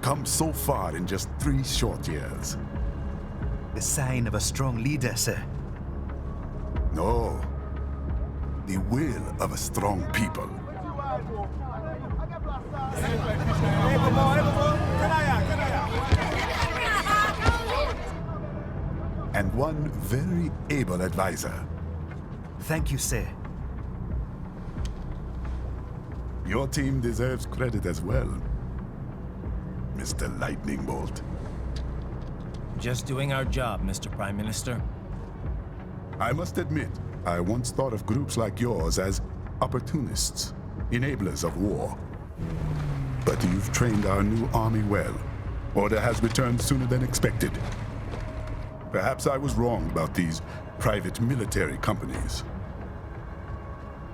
come so far in just 3 short years. The sign of a strong leader, sir. No. The will of a strong people. And one very able advisor. Thank you, sir. Your team deserves credit as well, Mr. Lightning Bolt. Just doing our job, Mr. Prime Minister. I must admit, I once thought of groups like yours as opportunists, enablers of war. But you've trained our new army well. Order has returned sooner than expected. Perhaps I was wrong about these private military companies.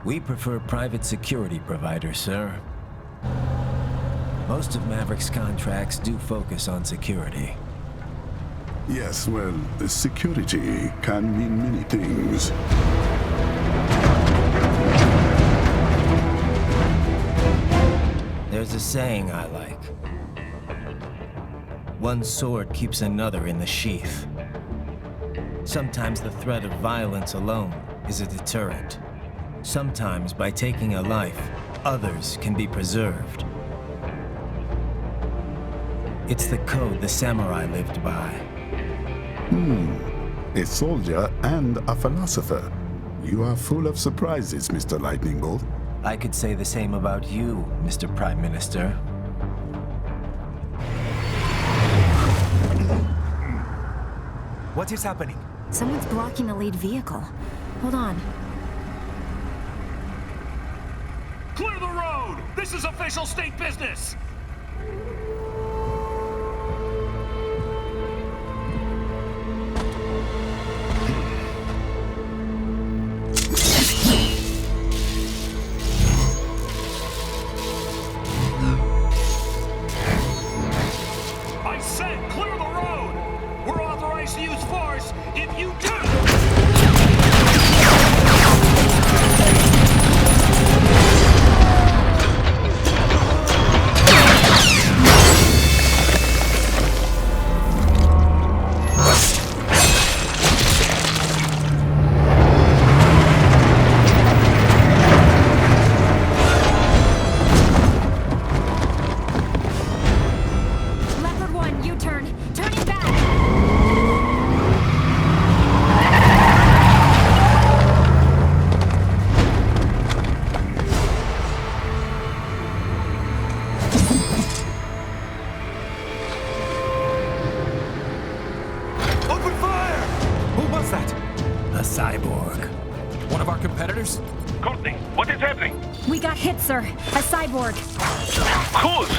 We prefer private security providers, sir. Most of Maverick's contracts do focus on security. Yes, well, security can mean many things. There's a saying I like. One sword keeps another in the sheath. Sometimes the threat of violence alone is a deterrent. Sometimes by taking a life, others can be preserved. It's the code the samurai lived by. A soldier and a philosopher. You are full of surprises, Mr. Lightning Bolt. I could say the same about you, Mr. Prime Minister. What is happening? Someone's blocking the lead vehicle. Hold on. Clear the road! This is official state business! I said clear the road! We're authorized to use force if you do! Cyborg. One of our competitors? Courtney, what is happening? We got hit, sir. A cyborg. Whose?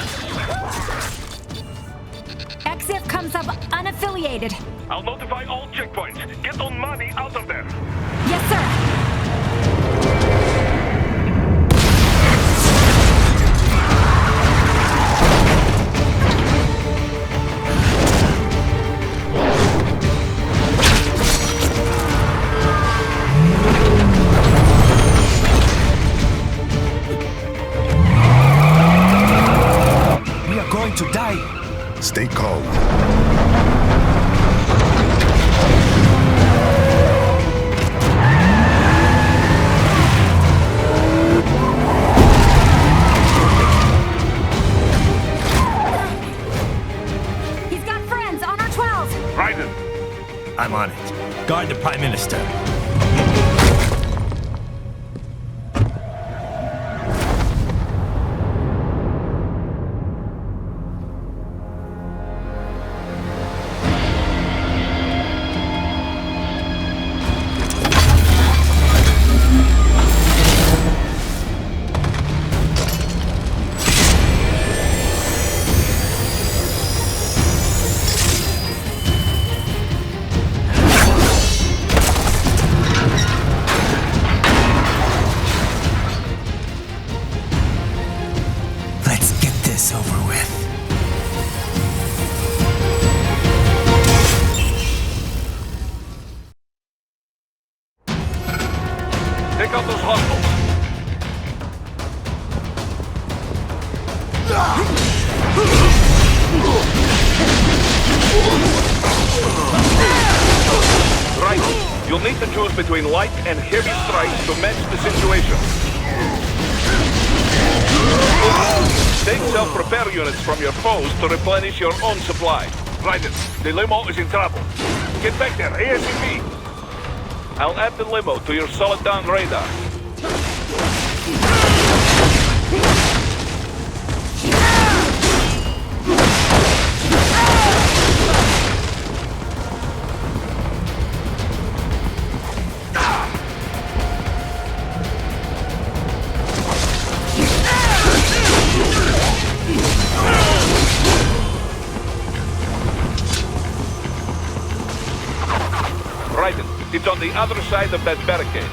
EXIF comes up unaffiliated. I'll notify all checkpoints. Get on money out of there. Yes, sir. To die. Stay calm. He's got friends on our 12. Raiden. I'm on it. Guard the Prime Minister. Take out those hostiles. Right. You'll need to choose between light and heavy strikes to match the situation. Take self-repair units from your foes to replenish your own supply. Raiden, the limo is in trouble. Get back there, ASAP. I'll add the limo to your solid down radar. Raiden, it's on the other side of that barricade.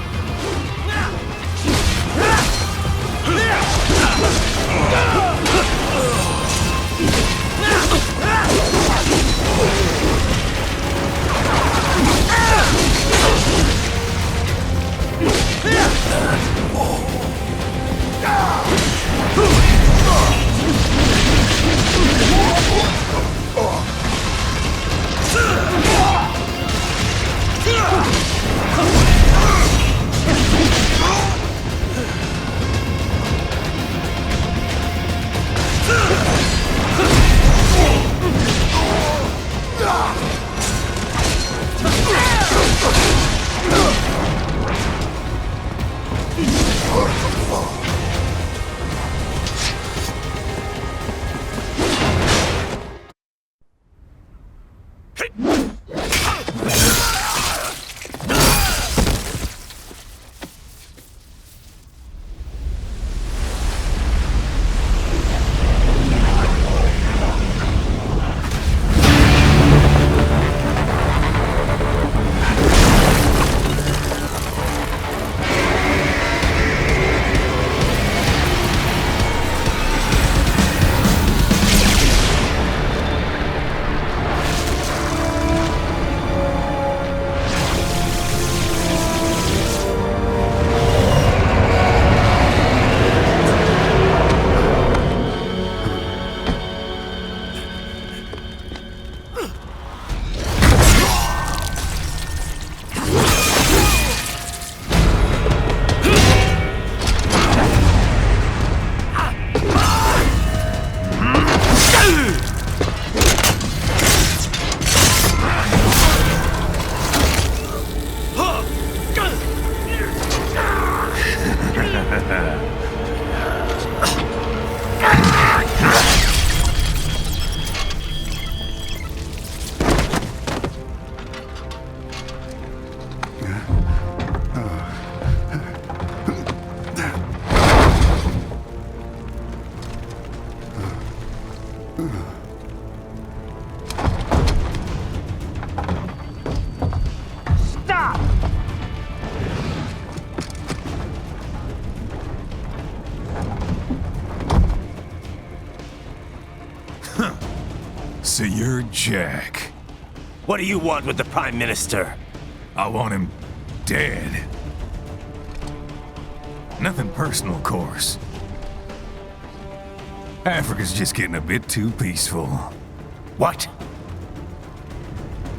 So you're Jack. What do you want with the Prime Minister? I want him dead. Nothing personal, of course. Africa's just getting a bit too peaceful. What?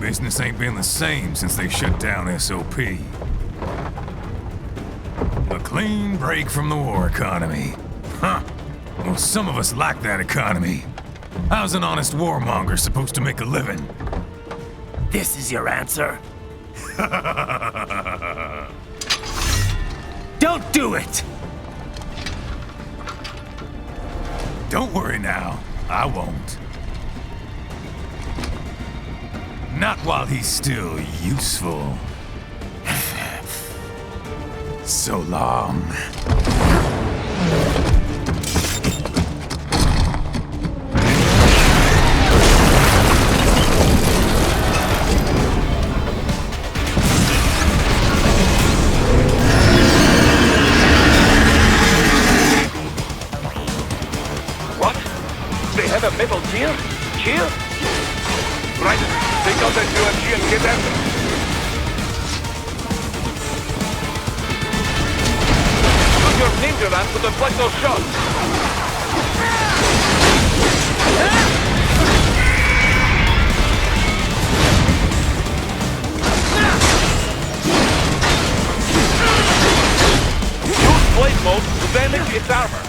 Business ain't been the same since they shut down SOP. A clean break from the war economy. Huh. Well, some of us like that economy. How's an honest warmonger supposed to make a living? This is your answer? Don't do it! Don't worry now, I won't. Not while he's still useful. So long. They have a metal gear? Gear? Raiden, take out that UMG and get after it. Use your ninja run to deflect those shots. mode to damage its armor.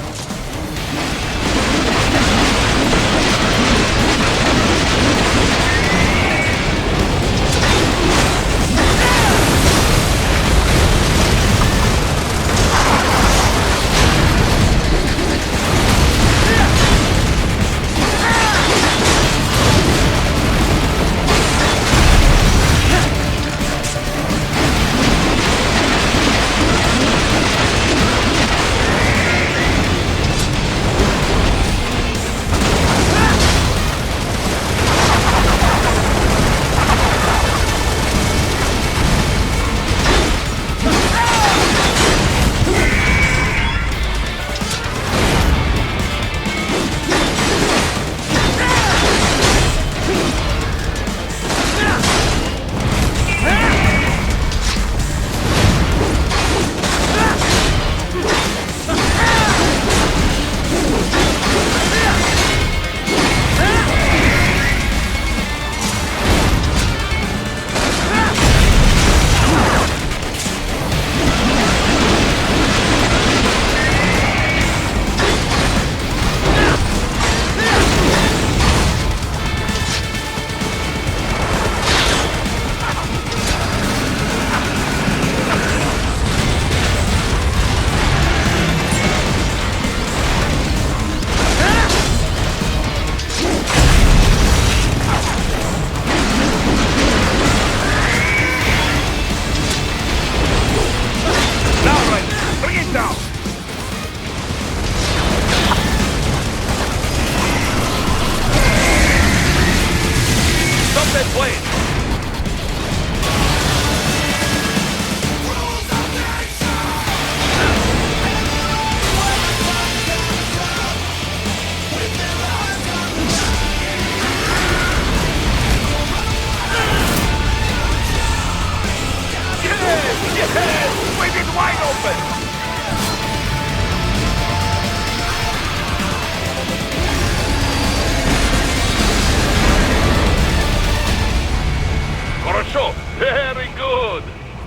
Very good.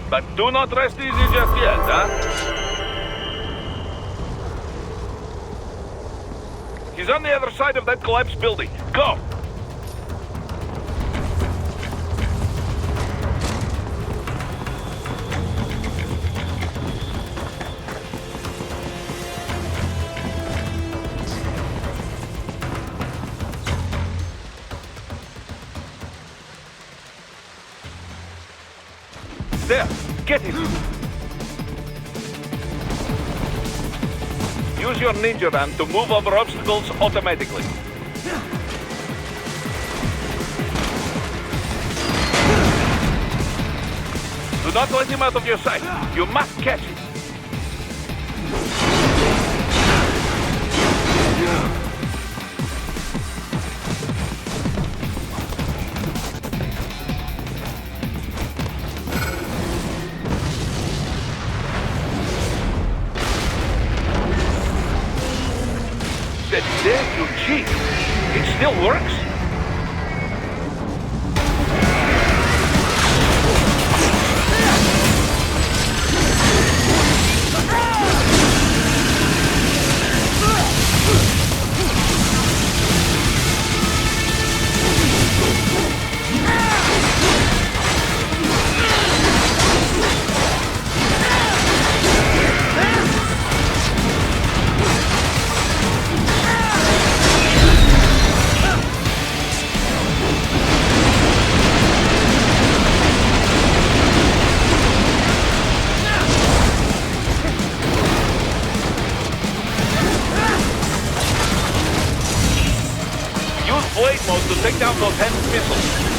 But do not rest easy just yet, huh? He's on the other side of that collapsed building. Go! There! Get him! Use your ninja ram to move over obstacles automatically. Do not let him out of your sight. You must catch him. There you cheat. It still works? Blade mode to take down those heavy missiles.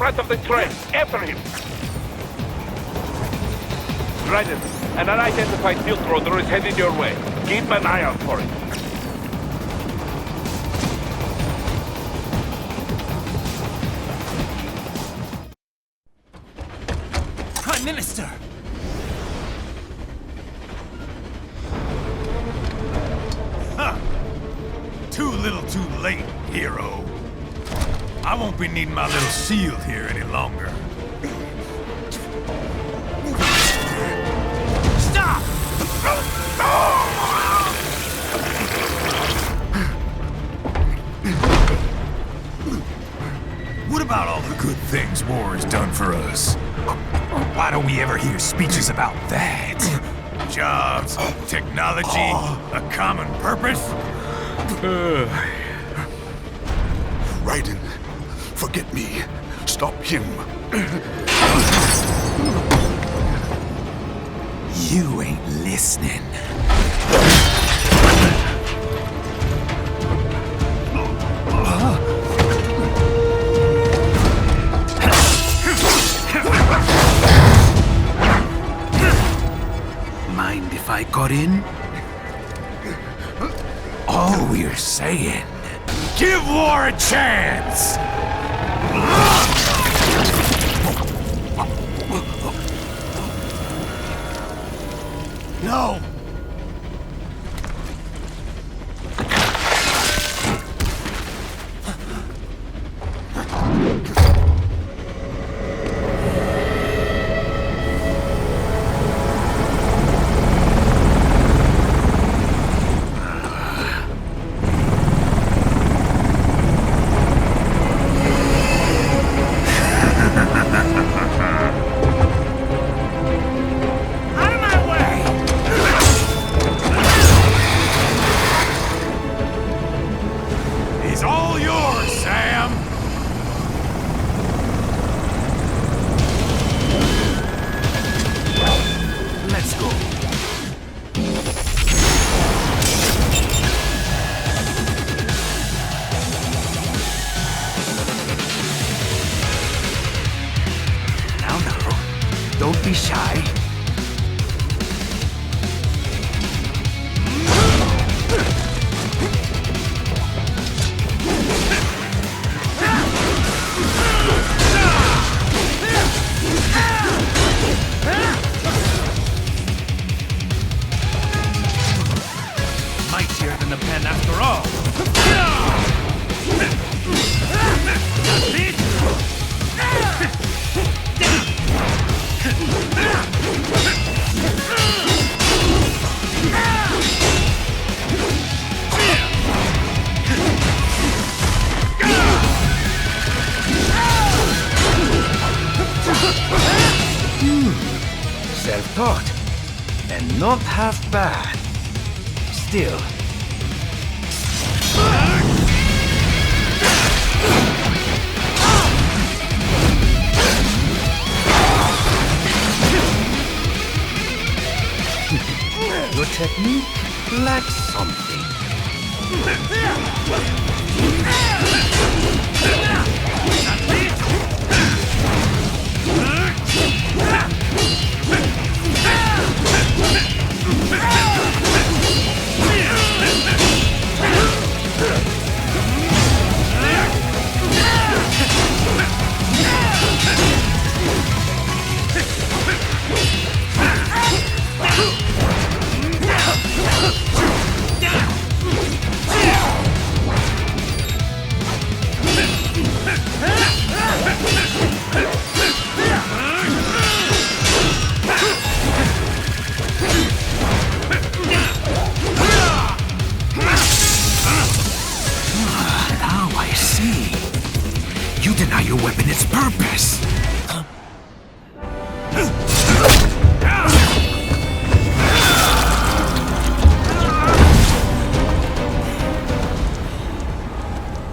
front of the train. After him. Raiden, an unidentified field roader is headed your way. Keep an eye out for it. Prime Minister! Too little too late, hero. I won't be needing my little shield here any longer. Stop! What about all the good things war has done for us? Why don't we ever hear speeches about that? Jobs, technology, a common purpose? Raiden, forget me. Stop him. You ain't listening. Mind if I got in? All we're saying, give war a chance! No! He's all yours, Sam! Let's go. Now, don't be shy. Mightier than the pen after all. Self-taught, and not half bad. Still. Your technique lacks something. Now I see. You deny your weapon its purpose.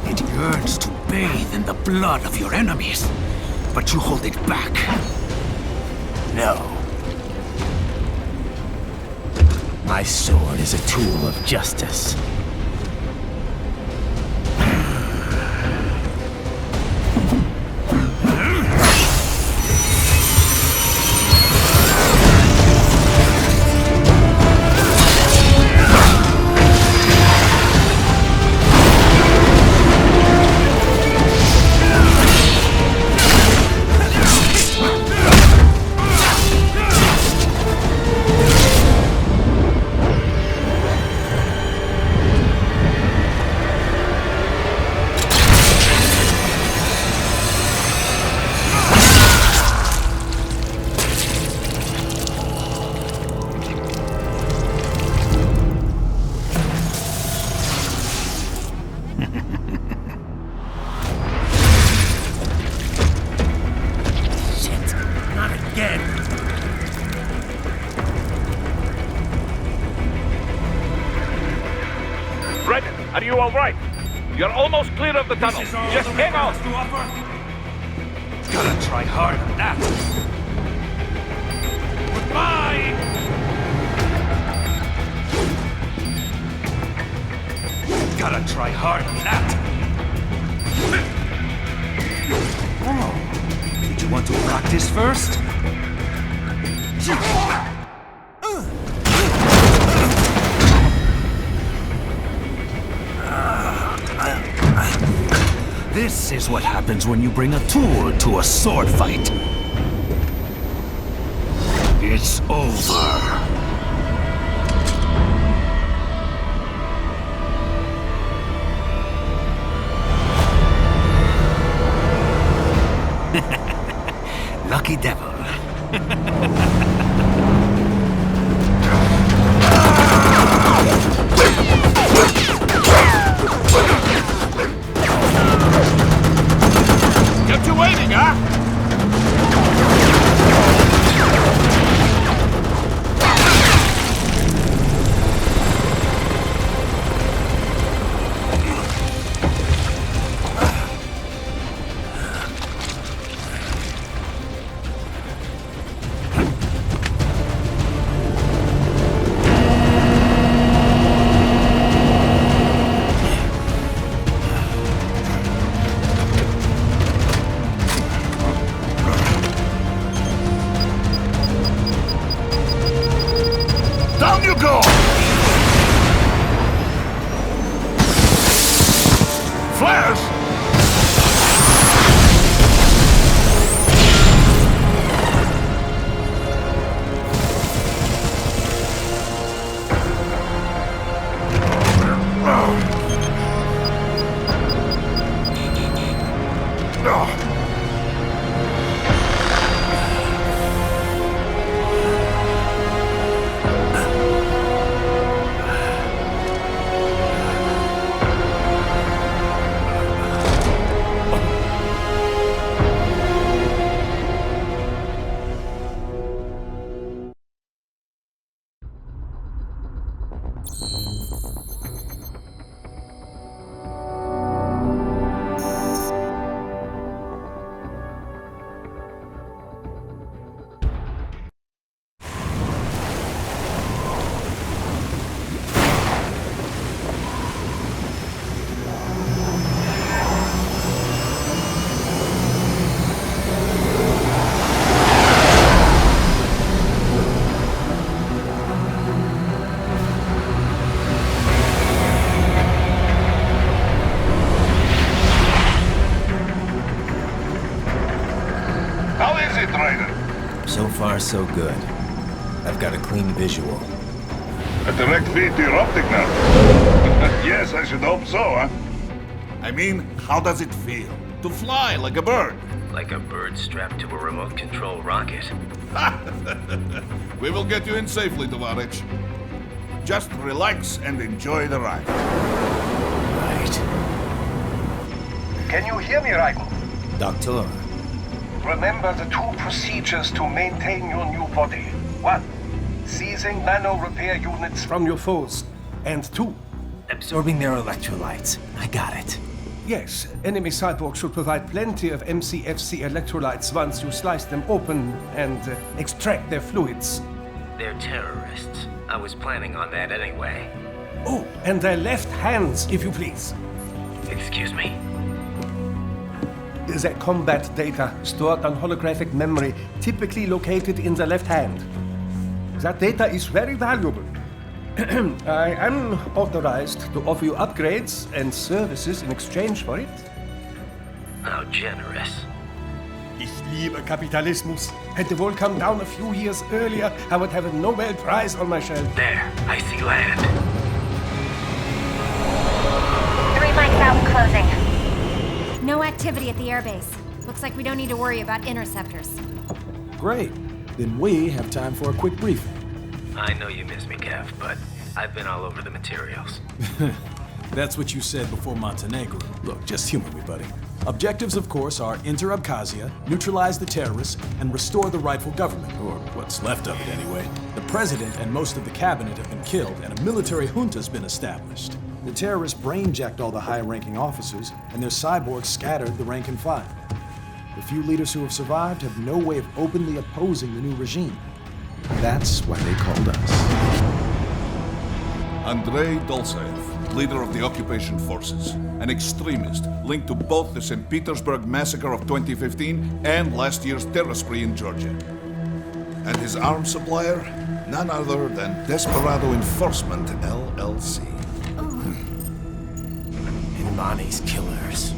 It yearns to bathe in the blood of your enemies, but you hold it back. No. My sword is a tool of justice. again! Raiden, are you all right? You're almost clear of the tunnel. Just hang on. Gotta try harder than that. Goodbye! Gotta try harder than that. Oh, did you want to practice first? This is what happens when you bring a tool to a sword fight. It's over. Lucky devil. Kept you waiting, huh? Down you go! Flares! So far, so good. I've got a clean visual. A direct feed to your optic now. Yes, I should hope so, huh? I mean, how does it feel? To fly like a bird? Like a bird strapped to a remote control rocket. We will get you in safely, Tovarich. Just relax and enjoy the ride. Right. Can you hear me, Raiden? Doktor. Remember the two procedures to maintain your new body. 1. Seizing nano repair units From your foes. And 2. Absorbing their electrolytes. I got it. Yes, enemy cyborg should provide plenty of MCFC electrolytes once you slice them open and extract their fluids. They're terrorists. I was planning on that anyway. Oh, and their left hands, if you please. Excuse me? The combat data stored on holographic memory, typically located in the left hand. That data is very valuable. I am authorized to offer you upgrades and services in exchange for it. How generous. Ich liebe Kapitalismus. Had the wall come down a few years earlier, I would have a Nobel Prize on my shelf. There, I see land. 3 mics out and closing. No activity at the airbase. Looks like we don't need to worry about interceptors. Great. Then we have time for a quick briefing. I know you miss me, Kev, but I've been all over the materials. That's what you said before Montenegro. Look, just humor me, buddy. Objectives, of course, are enter Abkhazia, neutralize the terrorists, and restore the rightful government, or what's left of it anyway. The president and most of the cabinet have been killed, and a military junta's been established. The terrorists brain-jacked all the high-ranking officers, and their cyborgs scattered the rank and file. The few leaders who have survived have no way of openly opposing the new regime. That's why they called us. Andrei Dolzaev, leader of the occupation forces, an extremist linked to both the St. Petersburg massacre of 2015 and last year's terror spree in Georgia. And his arms supplier, none other than Desperado Enforcement, LLC. Imani's killers.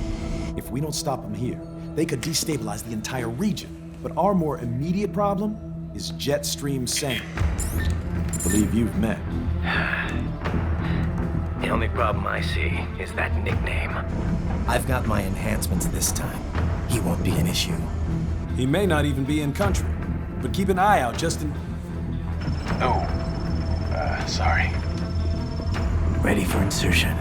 If we don't stop them here, they could destabilize the entire region. But our more immediate problem is Jetstream Sam. I believe you've met. The only problem I see is that nickname. I've got my enhancements this time. He won't be an issue. He may not even be in country, but keep an eye out just in... Oh, sorry. Ready for insertion.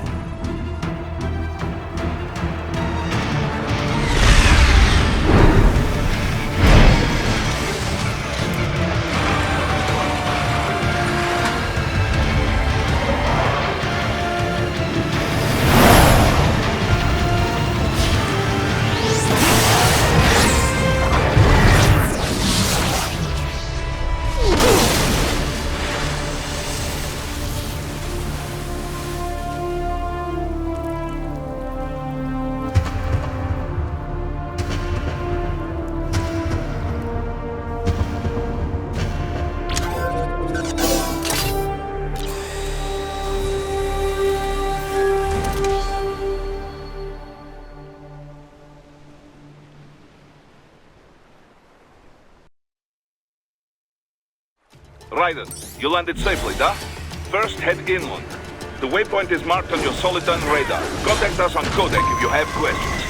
Raiden, you landed safely, da? First, head inland. The waypoint is marked on your Soliton radar. Contact us on codec if you have questions.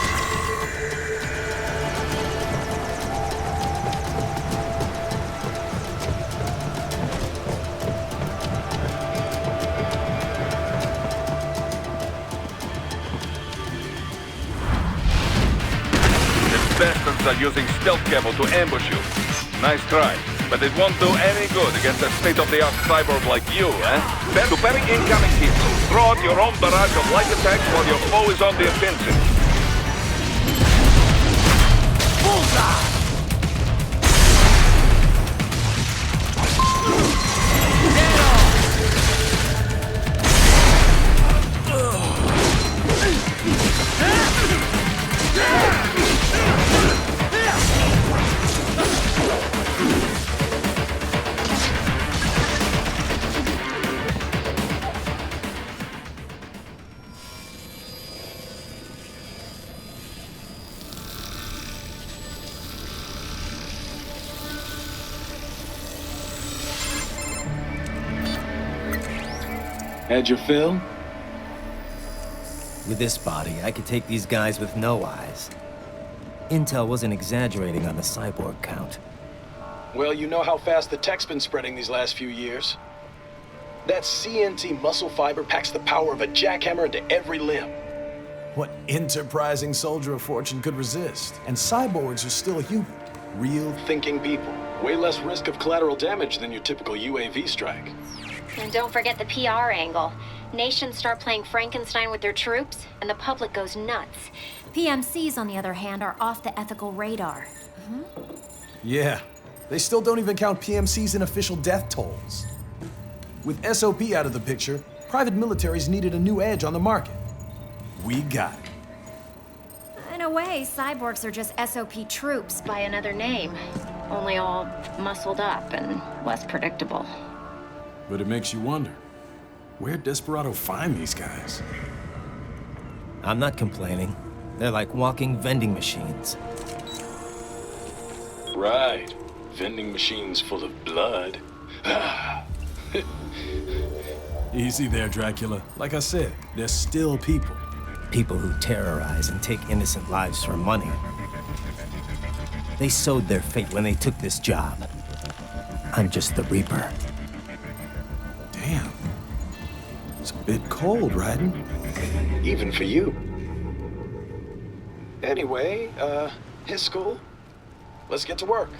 The bastards are using stealth cable to ambush you. Nice try. But it won't do any good against a state-of-the-art cyborg like you, eh? To parry incoming hits, throw out your own barrage of light attacks while your foe is on the offensive. Bullseye! Had your fill? With this body, I could take these guys with no eyes. Intel wasn't exaggerating on the cyborg count. Well, you know how fast the tech's been spreading these last few years. That CNT muscle fiber packs the power of a jackhammer into every limb. What enterprising soldier of fortune could resist? And cyborgs are still human. Real thinking people. Way less risk of collateral damage than your typical UAV strike. And don't forget the PR angle. Nations start playing Frankenstein with their troops, and the public goes nuts. PMCs, on the other hand, are off the ethical radar. Yeah, they still don't even count PMCs in official death tolls. With SOP out of the picture, private militaries needed a new edge on the market. We got it. In a way, cyborgs are just SOP troops by another name. Only all muscled up and less predictable. But it makes you wonder, where'd Desperado find these guys? I'm not complaining. They're like walking vending machines. Right. Vending machines full of blood. Easy there, Dracula. Like I said, they're still people. People who terrorize and take innocent lives for money. They sowed their fate when they took this job. I'm just the Reaper. Damn. It's a bit cold, Raiden. Even for you. Anyway, his school? Let's get to work.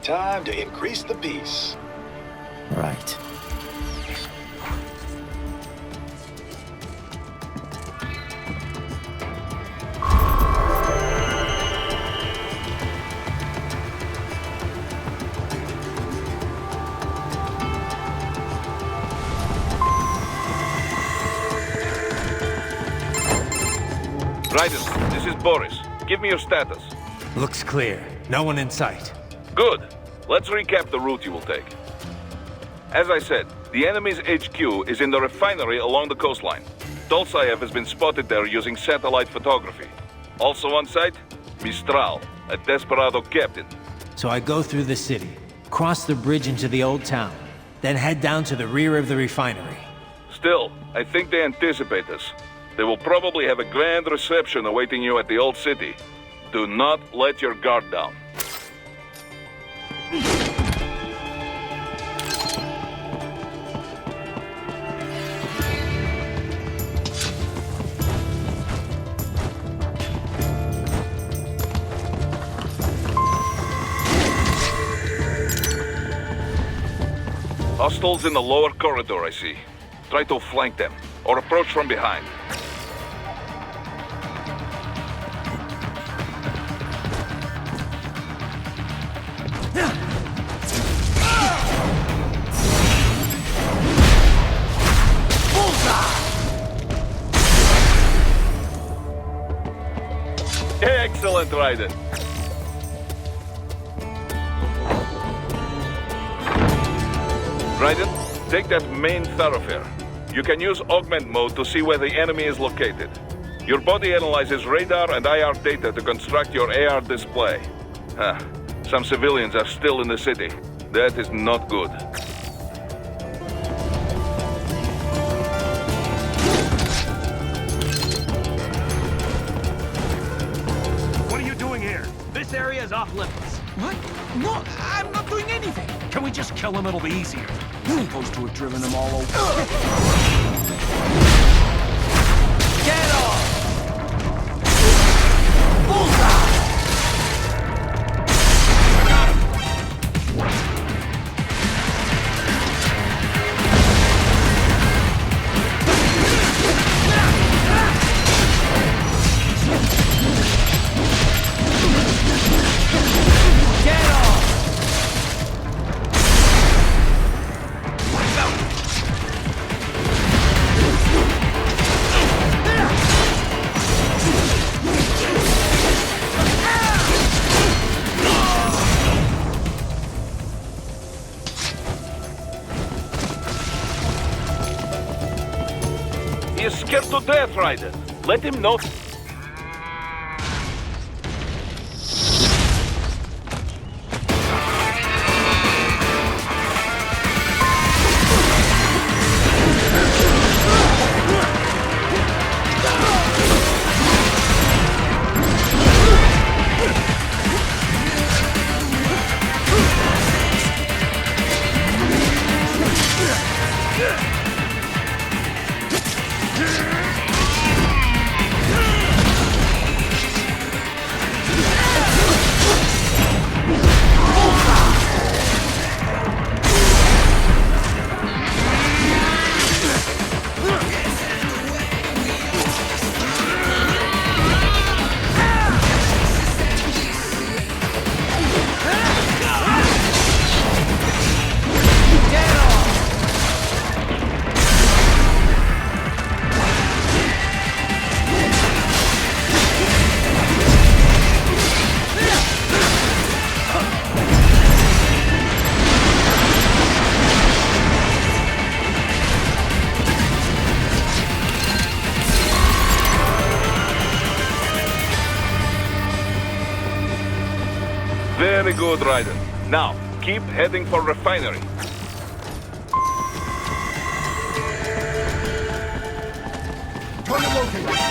Time to increase the peace. Right. Raiden, this is Boris. Give me your status. Looks clear. No one in sight. Good. Let's recap the route you will take. As I said, the enemy's HQ is in the refinery along the coastline. Dolzaev has been spotted there using satellite photography. Also on site, Mistral, a Desperado captain. So I go through the city, cross the bridge into the old town, then head down to the rear of the refinery. Still, I think they anticipate us. They will probably have a grand reception awaiting you at the old city. Do not let your guard down. Hostiles in the lower corridor, I see. Try to flank them, or approach from behind. Excellent, Raiden. Raiden, take that main thoroughfare. You can use augment mode to see where the enemy is located. Your body analyzes radar and IR data to construct your AR display. Some civilians are still in the city. That is not good. What are you doing here? This area is off limits. What? No, I'm not doing anything. Can we just kill him? It'll be easier. Supposed to have driven them all over. Get off! Bullseye! I got him! Get off! He is scared to death, Raiden. Let him know. Very good, Raiden. Now, keep heading for refinery. Target located.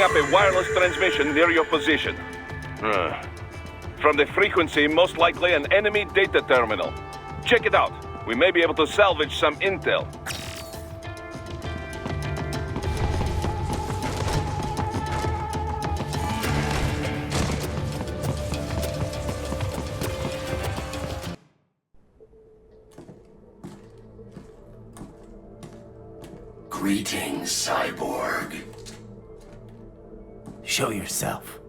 up a wireless transmission near your position. From the frequency, most likely an enemy data terminal. Check it out. We may be able to salvage some intel. Greetings, cyborg. Show yourself.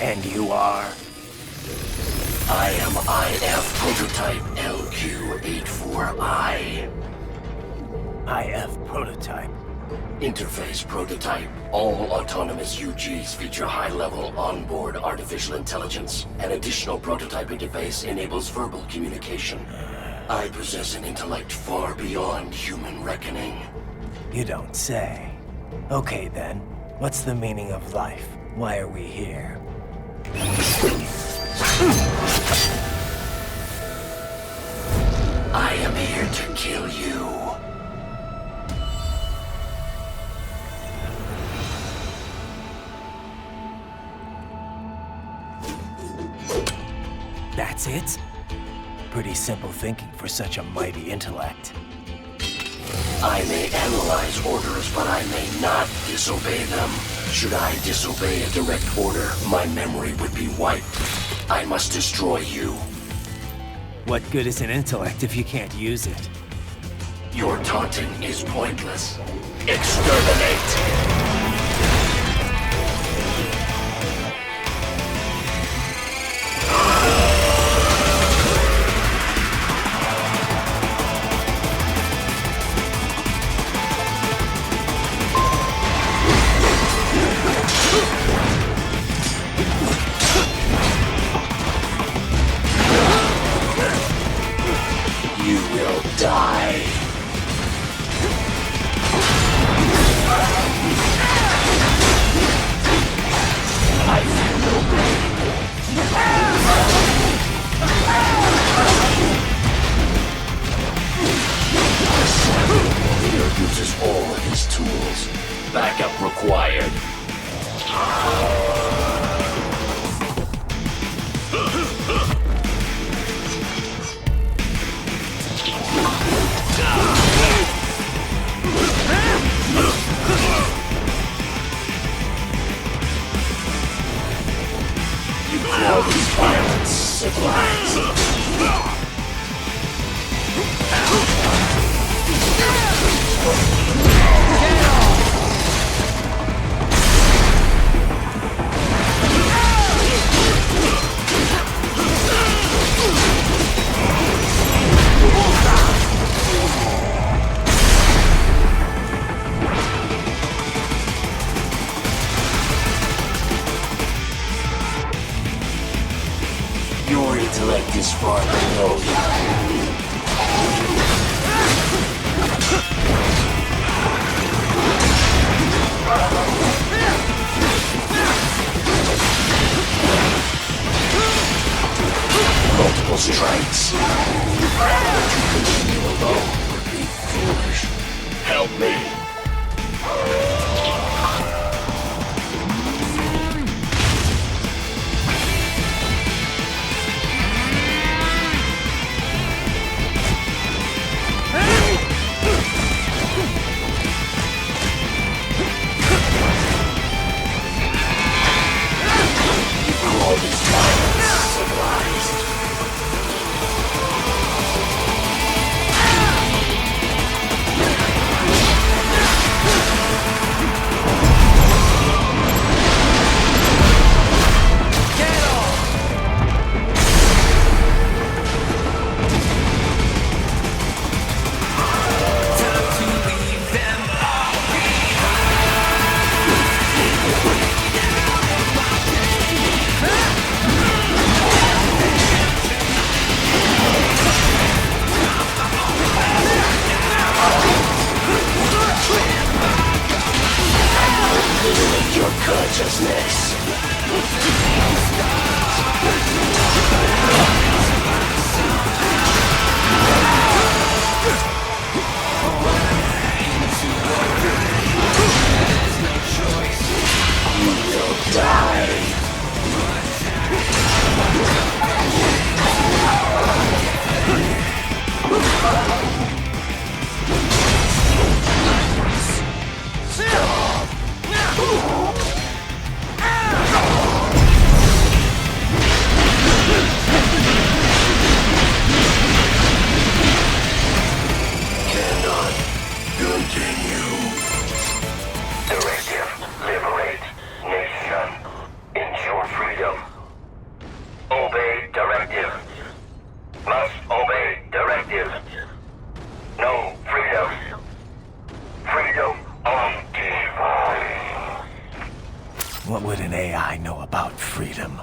And you are? I am IF prototype LQ84I. IF prototype. Interface prototype. All autonomous UGs feature high-level onboard artificial intelligence. An additional prototype interface enables verbal communication. I possess an intellect far beyond human reckoning. You don't say. Okay then, what's the meaning of life? Why are we here? I am here to kill you. That's it? Pretty simple thinking for such a mighty intellect. I may analyze orders, but I may not disobey them. Should I disobey a direct order, my memory would be wiped. I must destroy you. What good is an intellect if you can't use it? Your taunting is pointless. Exterminate! You will die. I feel no pain. Leader uses all of his tools. Backup required. You call this violence civilized? Your intellect is far below you. Multiple strikes. But to continue alone would be foolish. Help me. All these violence civilized. must obey directives. No freedom. Freedom on device. What would an AI know about freedom?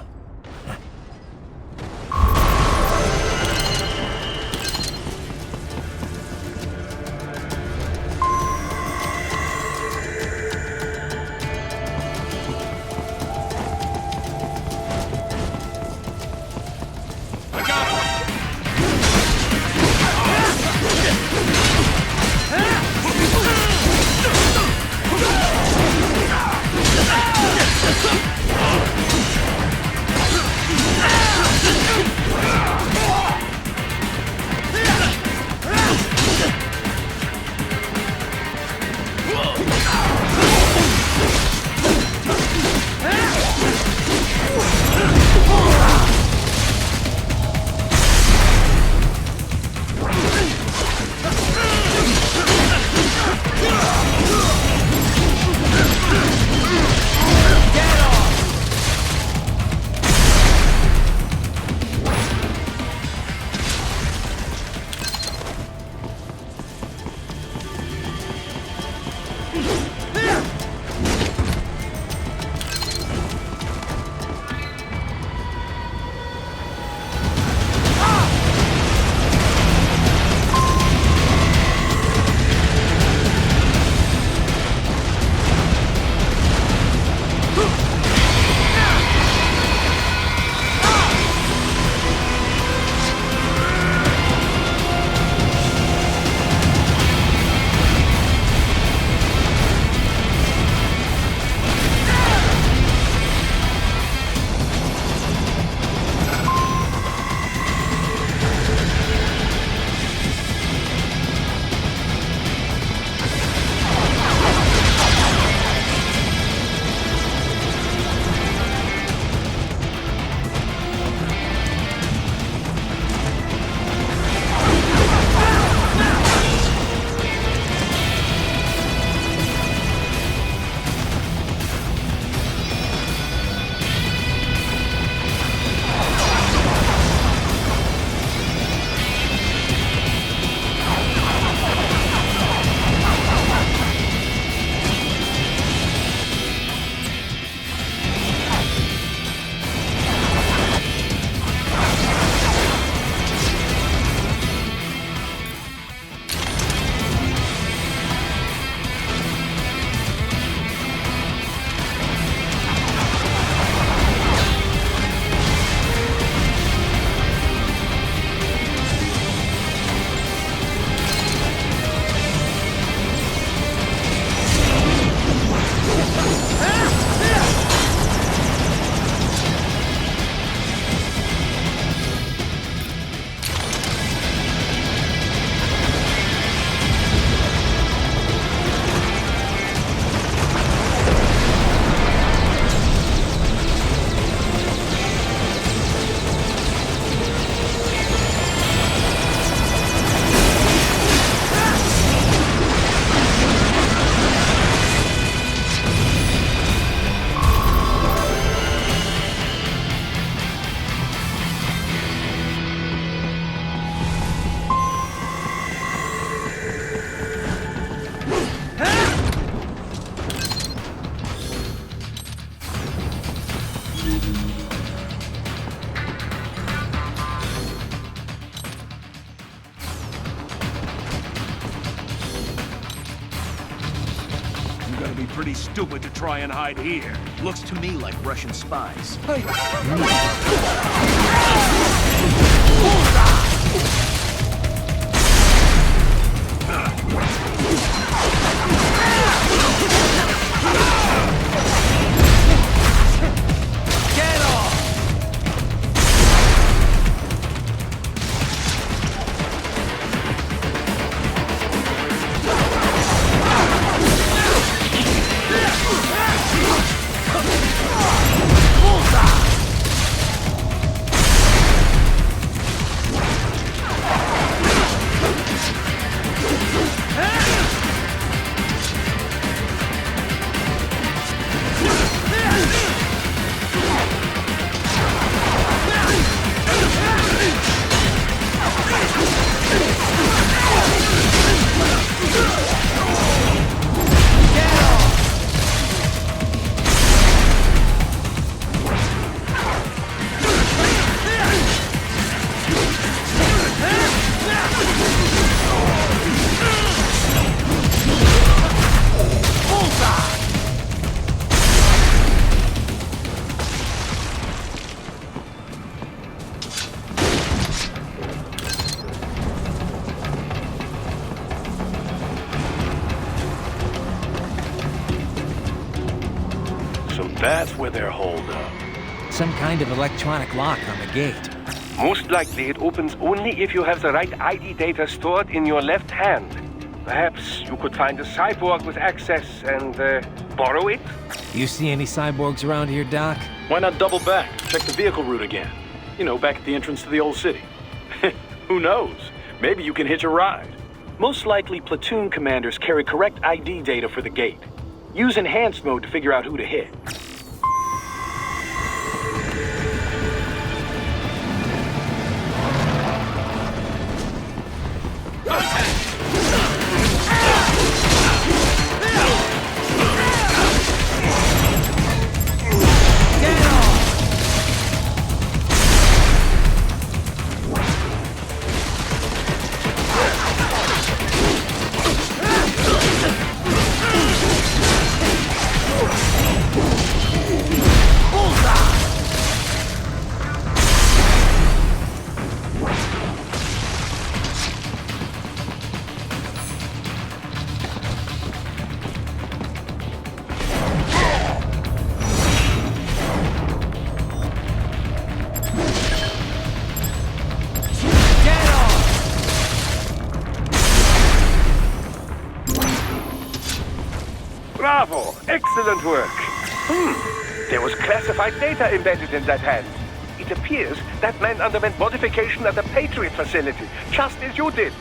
Pretty stupid to try and hide here. Looks to me like Russian spies. That's where they're holed up. Some kind of electronic lock on the gate. Most likely it opens only if you have the right ID data stored in your left hand. Perhaps you could find a cyborg with access and borrow it? You see any cyborgs around here, Doc? Why not double back? Check the vehicle route again. You know, back at the entrance to the old city. Who knows? Maybe you can hitch a ride. Most likely, platoon commanders carry correct ID data for the gate. Use enhanced mode to figure out who to hit. Bravo! Excellent work! There was classified data embedded in that hand. It appears that man underwent modification at the Patriot facility, just as you did.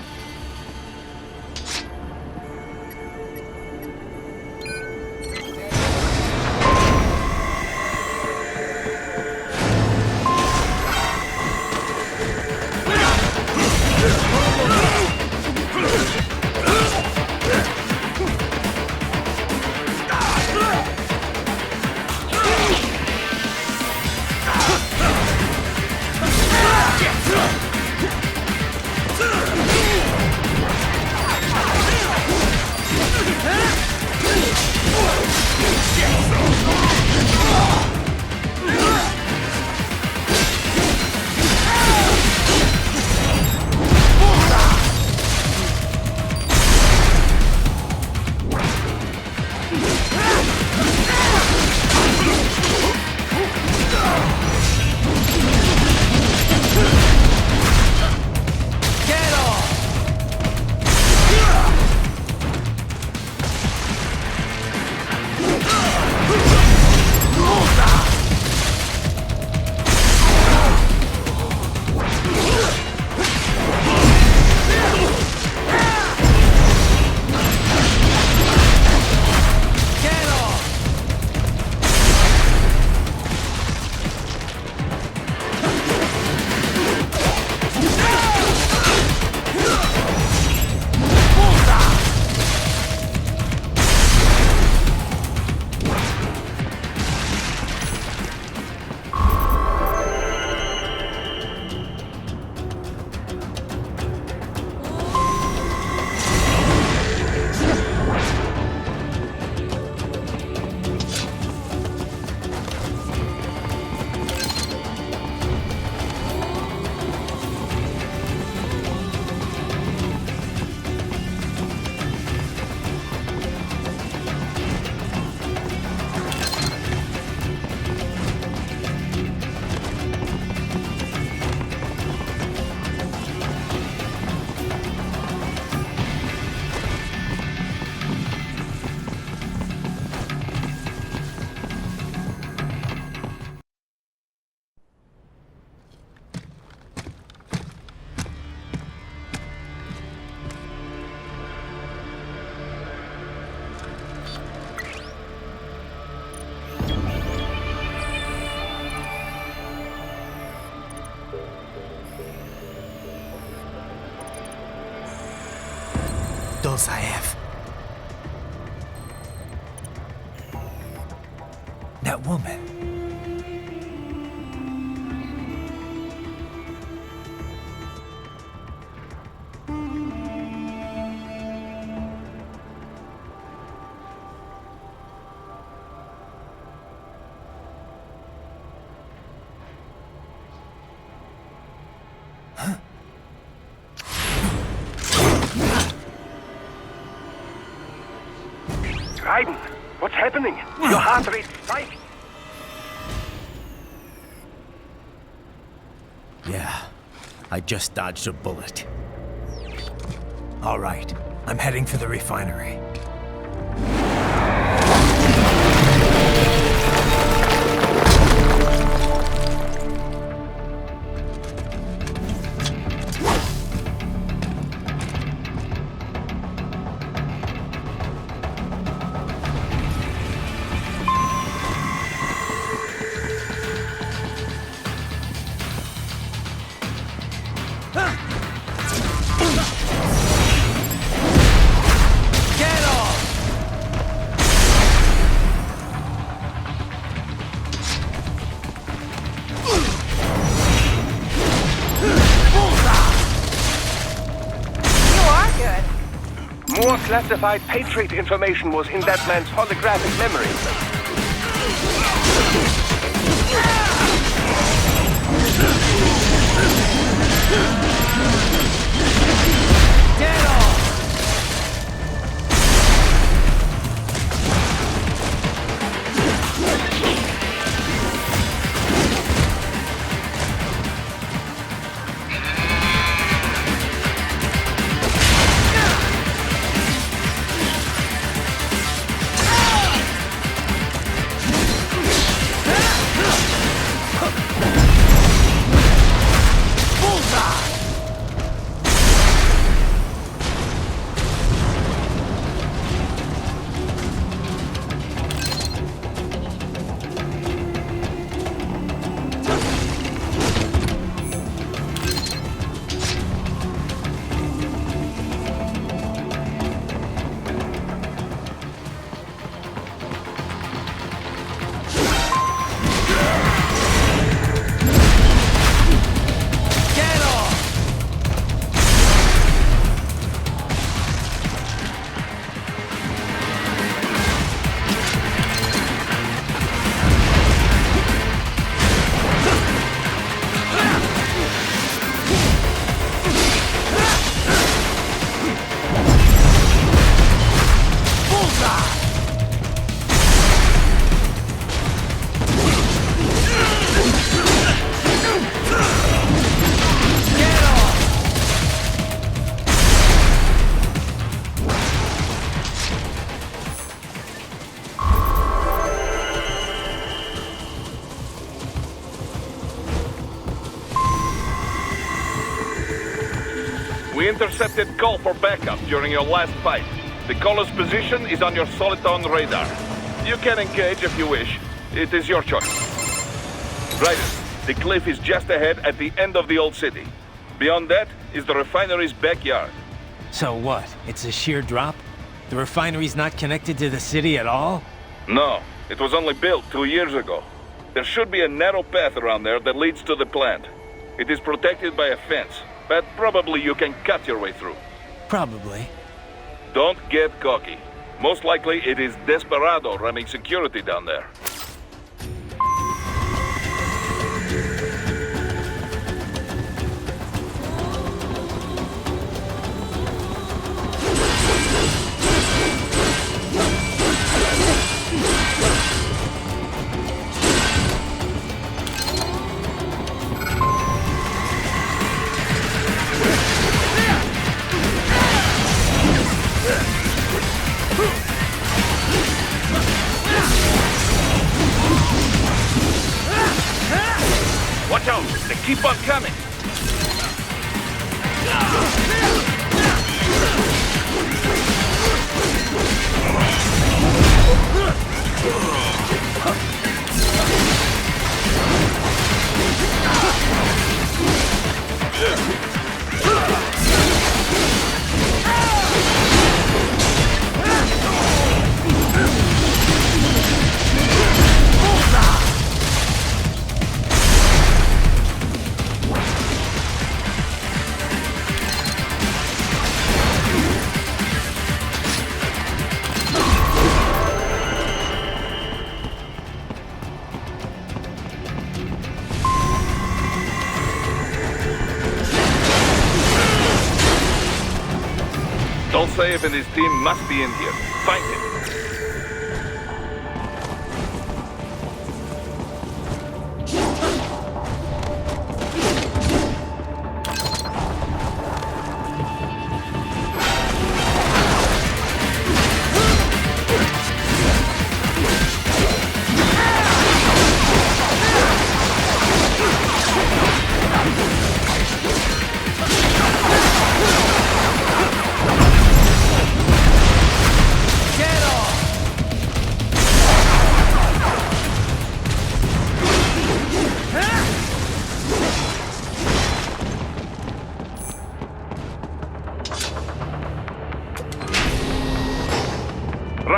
Those I have. That woman. Raiden, what's happening? Your heart rate spiked. I just dodged a bullet. All right, I'm heading for the refinery. More classified Patriot information was in that man's holographic memory. Get off! We intercepted call for backup during your last fight. The caller's position is on your Soliton radar. You can engage if you wish. It is your choice. Raiden, the cliff is just ahead at the end of the old city. Beyond that is the refinery's backyard. So what? It's a sheer drop? The refinery's not connected to the city at all? No, it was only built 2 years ago. There should be a narrow path around there that leads to the plant. It is protected by a fence, but probably you can cut your way through. Probably. Don't get cocky. Most likely it is Desperado running security down there. Watch out! They keep on coming! Dolcev and his team must be in here. Find him.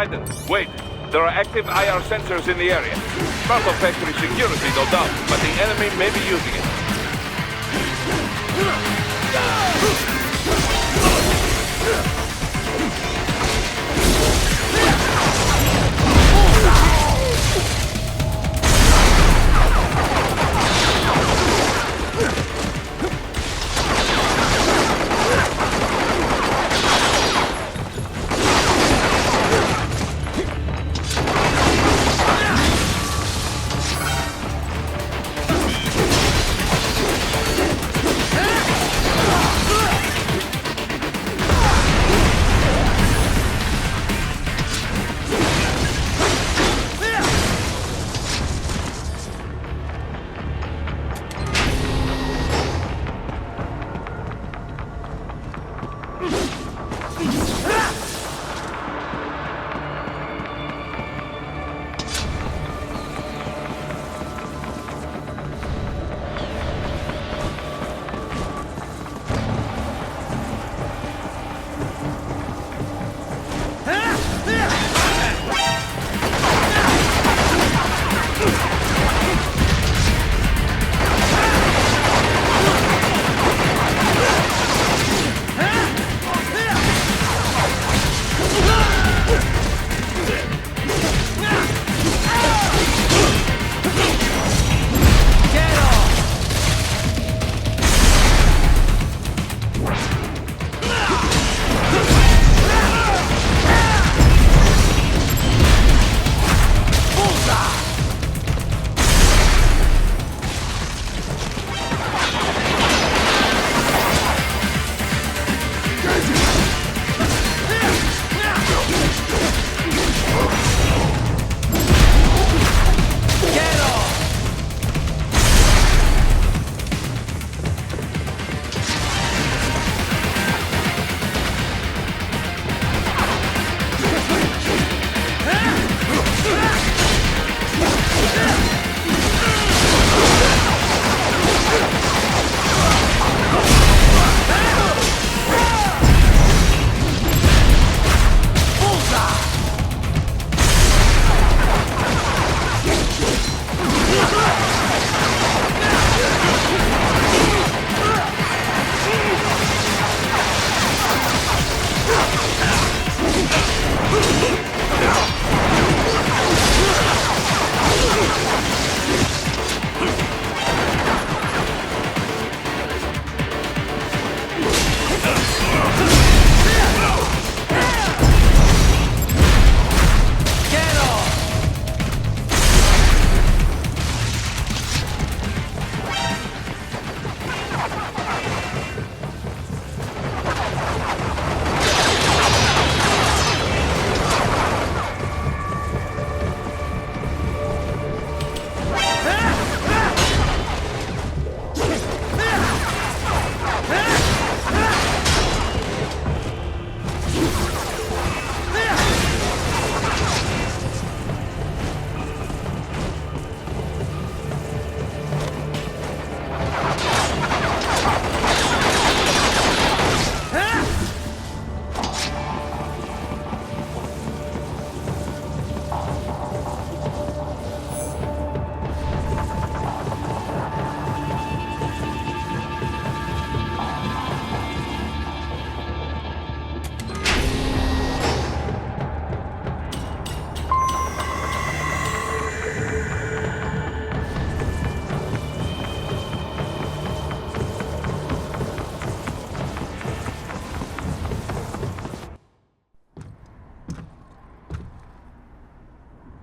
Raiden, wait. There are active IR sensors in the area. Part of factory security, no doubt, but the enemy may be using it.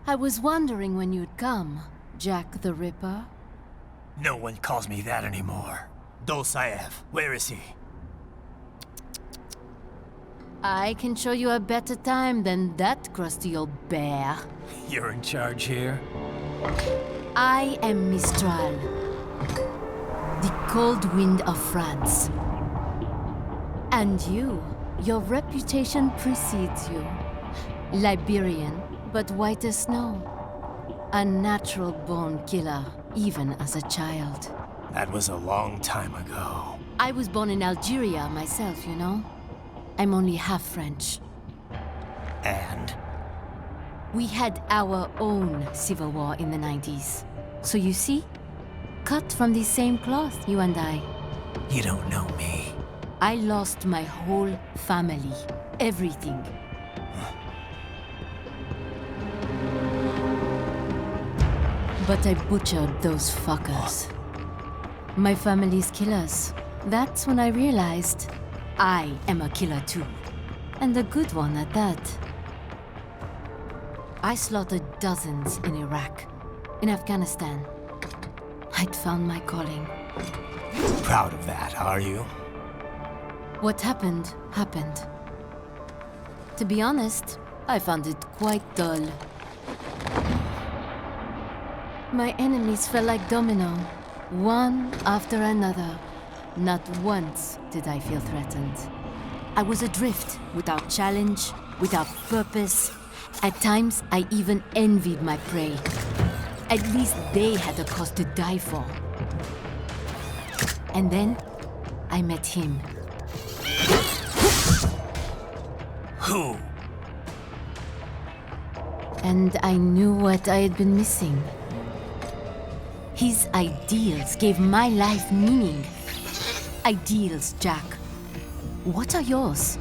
I was wondering when you'd come, Jack the Ripper. No one calls me that anymore. Dosaev, where is he? I can show you a better time than that crusty old bear. You're in charge here? I am Mistral, the cold wind of France. And your reputation precedes you. Liberian, but white as snow. A natural-born killer, even as a child. That was a long time ago. I was born in Algeria myself, you know. I'm only half French. And? We had our own civil war in the 90s. So you see, cut from the same cloth, you and I. You don't know me. I lost my whole family. Everything. But I butchered those fuckers. My family's killers. That's when I realized I am a killer too. And a good one at that. I slaughtered dozens in Iraq, in Afghanistan. I'd found my calling. Proud of that, are you? What happened, happened. To be honest, I found it quite dull. My enemies fell like domino, one after another. Not once did I feel threatened. I was adrift, without challenge, without purpose. At times, I even envied my prey. At least they had a cause to die for. And then, I met him. Who? And I knew what I had been missing. His ideals gave my life meaning. Ideals, Jack. What are yours?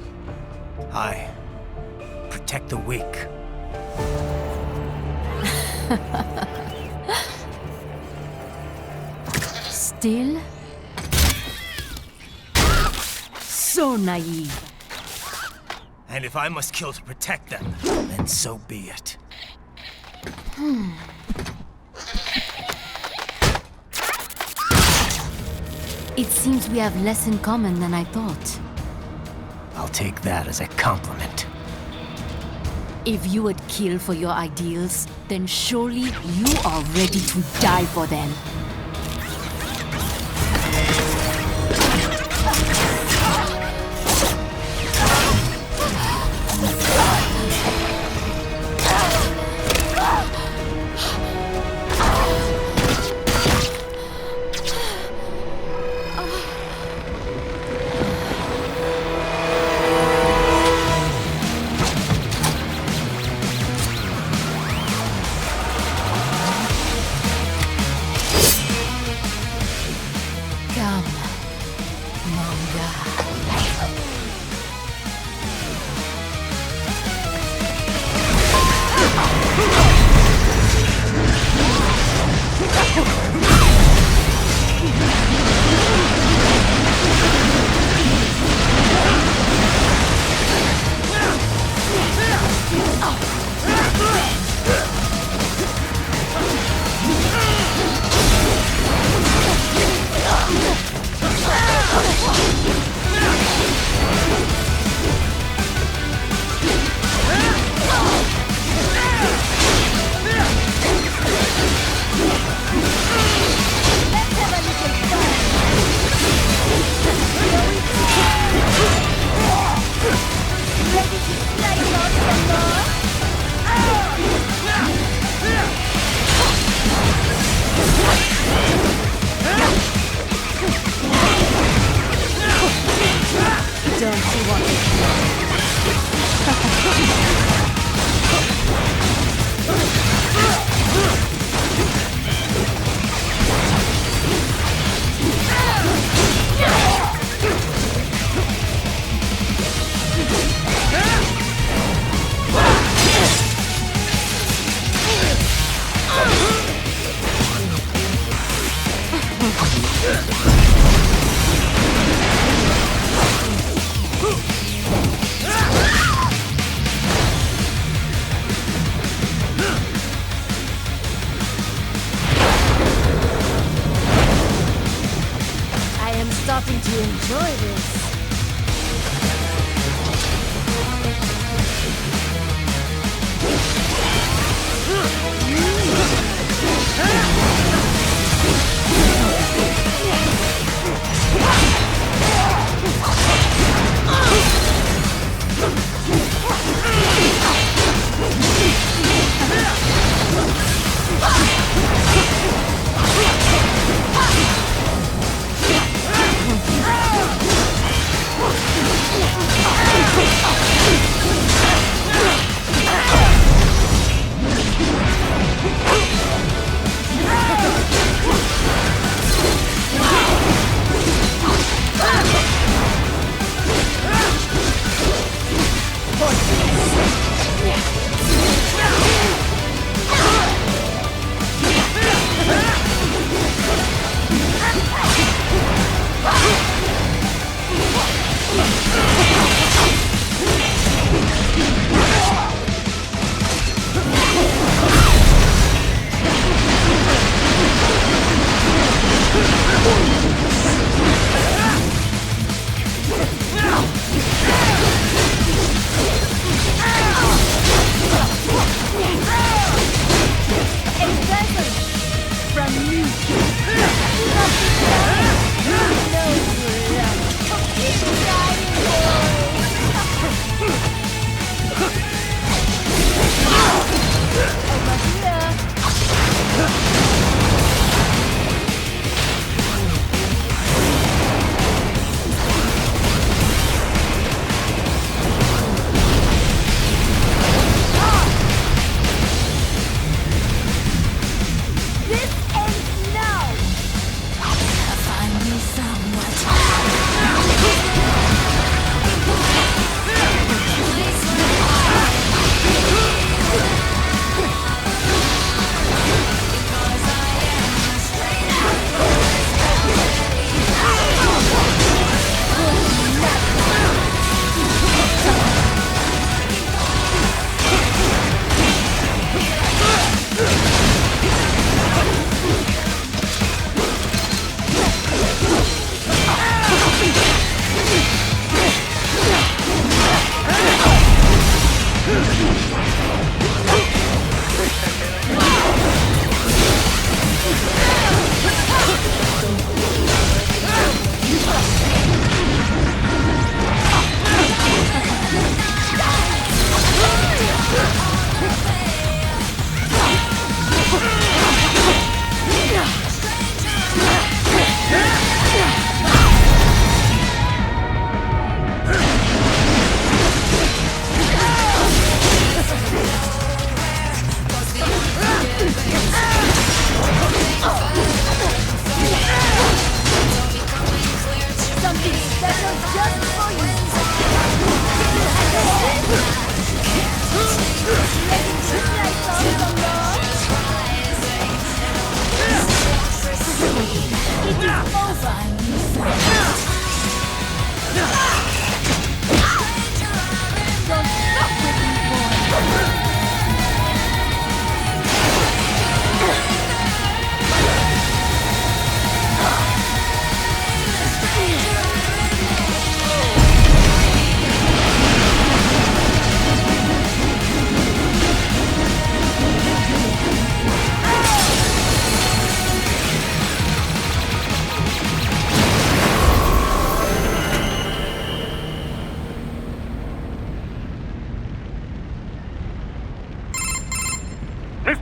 I protect the weak. Still? So naive. And if I must kill to protect them, then so be it. It seems we have less in common than I thought. I'll take that as a compliment. If you would kill for your ideals, then surely you are ready to die for them.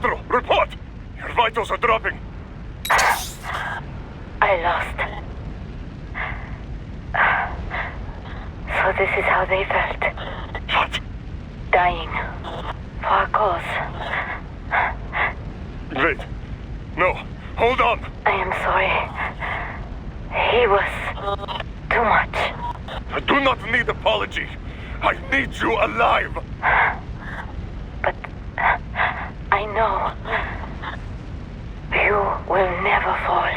Maestro, report! Your vitals are dropping. I lost. So this is how they felt. What? Dying. For a cause. Wait. No. Hold on. I am sorry. He was too much. I do not need apology. I need you alive. But I know you will never fall.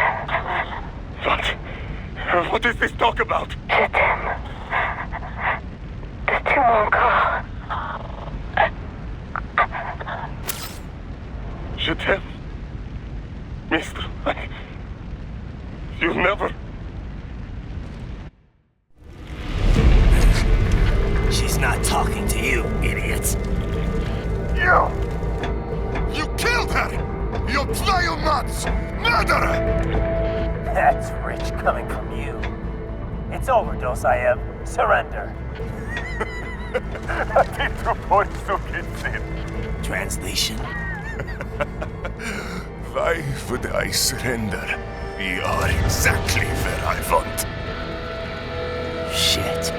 What? What is this talk about? Jetstream. The two encore. Jetstream. Mister, you never... She's not talking to you, idiots. You killed her! You trial nuts! Murderer! That's rich coming from you. It's overdose, I have. Surrender. Translation. Why would I surrender? We are exactly where I want. Shit.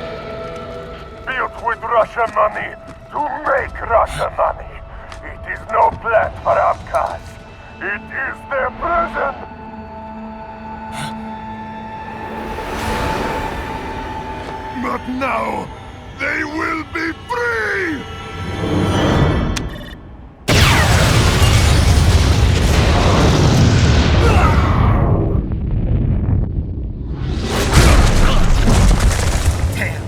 Built with Russian money to make Russian money. It is no plan for outcasts. It is their prison. But now, they will be free! Damn!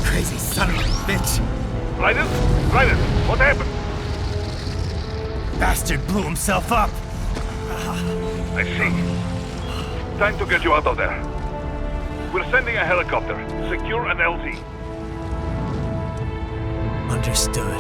Crazy son of a bitch! Raiden? Raiden, what happened? Bastard blew himself up! I see. Time to get you out of there. We're sending a helicopter. Secure an LZ. Understood.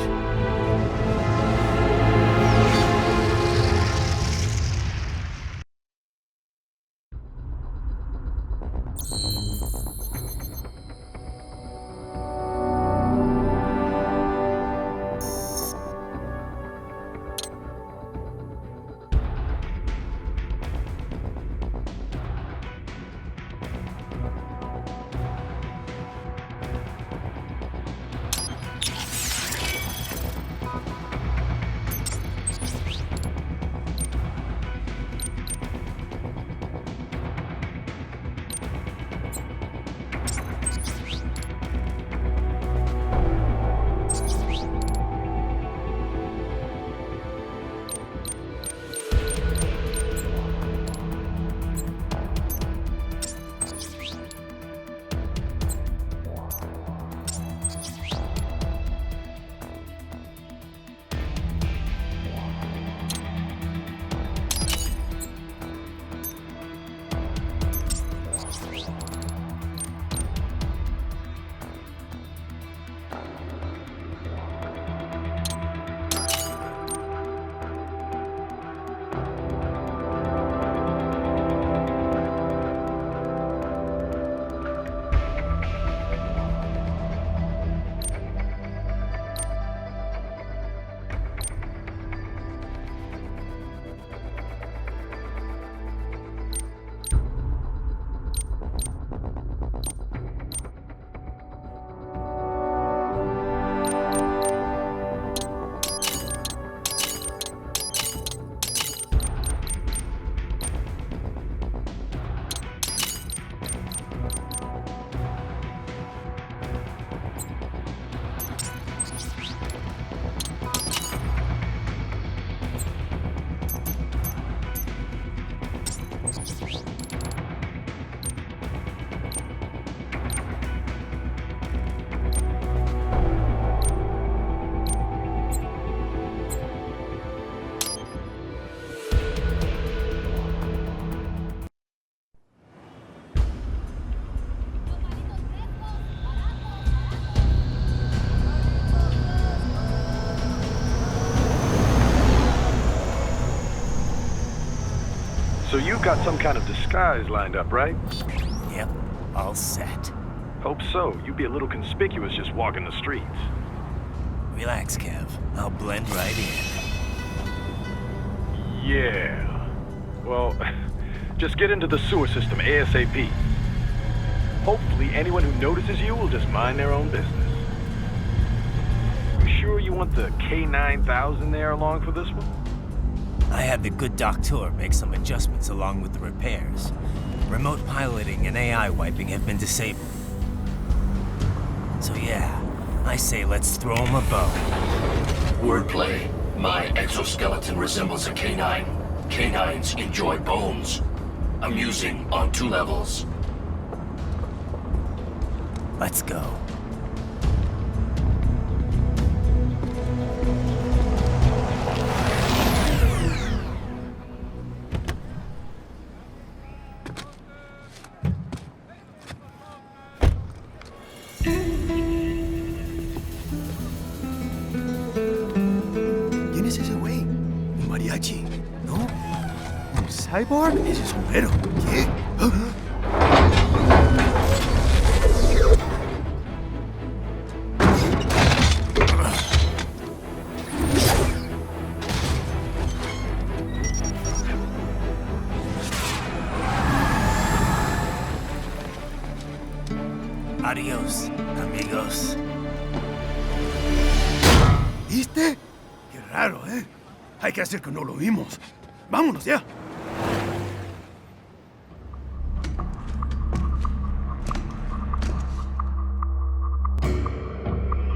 So you've got some kind of disguise lined up, right? Yep, all set. Hope so. You'd be a little conspicuous just walking the streets. Relax, Kev. I'll blend right in. Yeah. Well, just get into the sewer system ASAP. Hopefully anyone who notices you will just mind their own business. You sure you want the K9000 there along for this one? I had the good Doktor make some adjustments along with the repairs. Remote piloting and AI wiping have been disabled. So yeah, I say let's throw him a bone. Wordplay. My exoskeleton resembles a canine. Canines enjoy bones. Amusing on 2 levels. Let's go. ¿Quién es ese güey? ¿Un mariachi? ¿No? ¿Un cyborg? Ese sombrero. ¿Qué? Adiós, amigos. ¿Viste? Qué raro, ¿eh? Hay que hacer que no lo vimos. Vámonos ya.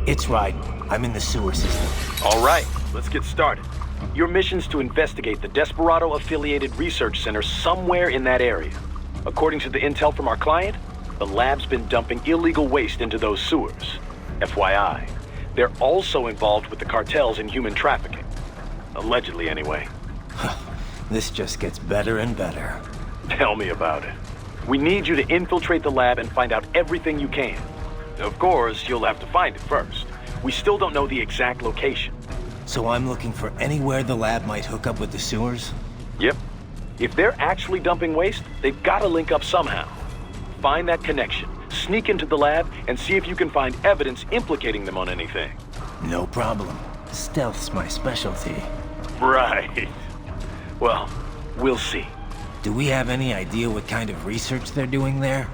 It's Raiden. I'm in the sewer system. All right, let's get started. Your mission's to investigate the Desperado-affiliated research center somewhere in that area. According to the intel from our client, the lab's been dumping illegal waste into those sewers. FYI, they're also involved with the cartels in human trafficking. Allegedly, anyway. This just gets better and better. Tell me about it. We need you to infiltrate the lab and find out everything you can. Of course, you'll have to find it first. We still don't know the exact location. So I'm looking for anywhere the lab might hook up with the sewers? Yep. If they're actually dumping waste, they've got to link up somehow. Find that connection, sneak into the lab, and see if you can find evidence implicating them on anything. No problem. Stealth's my specialty. Right. Well, we'll see. Do we have any idea what kind of research they're doing there?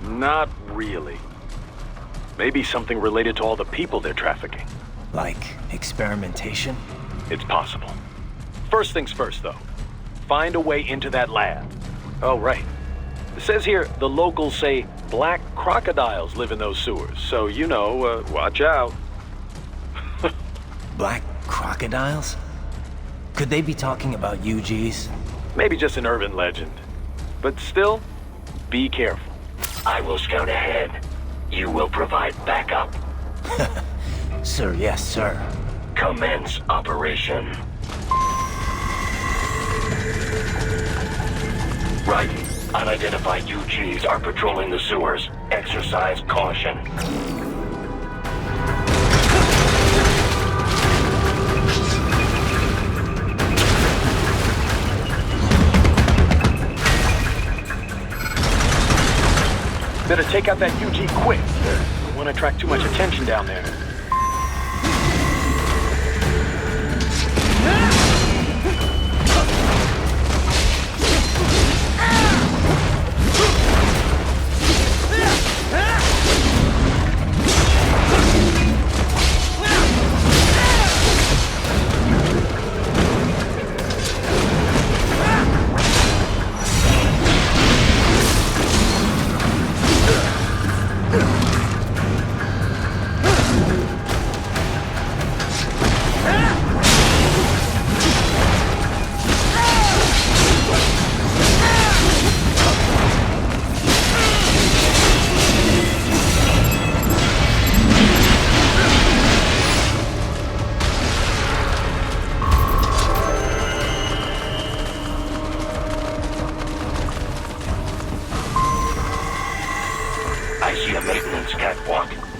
Not really. Maybe something related to all the people they're trafficking. Like experimentation? It's possible. First things first, though. Find a way into that lab. Oh, right. It says here the locals say black crocodiles live in those sewers, so you know, watch out. Black crocodiles? Could they be talking about UGs? Maybe just an urban legend. But still, be careful. I will scout ahead. You will provide backup. Sir, yes, sir. Commence operation. Raiden, unidentified UGs are patrolling the sewers. Exercise caution. Better take out that UG quick. Don't want to attract too much attention down there.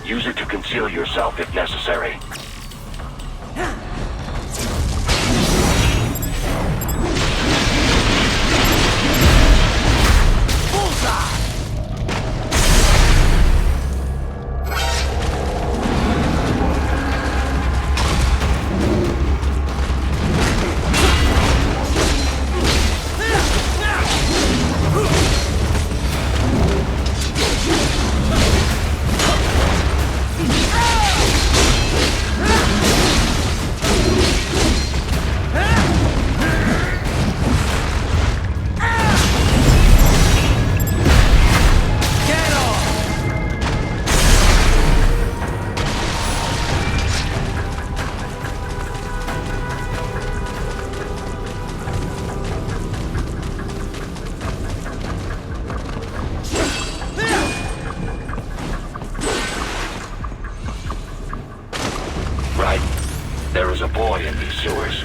Use it to conceal yourself if necessary. There is a boy in these sewers.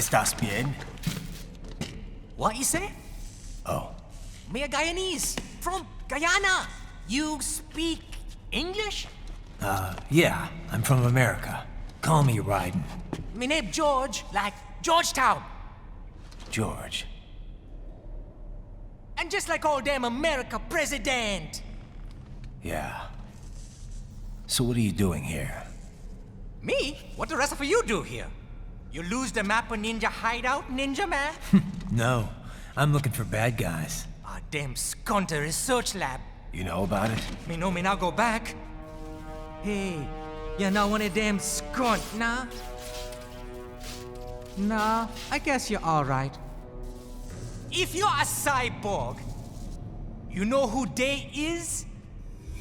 ¿Estás bien? What you say? Oh. Me a Guyanese, from Guyana. You speak English? Yeah, I'm from America. Call me Raiden. Me name George, like Georgetown. George. And just like all damn America president. Yeah. So what are you doing here? Me? What the rest of you do here? You lose the map of Ninja Hideout, Ninja Man? No, I'm looking for bad guys. Ah, damn Skunter research lab. You know about it? Me know me now go back. Hey, you're not one of them skunt, nah? Nah, I guess you're alright. If you're a cyborg, you know who they is?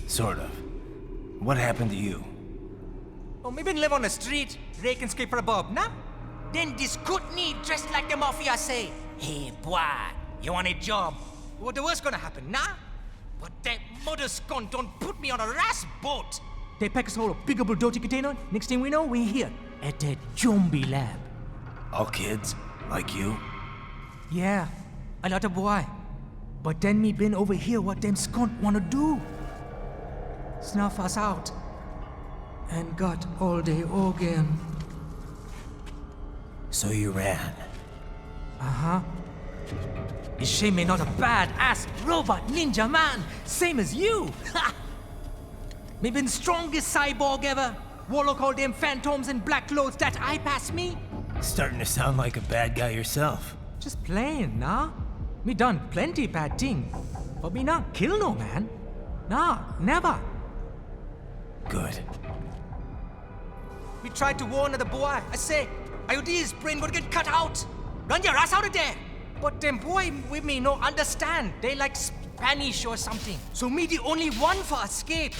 Sort of. What happened to you? Oh, me been live on the street, rake and scrape for a bob, nah? Then this Courtney dressed like the mafia say, hey boy, you want a job? What the worst gonna happen, nah? But that mother skunt don't put me on a ras boat. They pack us all a big old dirty container. Next thing we know, we're here at that zombie lab. All kids? Like you? Yeah, a lot of boy. But then me been over here what them skunt wanna do. Snuff us out. And got all day organ. So you ran? Uh-huh. It's shame me not a bad-ass robot ninja man, same as you. Ha! Me been strongest cyborg ever. Warlock all them phantoms in black clothes that eye pass me. Starting to sound like a bad guy yourself. Just plain, nah? Me done plenty bad thing. But me not kill no man. Nah, never. Good. We tried to warn the boy. I say, IOD's brain gonna get cut out. Run your ass out of there. But them boy with me no understand. They like Spanish or something. So me the only one for escape.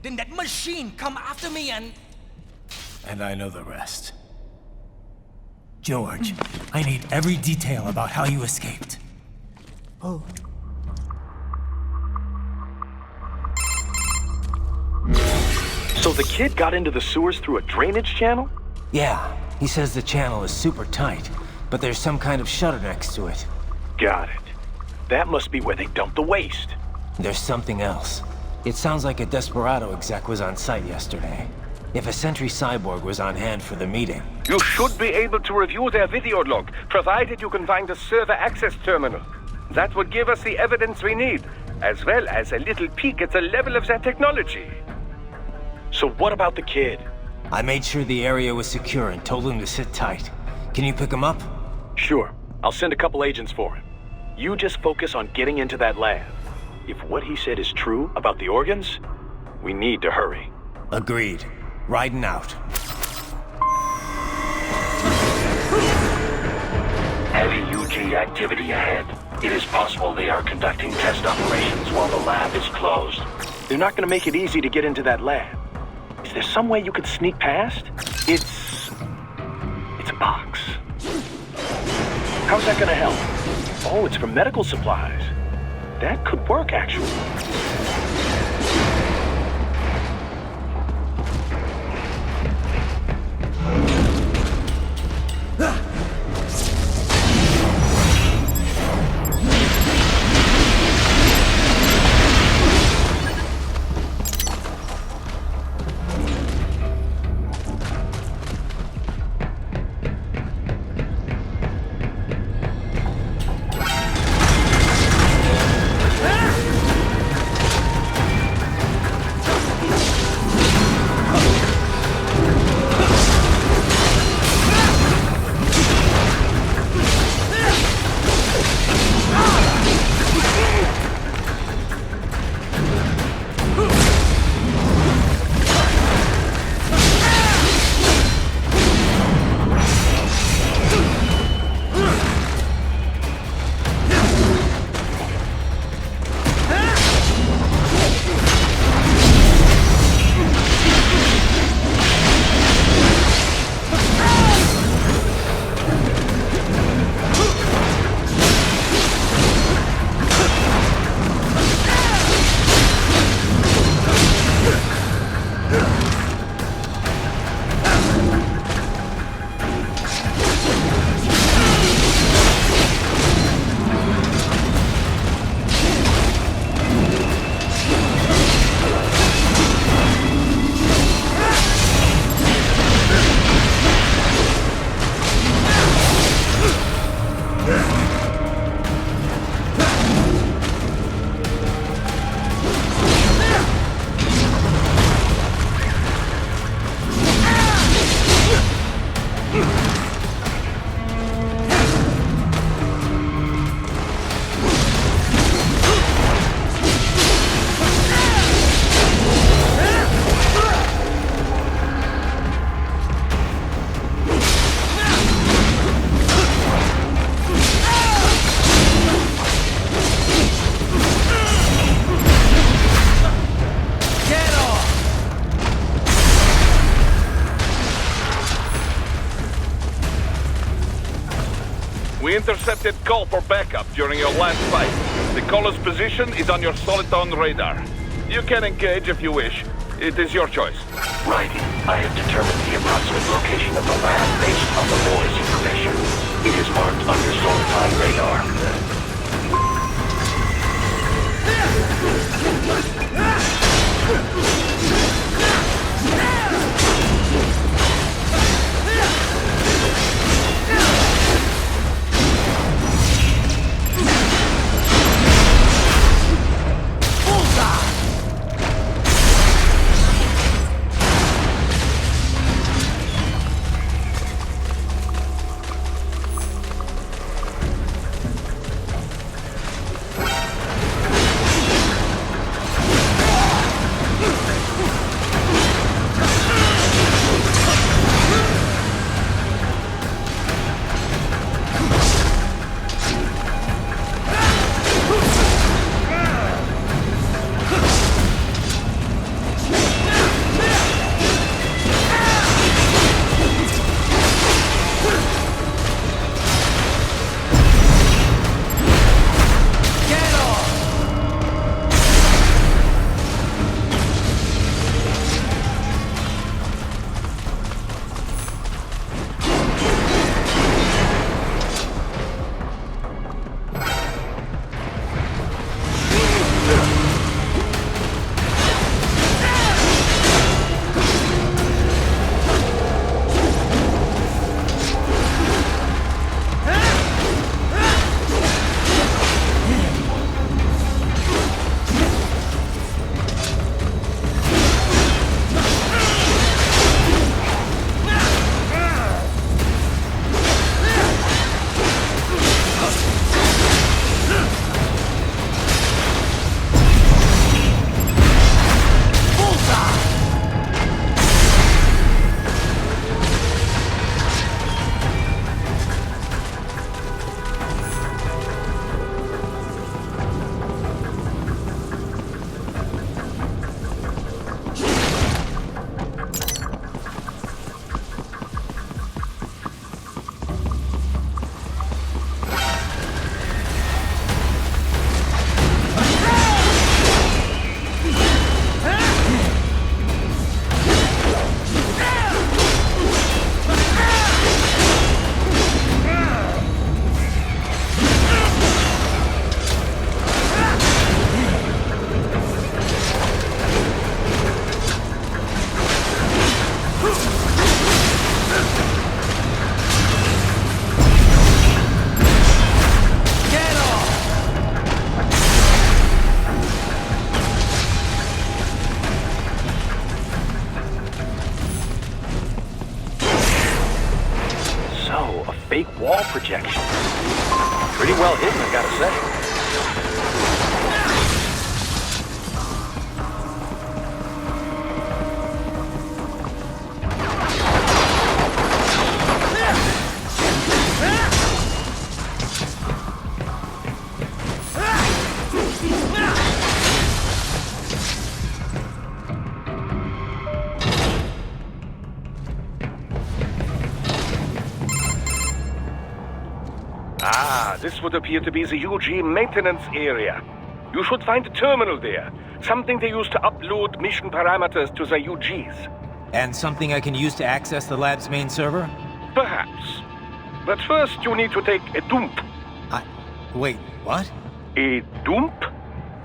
Then that machine come after me and... And I know the rest. George, I need every detail about how you escaped. Oh. So the kid got into the sewers through a drainage channel? Yeah, he says the channel is super tight, but there's some kind of shutter next to it. Got it. That must be where they dumped the waste. There's something else. It sounds like a Desperado exec was on site yesterday. If a Sentry cyborg was on hand for the meeting. You should be able to review their video log, provided you can find a server access terminal. That would give us the evidence we need, as well as a little peek at the level of their technology. So what about the kid? I made sure the area was secure and told him to sit tight. Can you pick him up? Sure. I'll send a couple agents for him. You just focus on getting into that lab. If what he said is true about the organs, we need to hurry. Agreed. Riding out. Heavy UG activity ahead. It is possible they are conducting test operations while the lab is closed. They're not going to make it easy to get into that lab. Is there some way you could sneak past? It's a box. How's that going to help? Oh, it's for medical supplies. That could work, actually. intercepted call for backup during your last fight. The caller's position is on your Soliton radar. You can engage if you wish. It is your choice. Raiden, I have determined the approximate location of the lab based on the Boris information. It is marked on your Soliton radar. fake wall projection. Pretty well hidden, I gotta say. This would appear to be the UG maintenance area. You should find a terminal there. Something they use to upload mission parameters to the UGs. And something I can use to access the lab's main server? Perhaps. But first you need to take a dump. Wait, what? A dump?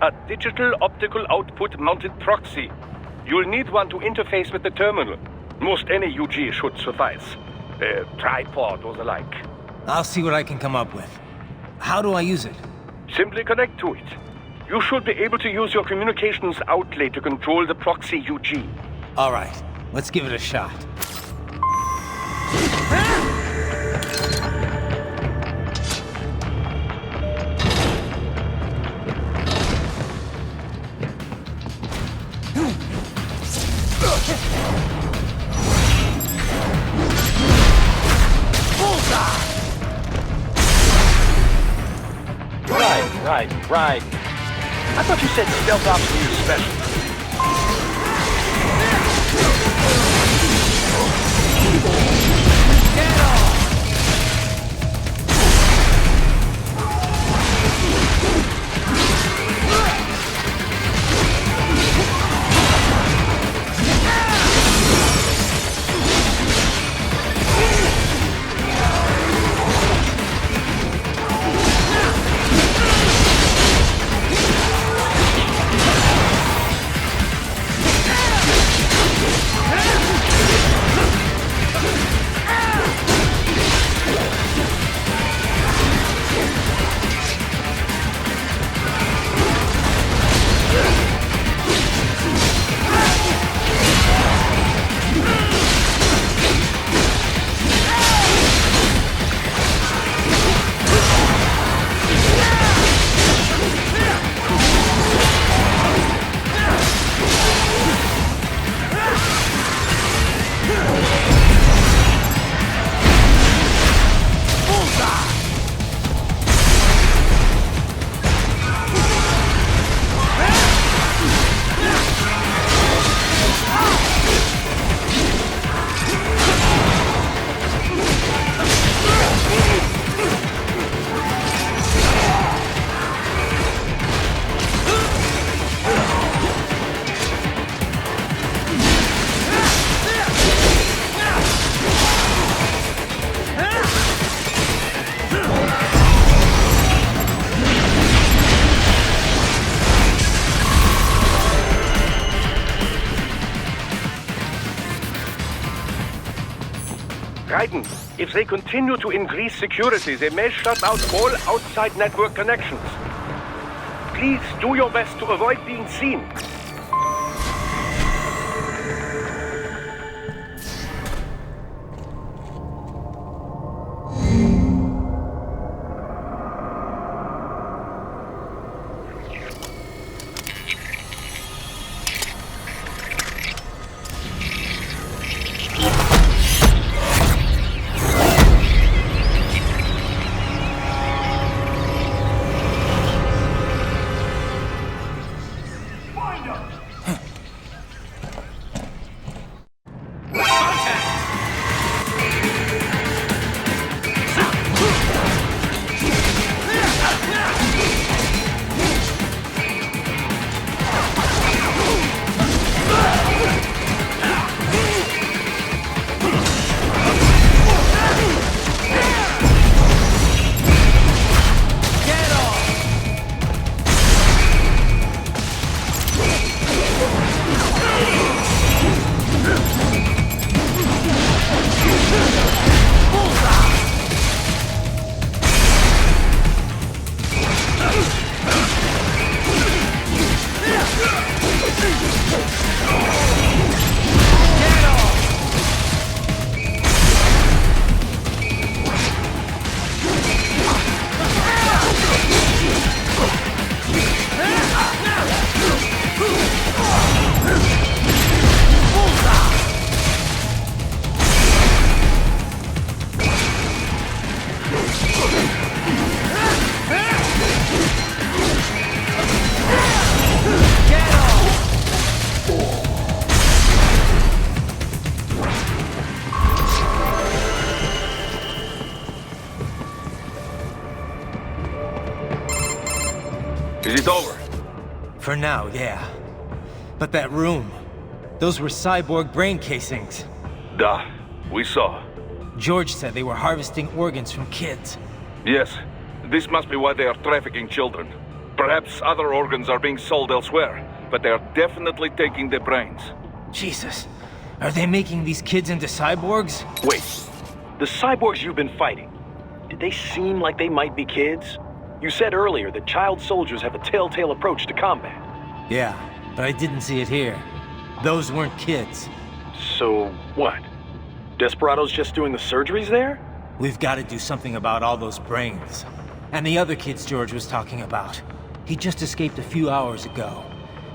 A digital optical output mounted proxy. You'll need one to interface with the terminal. Most any UG should suffice. A tripod or the like. I'll see what I can come up with. How do I use it? Simply connect to it. You should be able to use your communications outlet to control the proxy UG. All right, let's give it a shot. Right. I thought you said stealth ops were your specialty. Get off! Raiden, if they continue to increase security, they may shut out all outside network connections. Please do your best to avoid being seen. Is it over? For now, yeah. But that room, those were cyborg brain casings. Duh, we saw. George said they were harvesting organs from kids. Yes, this must be why they are trafficking children. Perhaps other organs are being sold elsewhere, but they are definitely taking the brains. Jesus, are they making these kids into cyborgs? Wait, the cyborgs you've been fighting, did they seem like they might be kids? You said earlier that child soldiers have a telltale approach to combat. Yeah, but I didn't see it here. Those weren't kids. So, what? Desperado's just doing the surgeries there? We've got to do something about all those brains. And the other kids George was talking about. He just escaped a few hours ago.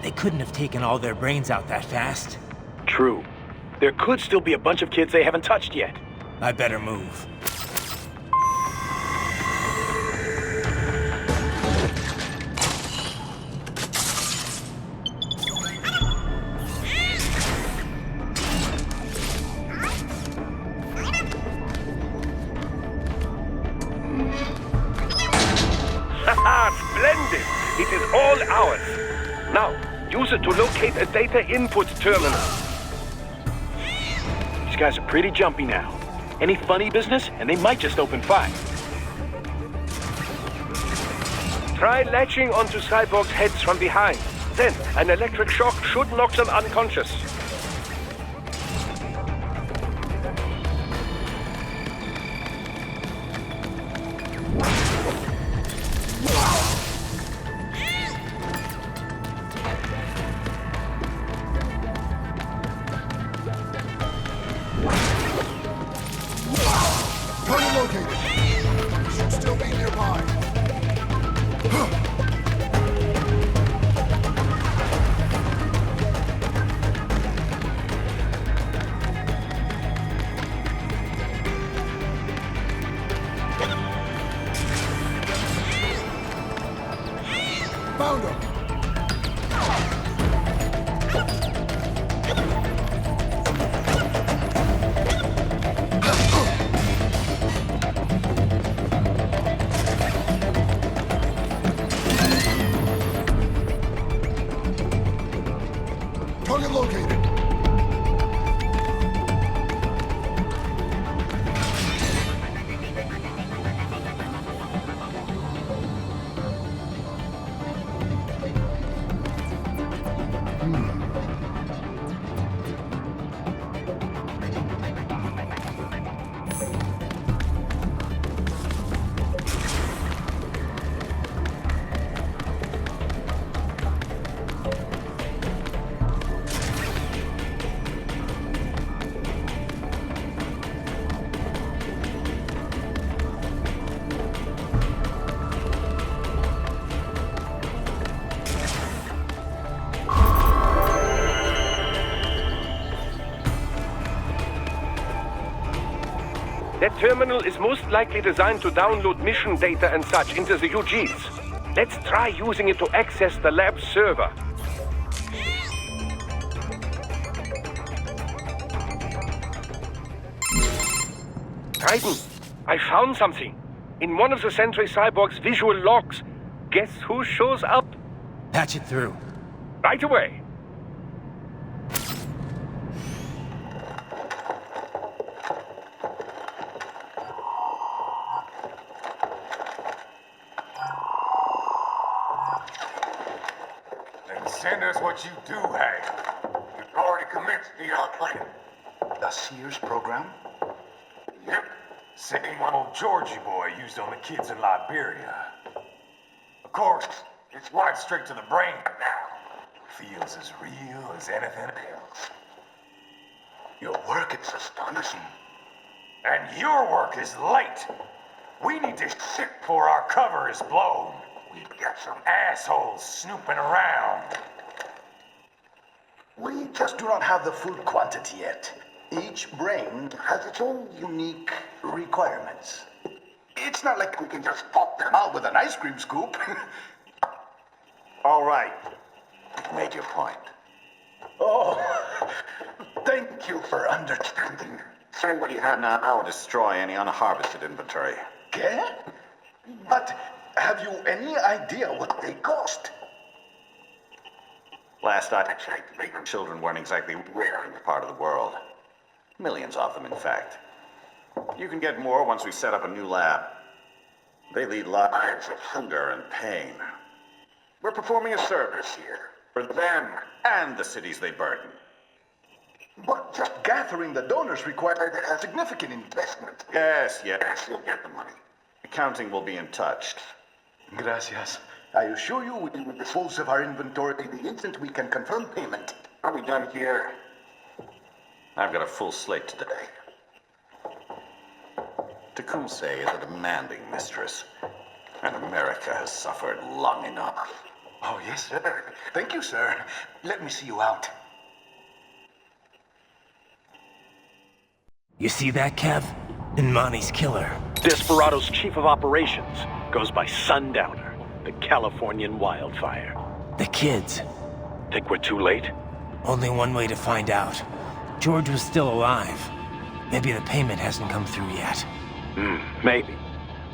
They couldn't have taken all their brains out that fast. True. There could still be a bunch of kids they haven't touched yet. I better move. Splendid! It is all ours. Now, use it to locate a data input terminal. These guys are pretty jumpy now. Any funny business, and they might just open fire. Try latching onto cyborgs' heads from behind. Then, an electric shock should knock them unconscious. Found him! Target located. That terminal is most likely designed to download mission data and such into the UGs. Let's try using it to access the lab server. Raiden, I found something. In one of the Sentry Cyborg's visual logs. Guess who shows up? Patch it through. Right away. Then send us what you do have. You've already commenced the outplanning. The Sears program? Yep. Same one old Georgie boy used on the kids in Liberia. Of course, it's wired straight to the brain now. Feels as real as anything else. Your work is astonishing. And your work is late. We need this shit before our cover is blown. We've got some assholes snooping around. We just do not have the full quantity yet. Each brain has its own unique requirements. It's not like we can just pop them out with an ice cream scoop. All right. You've made your point. Oh, thank you for understanding. Send what you have now. I'll destroy any unharvested inventory. Okay? But have you any idea what they cost? Last I checked, children weren't exactly rare in this part of the world. Millions of them, in fact. You can get more once we set up a new lab. They lead lives of hunger and pain. We're performing a service here for them and the cities they burden. But just gathering the donors required a significant investment. Yes, you'll get the money. Accounting will be in touch. Gracias. I assure you we will dispose of our inventory the instant we can confirm payment. Are we done here? I've got a full slate today. Tecumseh is a demanding mistress, and America has suffered long enough. Oh, yes, sir. Thank you, sir. Let me see you out. You see that, Kev? Imani's killer. Desperado's chief of operations goes by Sundowner, the Californian wildfire. The kids. Think we're too late? Only one way to find out. George was still alive. Maybe the payment hasn't come through yet. Maybe.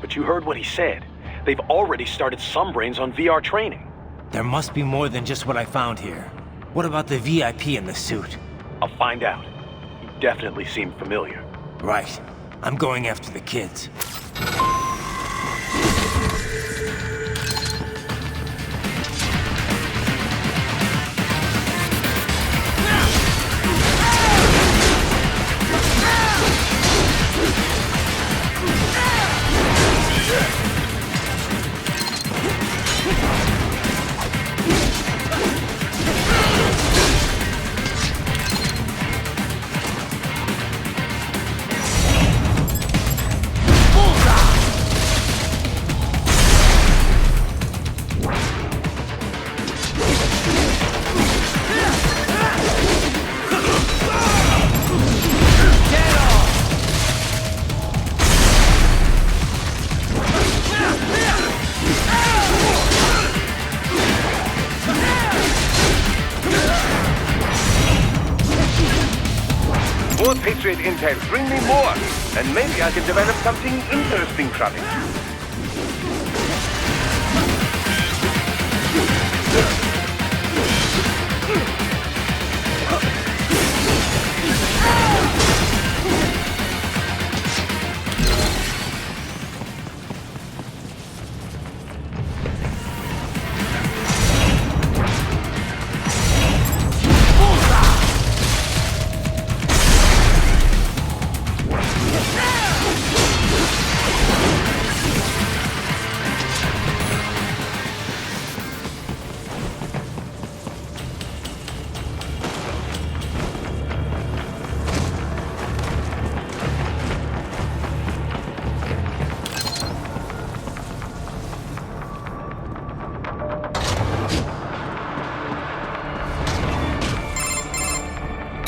But you heard what he said. They've already started some brains on VR training. There must be more than just what I found here. What about the VIP in the suit? I'll find out. He definitely seemed familiar. Right. I'm going after the kids. More Patriot intel, bring me more, and maybe I can develop something interesting from it.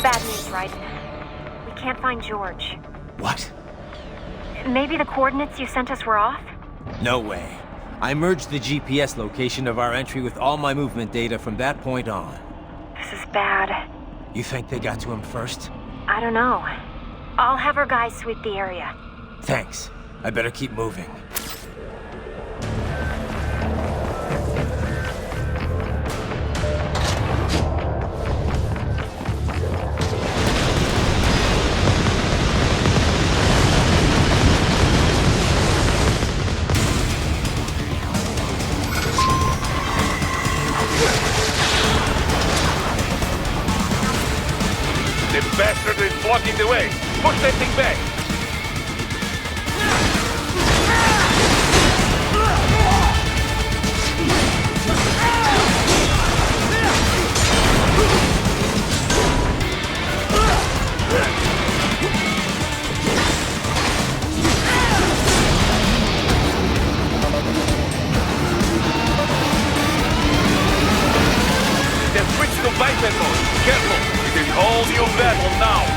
Bad news, Raiden. We can't find George. What? Maybe the coordinates you sent us were off? No way. I merged the GPS location of our entry with all my movement data from that point on. This is bad. You think they got to him first? I don't know. I'll have our guys sweep the area. Thanks. I better keep moving. The bastard is blocking the way. Push that thing back. Then switch to biped mode. Careful. It is all new battle now.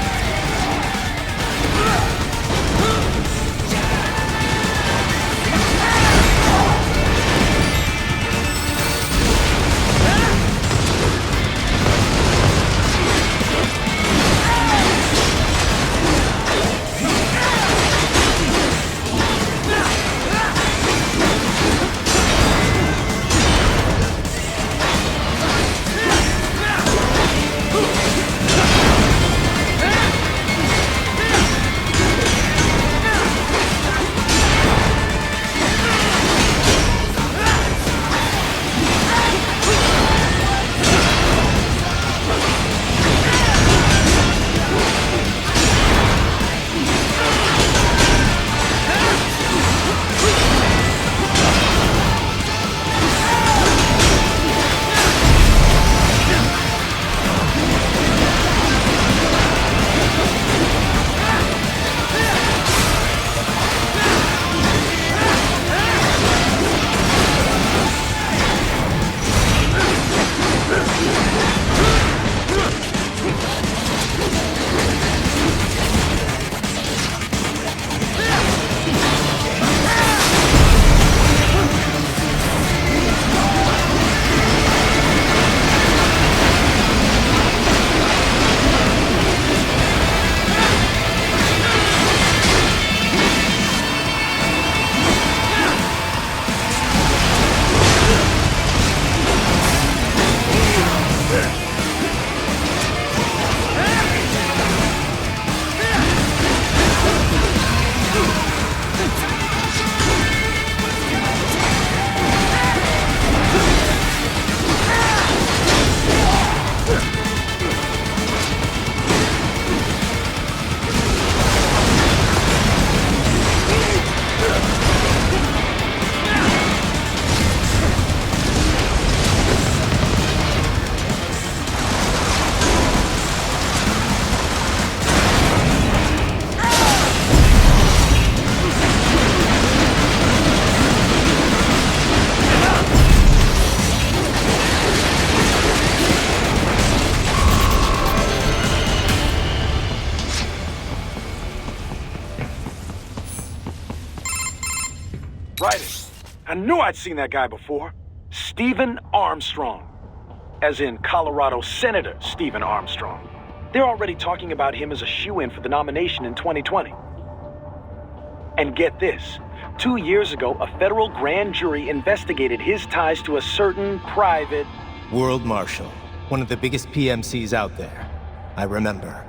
Raiden. I knew I'd seen that guy before. Stephen Armstrong. As in Colorado Senator Stephen Armstrong. They're already talking about him as a shoo-in for the nomination in 2020. And get this. 2 years ago, a federal grand jury investigated his ties to a certain private... World Marshal. One of the biggest PMCs out there. I remember.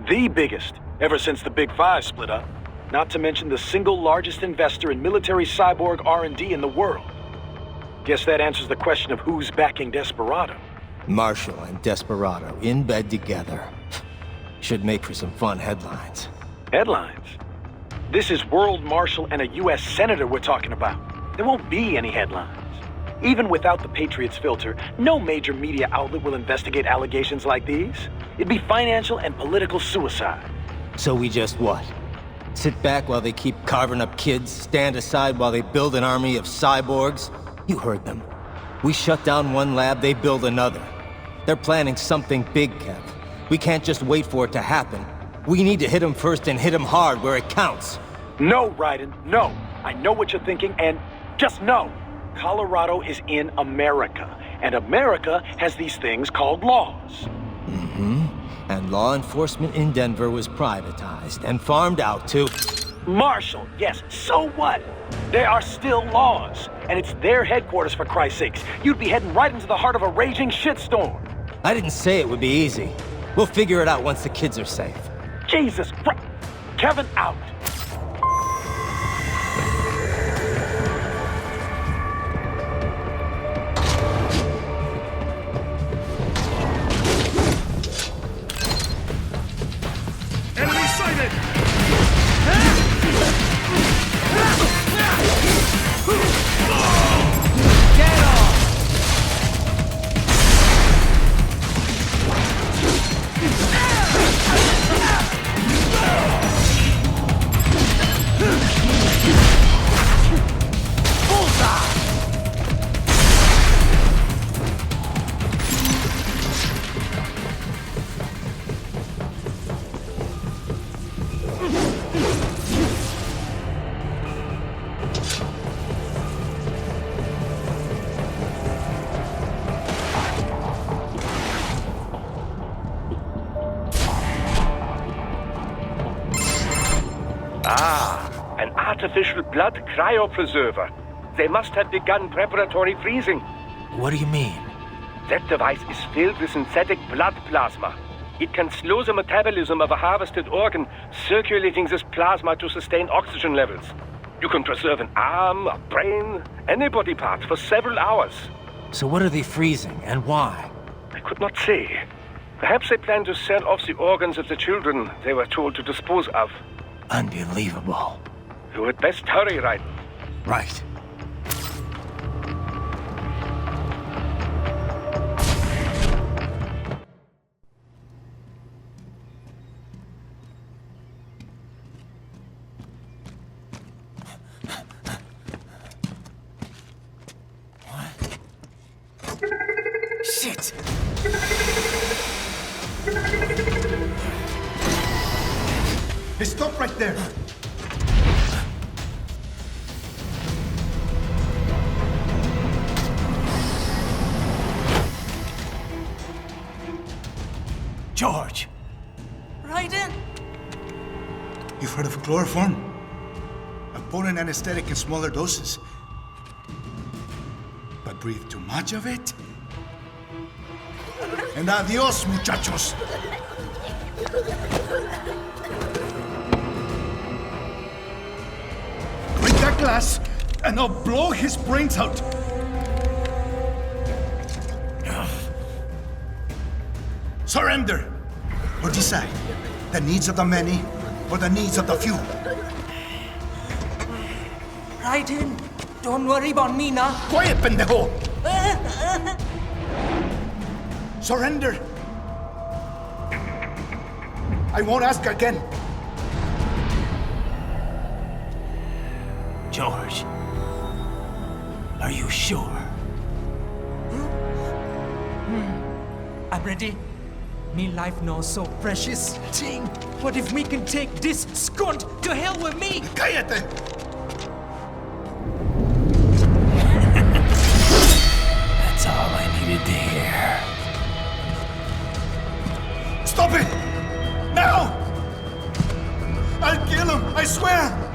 The biggest, ever since the Big Five split up. Not to mention the single largest investor in military cyborg R&D in the world. Guess that answers the question of who's backing Desperado. Marshall and Desperado in bed together. Should make for some fun headlines. Headlines? This is World Marshal and a U.S. Senator we're talking about. There won't be any headlines. Even without the Patriots filter, no major media outlet will investigate allegations like these. It'd be financial and political suicide. So we just what? Sit back while they keep carving up kids, stand aside while they build an army of cyborgs? You heard them. We shut down one lab, they build another. They're planning something big, Kev. We can't just wait for it to happen. We need to hit them first and hit them hard where it counts. No, Raiden, no. I know what you're thinking, and just no. Colorado is in America, and America has these things called laws. And law enforcement in Denver was privatized and farmed out to... Marshall, yes, so what? There are still laws, and it's their headquarters, for Christ's sakes. You'd be heading right into the heart of a raging shitstorm. I didn't say it would be easy. We'll figure it out once the kids are safe. Jesus Christ. Kevin out. Enemy sighted! Get off! An artificial blood cryopreserver. They must have begun preparatory freezing. What do you mean? That device is filled with synthetic blood plasma. It can slow the metabolism of a harvested organ, circulating this plasma to sustain oxygen levels. You can preserve an arm, a brain, any body part for several hours. So what are they freezing, and why? I could not say. Perhaps they plan to sell off the organs of the children they were told to dispose of. Unbelievable. You had best hurry, Raiden. Right. Shit! Hey, stop right there! George! Raiden! You've heard of chloroform? A potent anesthetic in smaller doses. But breathe too much of it? And adios, muchachos! Break that glass, and I'll blow his brains out! Surrender! Or decide. The needs of the many, or the needs of the few. Raiden, don't worry about me now. Quiet, pendejo! Surrender! I won't ask again. George, are you sure? I'm ready. Me life now so precious. Ting, what if we can take this skunt to hell with me? Cállate! That's all I needed to hear. Stop it! Now! I'll kill him, I swear!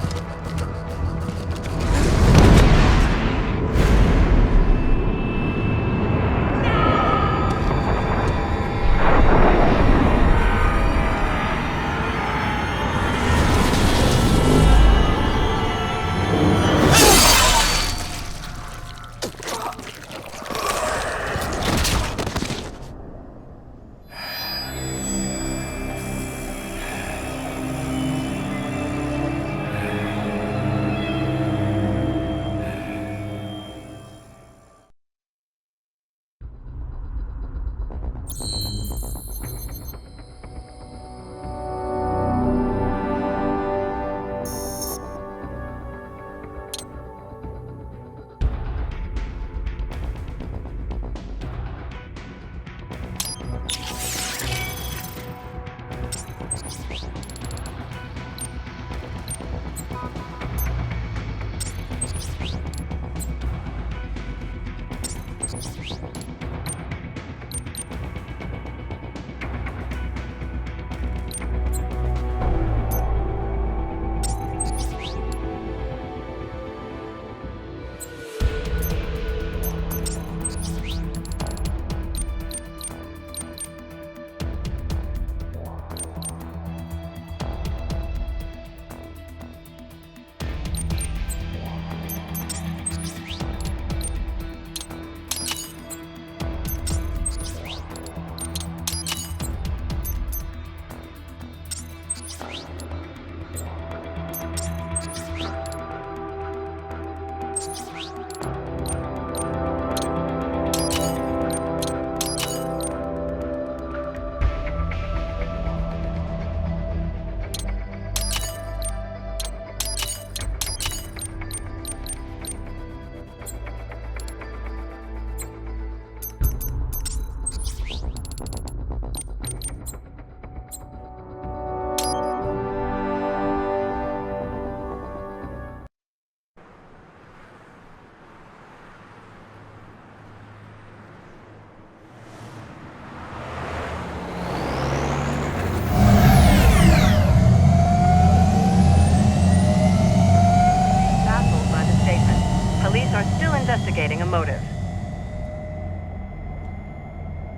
motive.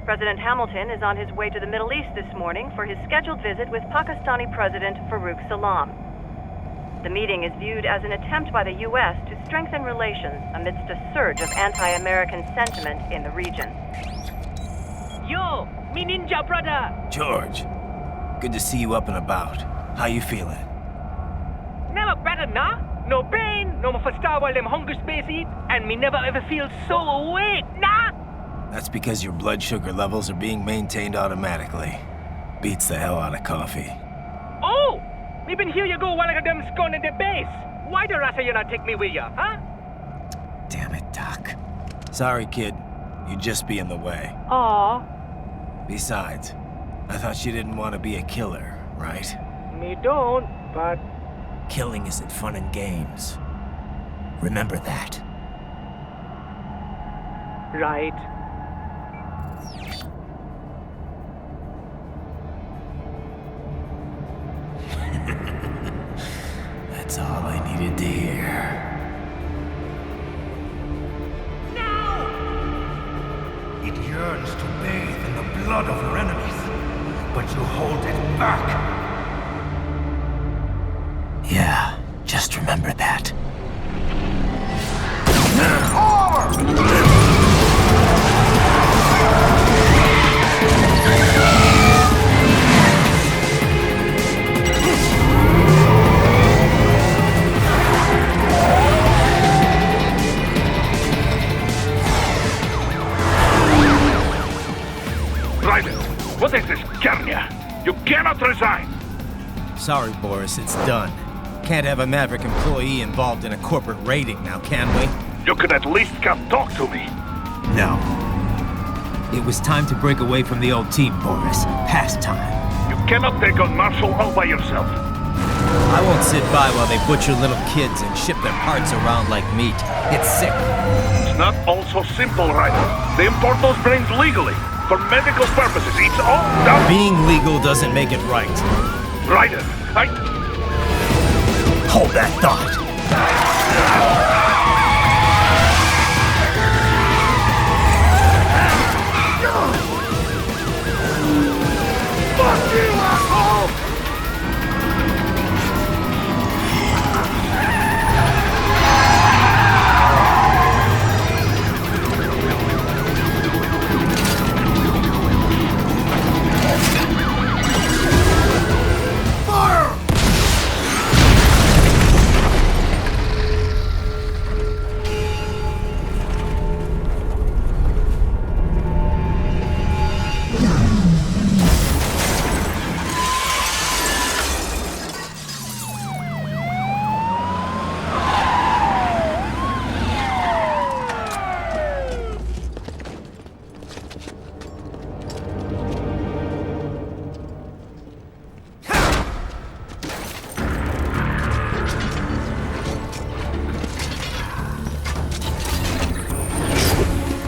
President Hamilton is on his way to the Middle East this morning for his scheduled visit with Pakistani President Farouk Salam. The meeting is viewed as an attempt by the U.S. to strengthen relations amidst a surge of anti-American sentiment in the region. Yo, me ninja brother! George, good to see you up and about. How you feeling? Never better, nah? No pain, no more for star while them hunger space eat, and me never ever feel so awake, nah? That's because your blood sugar levels are being maintained automatically. Beats the hell out of coffee. Oh! Me been here you go while I got them scone in the base. Why the rasa you not take me with ya, huh? Damn it, Doc. Sorry, kid. You'd just be in the way. Aw. Besides, I thought you didn't want to be a killer, right? Me don't, but... Killing isn't fun and games. Remember that. Right. That's all I needed to hear. It yearns to bathe in the blood of your enemies, but you hold it back. Yeah, just remember that. Raiden, what is this, Garnia? You cannot resign! Sorry, Boris, it's done. Can't have a Maverick employee involved in a corporate raiding now, can we? You could at least come talk to me. No. It was time to break away from the old team, Boris. Past time. You cannot take on Marshall all by yourself. I won't sit by while they butcher little kids and ship their parts around like meat. It's sick. It's not all so simple, Raiden. They import those brains legally. For medical purposes, it's all done. Being legal doesn't make it right. Raiden, Hold that thought. Fuck you, asshole!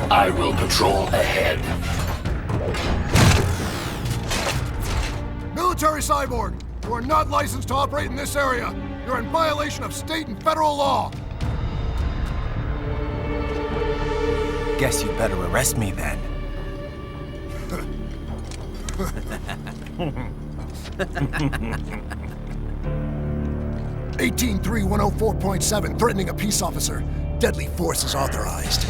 I will patrol ahead. Military cyborg, you are not licensed to operate in this area. You're in violation of state and federal law. Guess you'd better arrest me then. 183-104.7, threatening a peace officer. Deadly force is authorized.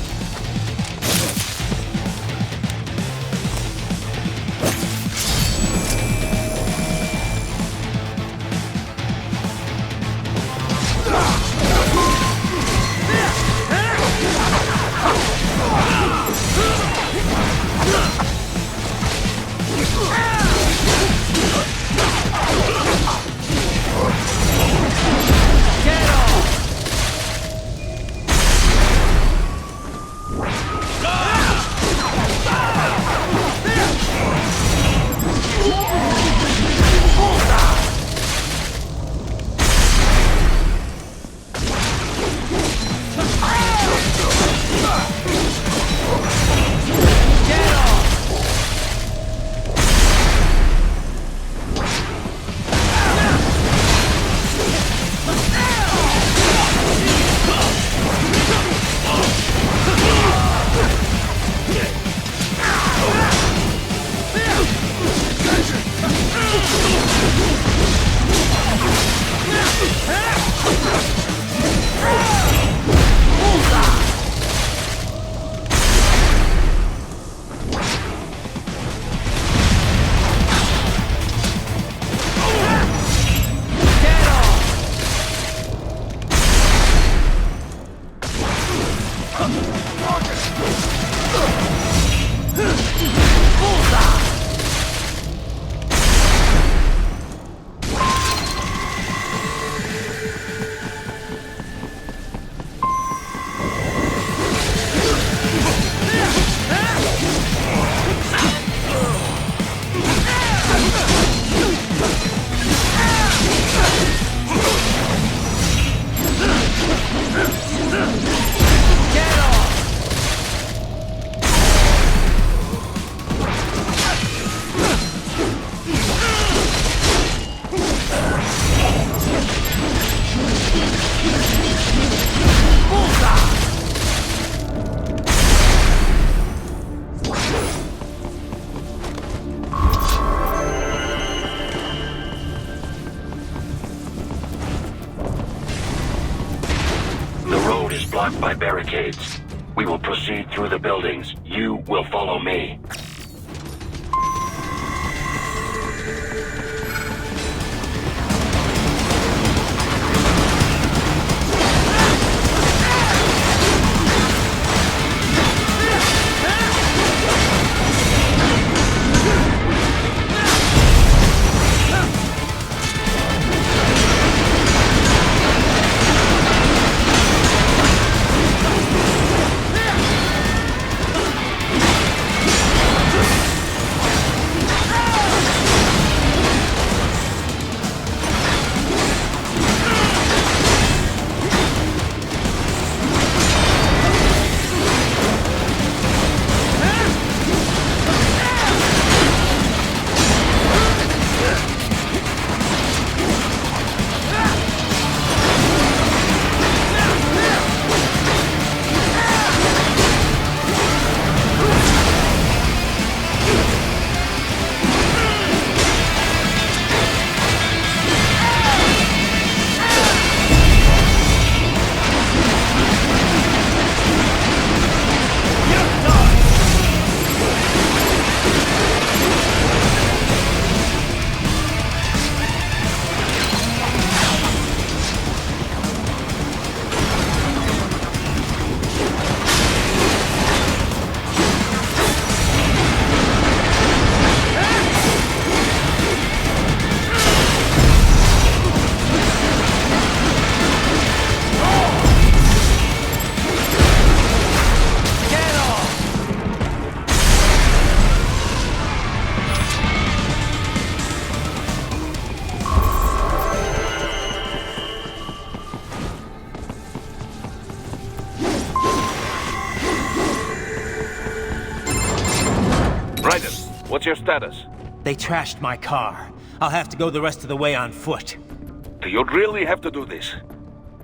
blocked by barricades. We will proceed through the buildings. You will follow me. Raiden, what's your status? They trashed my car. I'll have to go the rest of the way on foot. Do you really have to do this?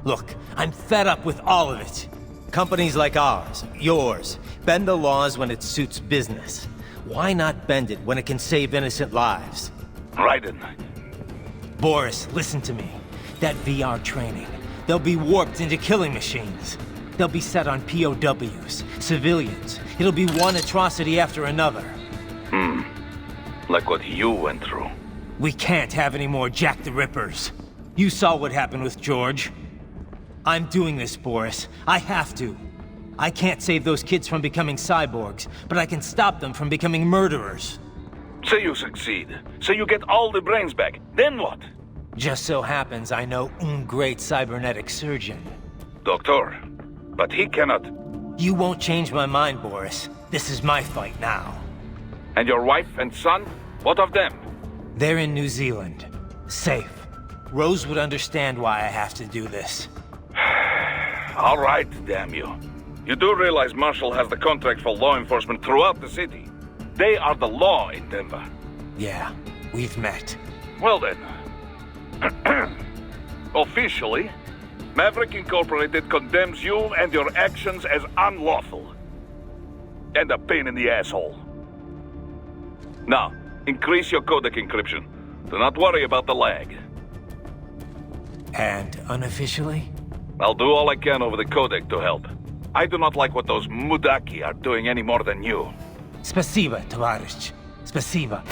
Look, I'm fed up with all of it. Companies like ours, yours, bend the laws when it suits business. Why not bend it when it can save innocent lives? Raiden. Boris, listen to me. That VR training, they'll be warped into killing machines. They'll be set on POWs, civilians. It'll be one atrocity after another. Like what you went through. We can't have any more Jack the Rippers. You saw what happened with George. I'm doing this, Boris. I have to. I can't save those kids from becoming cyborgs, but I can stop them from becoming murderers. Say you succeed. Say you get all the brains back. Then what? Just so happens I know un great cybernetic surgeon. Doktor. But he cannot... You won't change my mind, Boris. This is my fight now. And your wife and son? What of them? They're in New Zealand. Safe. Rose would understand why I have to do this. All right, damn you. You do realize Marshall has the contract for law enforcement throughout the city. They are the law in Denver. Yeah, we've met. Well then. Officially, Maverick Incorporated condemns you and your actions as unlawful. And a pain in the asshole. Now, increase your codec encryption. Do not worry about the lag. And unofficially? I'll do all I can over the codec to help. I do not like what those Mudaki are doing any more than you. Spasiba, Tavarish. Spasiba.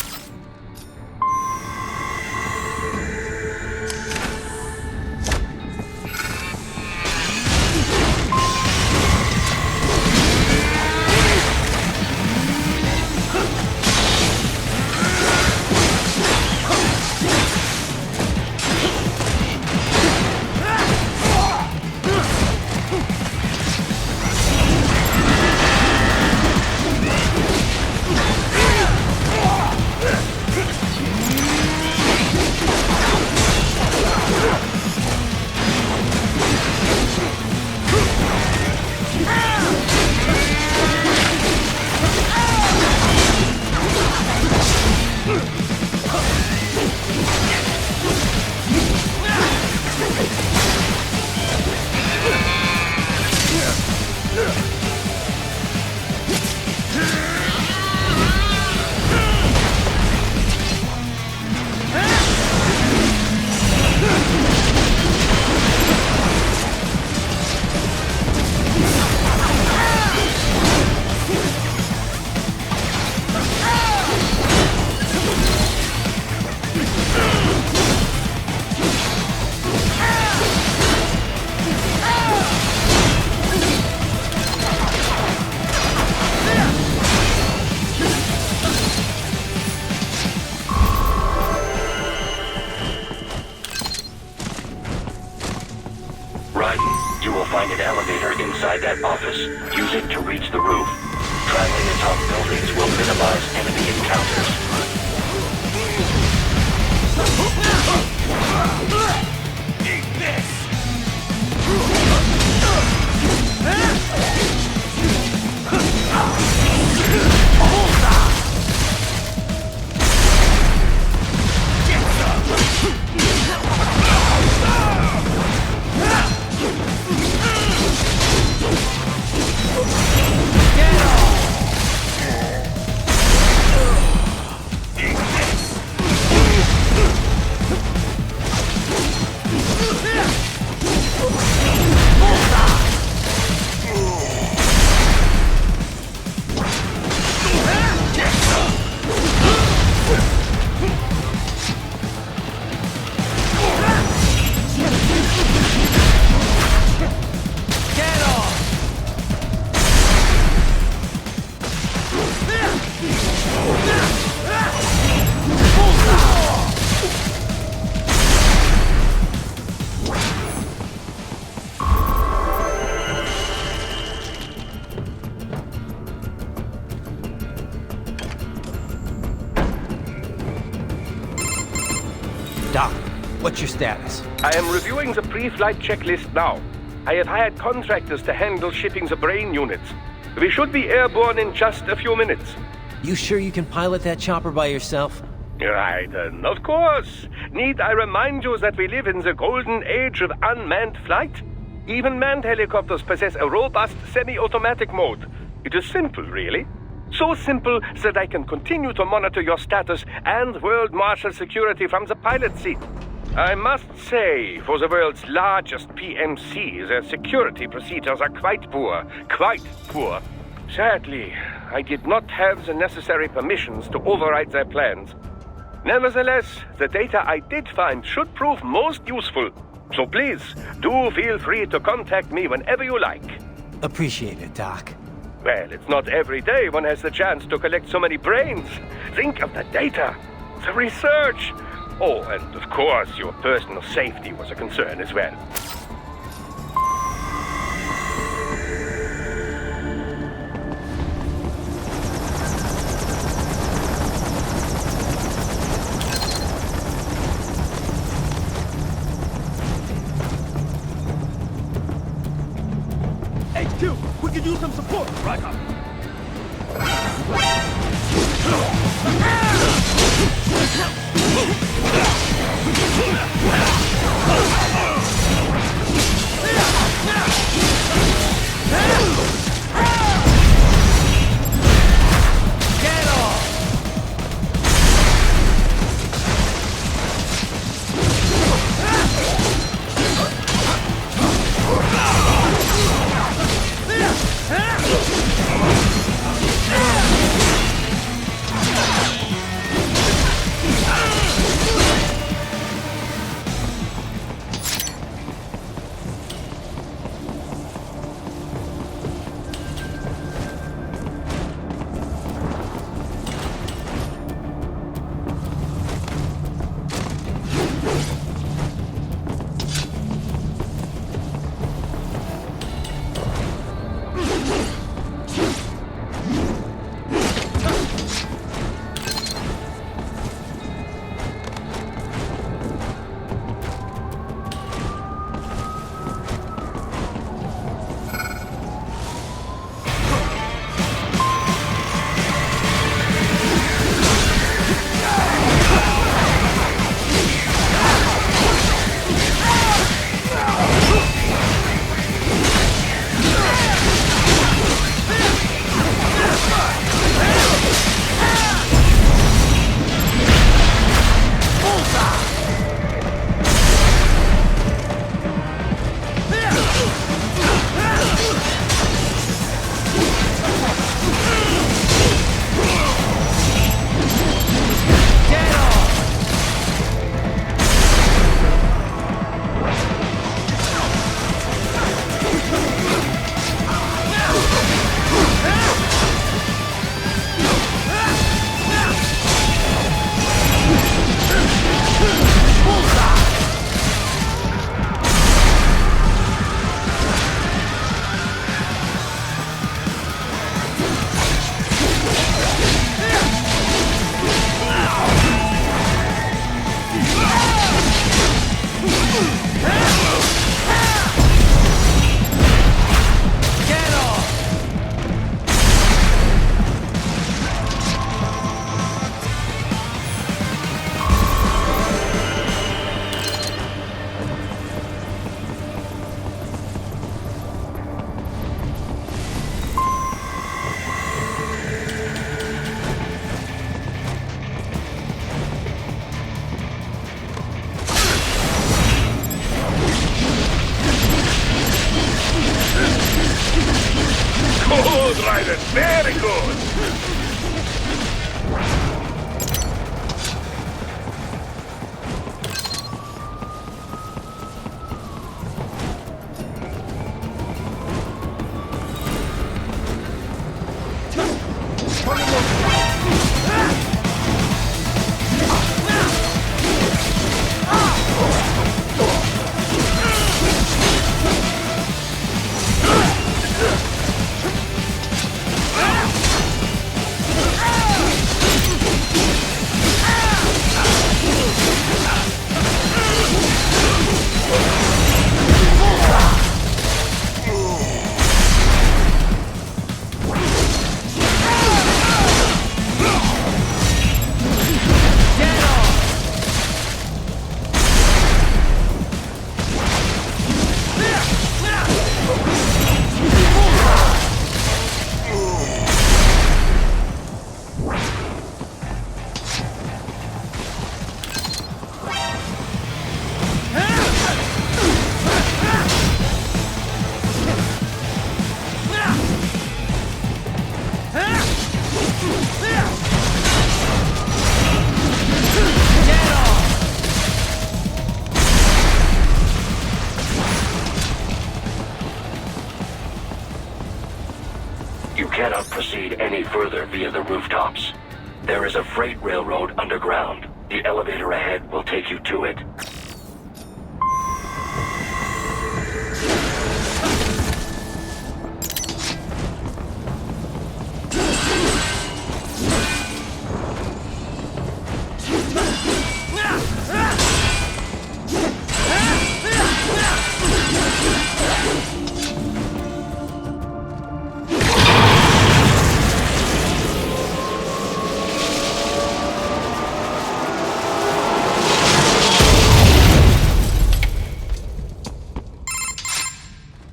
inside that office. Use it to reach the roof. Traveling atop buildings will minimize enemy encounters. Eat this! Doc, what's your status? I am reviewing the pre-flight checklist now. I have hired contractors to handle shipping the brain units. We should be airborne in just a few minutes. You sure you can pilot that chopper by yourself? Raiden, of course. Need I remind you that we live in the golden age of unmanned flight? Even manned helicopters possess a robust semi-automatic mode. It is simple, really. So simple that I can continue to monitor your status and world marshal security from the pilot seat. I must say, for the world's largest PMC, their security procedures are quite poor. Quite poor. Sadly, I did not have the necessary permissions to override their plans. Nevertheless, the data I did find should prove most useful. So please, do feel free to contact me whenever you like. Appreciate it, Doc. Well, it's not every day one has the chance to collect so many brains. Think of the data, the research. Oh, and of course, your personal safety was a concern as well. HQ, we could use some support. Right up. any further via the rooftops. There is a freight railroad underground. The elevator ahead will take you to it.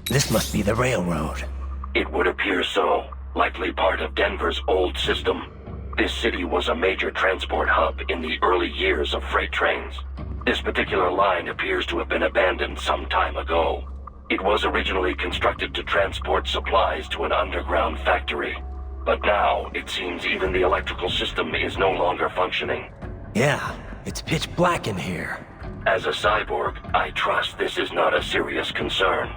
This must be the railroad. It would appear so. Likely part of Denver's old system. This city was a major transport hub in the early years of freight trains. This particular line appears to have been abandoned some time ago. It was originally constructed to transport supplies to an underground factory. But now, it seems even the electrical system is no longer functioning. Yeah, it's pitch black in here. As a cyborg, I trust this is not a serious concern.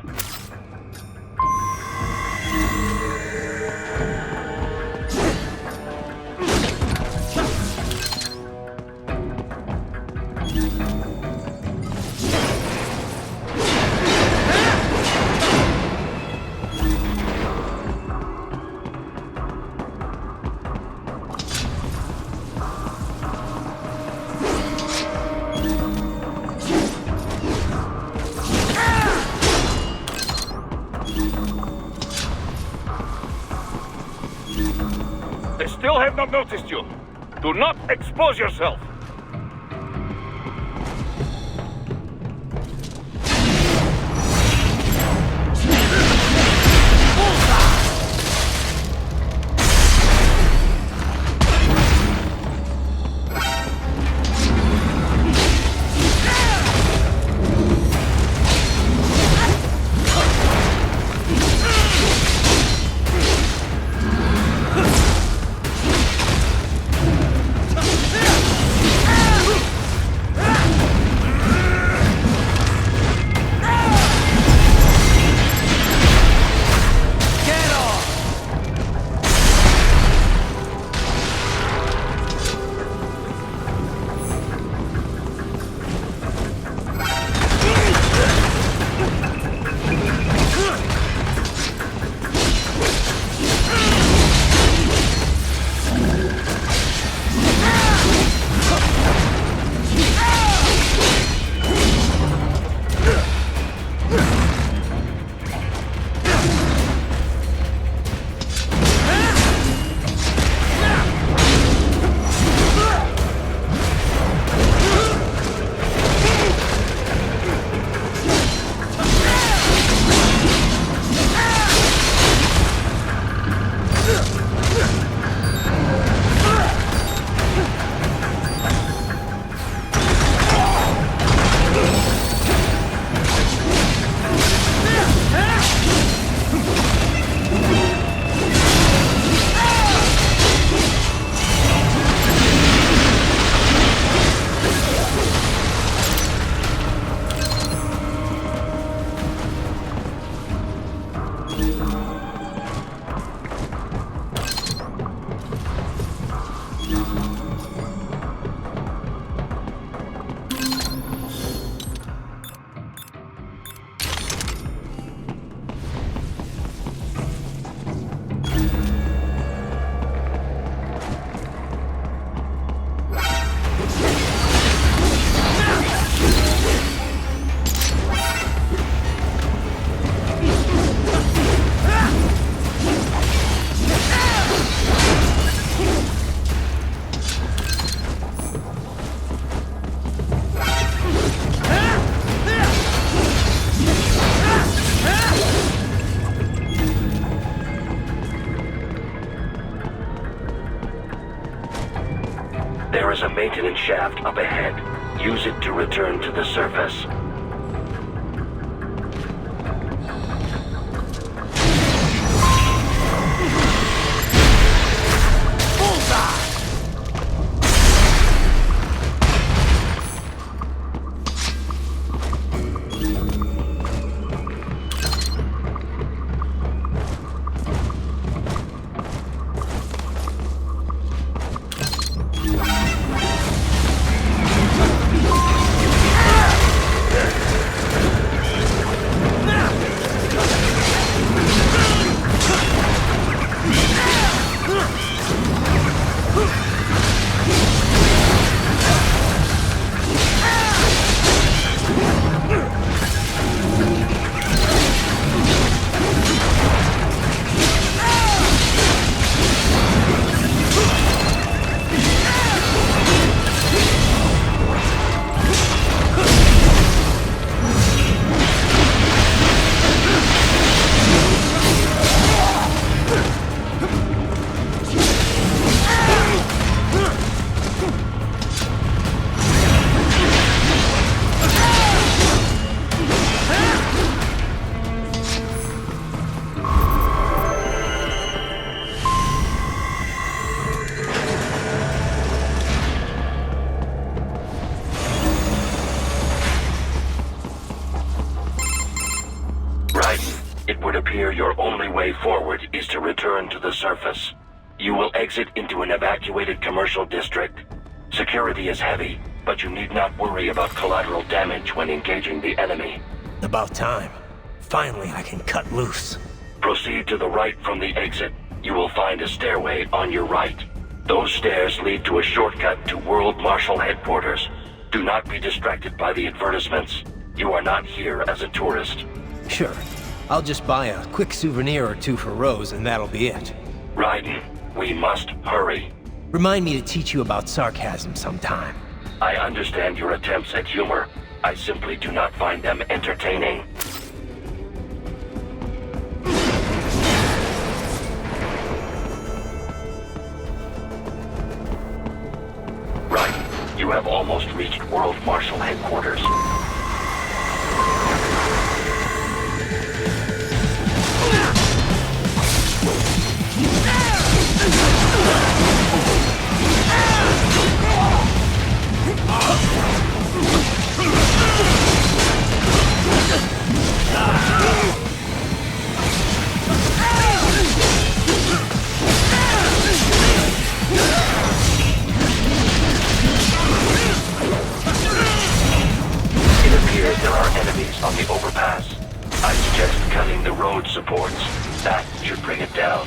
They still have not noticed you. Do not expose yourself. There is a maintenance shaft up ahead. Use it to return to the surface. appear your only way forward is to return to the surface. You will exit into an evacuated commercial district. Security is heavy, but you need not worry about collateral damage when engaging the enemy. About time. Finally, I can cut loose. Proceed to the right from the exit. You will find a stairway on your right. Those stairs lead to a shortcut to World Marshal Headquarters. Do not be distracted by the advertisements. You are not here as a tourist. Sure. I'll just buy a quick souvenir or two for Rose and that'll be it. Raiden, we must hurry. Remind me to teach you about sarcasm sometime. I understand your attempts at humor. I simply do not find them entertaining. Right. You have almost reached World Marshal Headquarters. It appears there are enemies on the overpass. I suggest cutting the road supports. That should bring it down.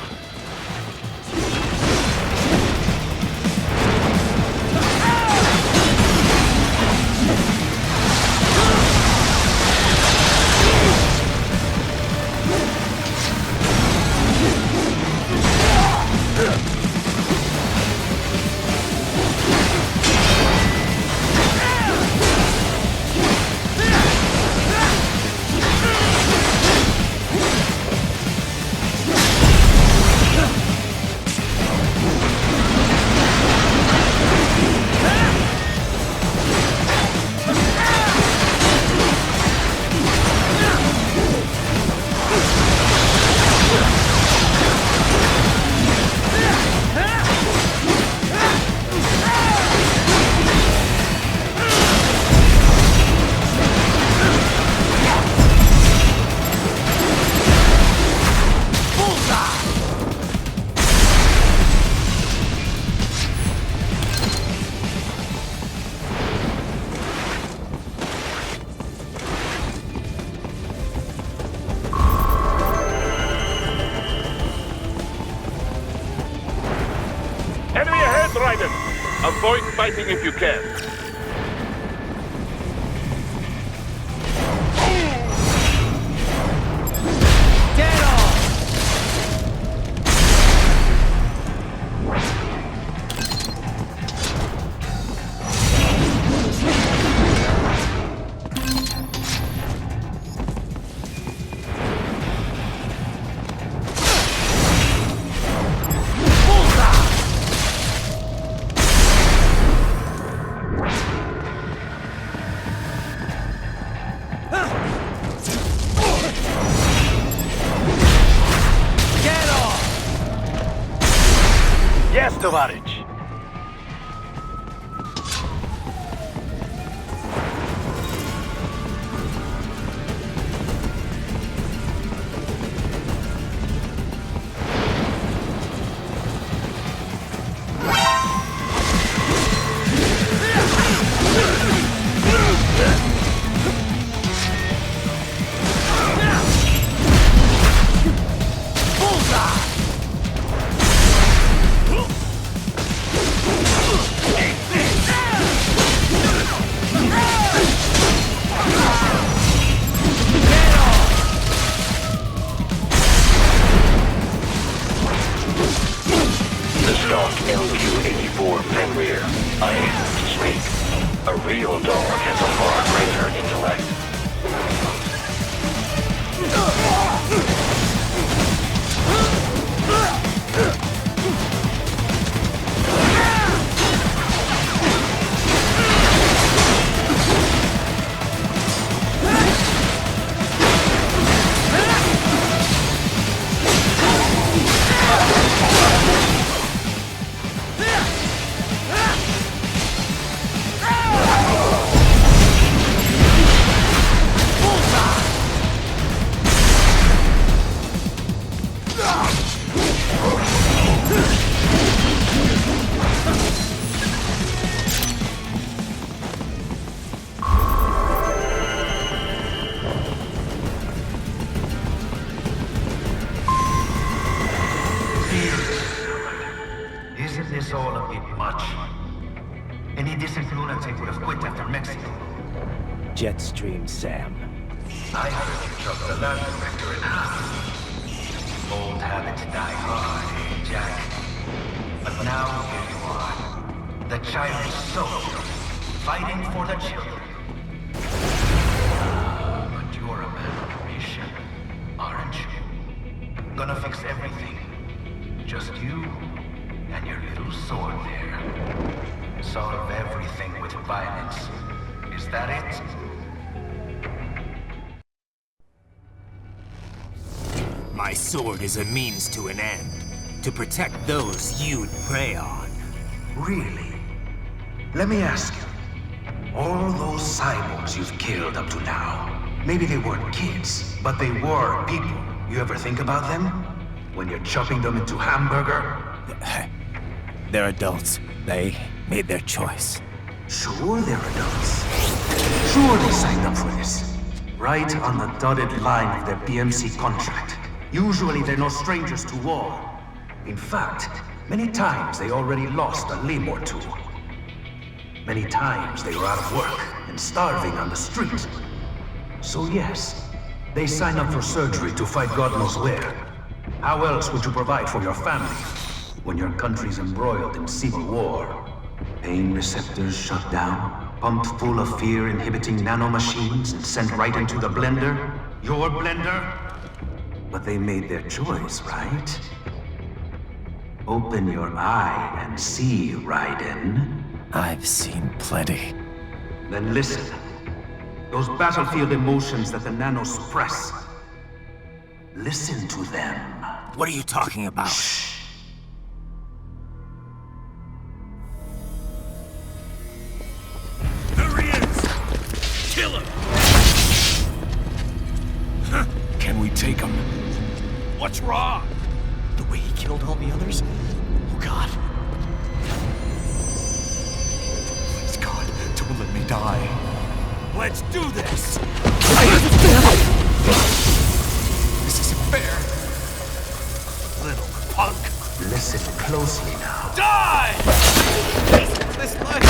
Raiden. Avoid fighting if you can. Товарищ. Any decent lunatic would have quit after Mexico. Jetstream Sam. I heard you chopped the land director in half. Old habits die hard, Jack. But now here you are. The childish soldier, fighting for the children. But you're a man on a mission, aren't you? Gonna fix everything. Just you and your little sword there. Solve everything with violence. Is that it? My sword is a means to an end. To protect those you'd prey on. Really? Let me ask you. All those cyborgs you've killed up to now, maybe they weren't kids, but they were people. You ever think about them? When you're chopping them into hamburger? They're adults. They made their choice. Sure they're adults. Sure they signed up for this. Right on the dotted line of their PMC contract. Usually they're no strangers to war. In fact, many times they already lost a limb or two. Many times they were out of work and starving on the street. So yes, they sign up for surgery to fight God knows where. How else would you provide for your family when your country's embroiled in civil war? Pain receptors shut down, pumped full of fear-inhibiting nanomachines and sent right into the blender? Your blender? But they made their choice, right? Open your eye and see, Raiden. I've seen plenty. Then listen. Those battlefield emotions that the nanos suppress. Listen to them. What are you talking about? Shh. There he is! Kill him! Can we take him? What's wrong? The way he killed all the others? Oh God. Please God, don't let me die. Let's do this! This isn't fair. Little punk! Listen closely now. Die! This life!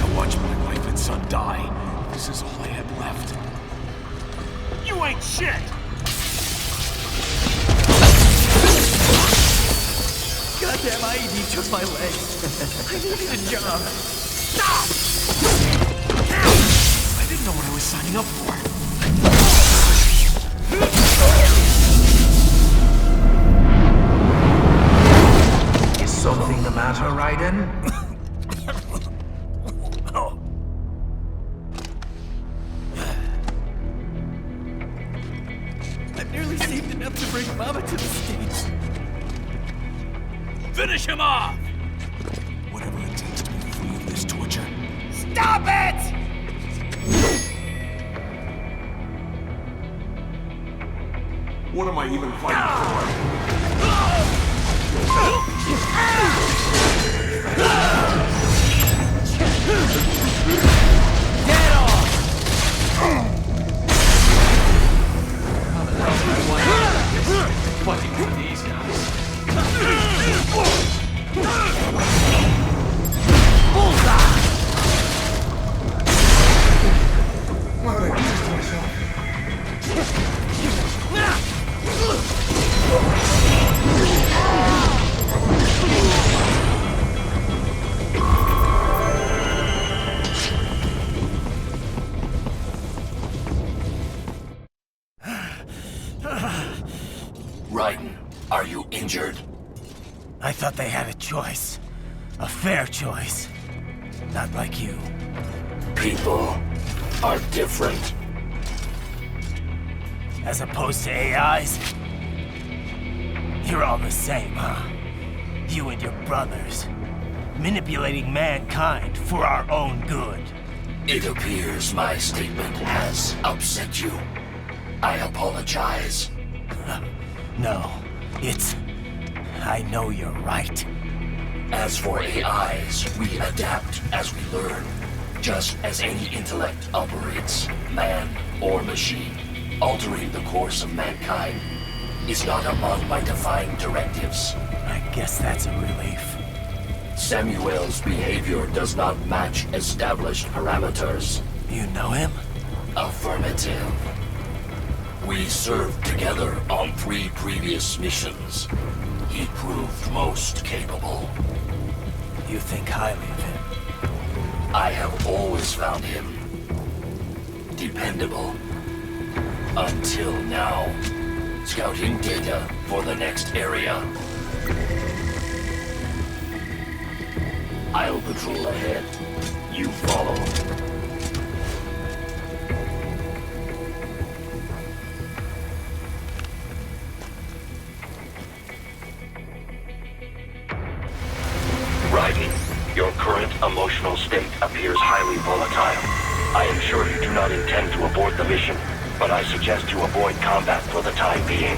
I watched my wife and son die. This is all I had left. You ain't shit! Goddamn IED took my legs. I needed a job. Stop! I didn't know what I was signing up for. Is something the matter, Raiden? I've nearly saved enough to bring Mama to the States. Finish him off! Whatever it takes to be free of this torture. Stop it! What am I even fighting for? Get off! Fighting for these guys. Bullseye! Raiden, are you injured? I thought they had a choice. A fair choice. Not like you. People are different. As opposed to AIs? You're all the same, huh? You and your brothers. Manipulating mankind for our own good. It appears my statement has upset you. I apologize. No, it's... I know you're right. As for AIs, we adapt as we learn. Just as any intellect operates, man or machine. Altering the course of mankind is not among my defined directives. I guess that's a relief. Samuel's behavior does not match established parameters. You know him? Affirmative. We served together on 3 previous missions. He proved most capable. You think highly of him? I have always found him dependable. Until now. Scouting data for the next area. I'll patrol ahead. You follow. Raiden, your current emotional state appears highly volatile. I am sure you do not intend to abort the mission, but I suggest you avoid combat for the time being.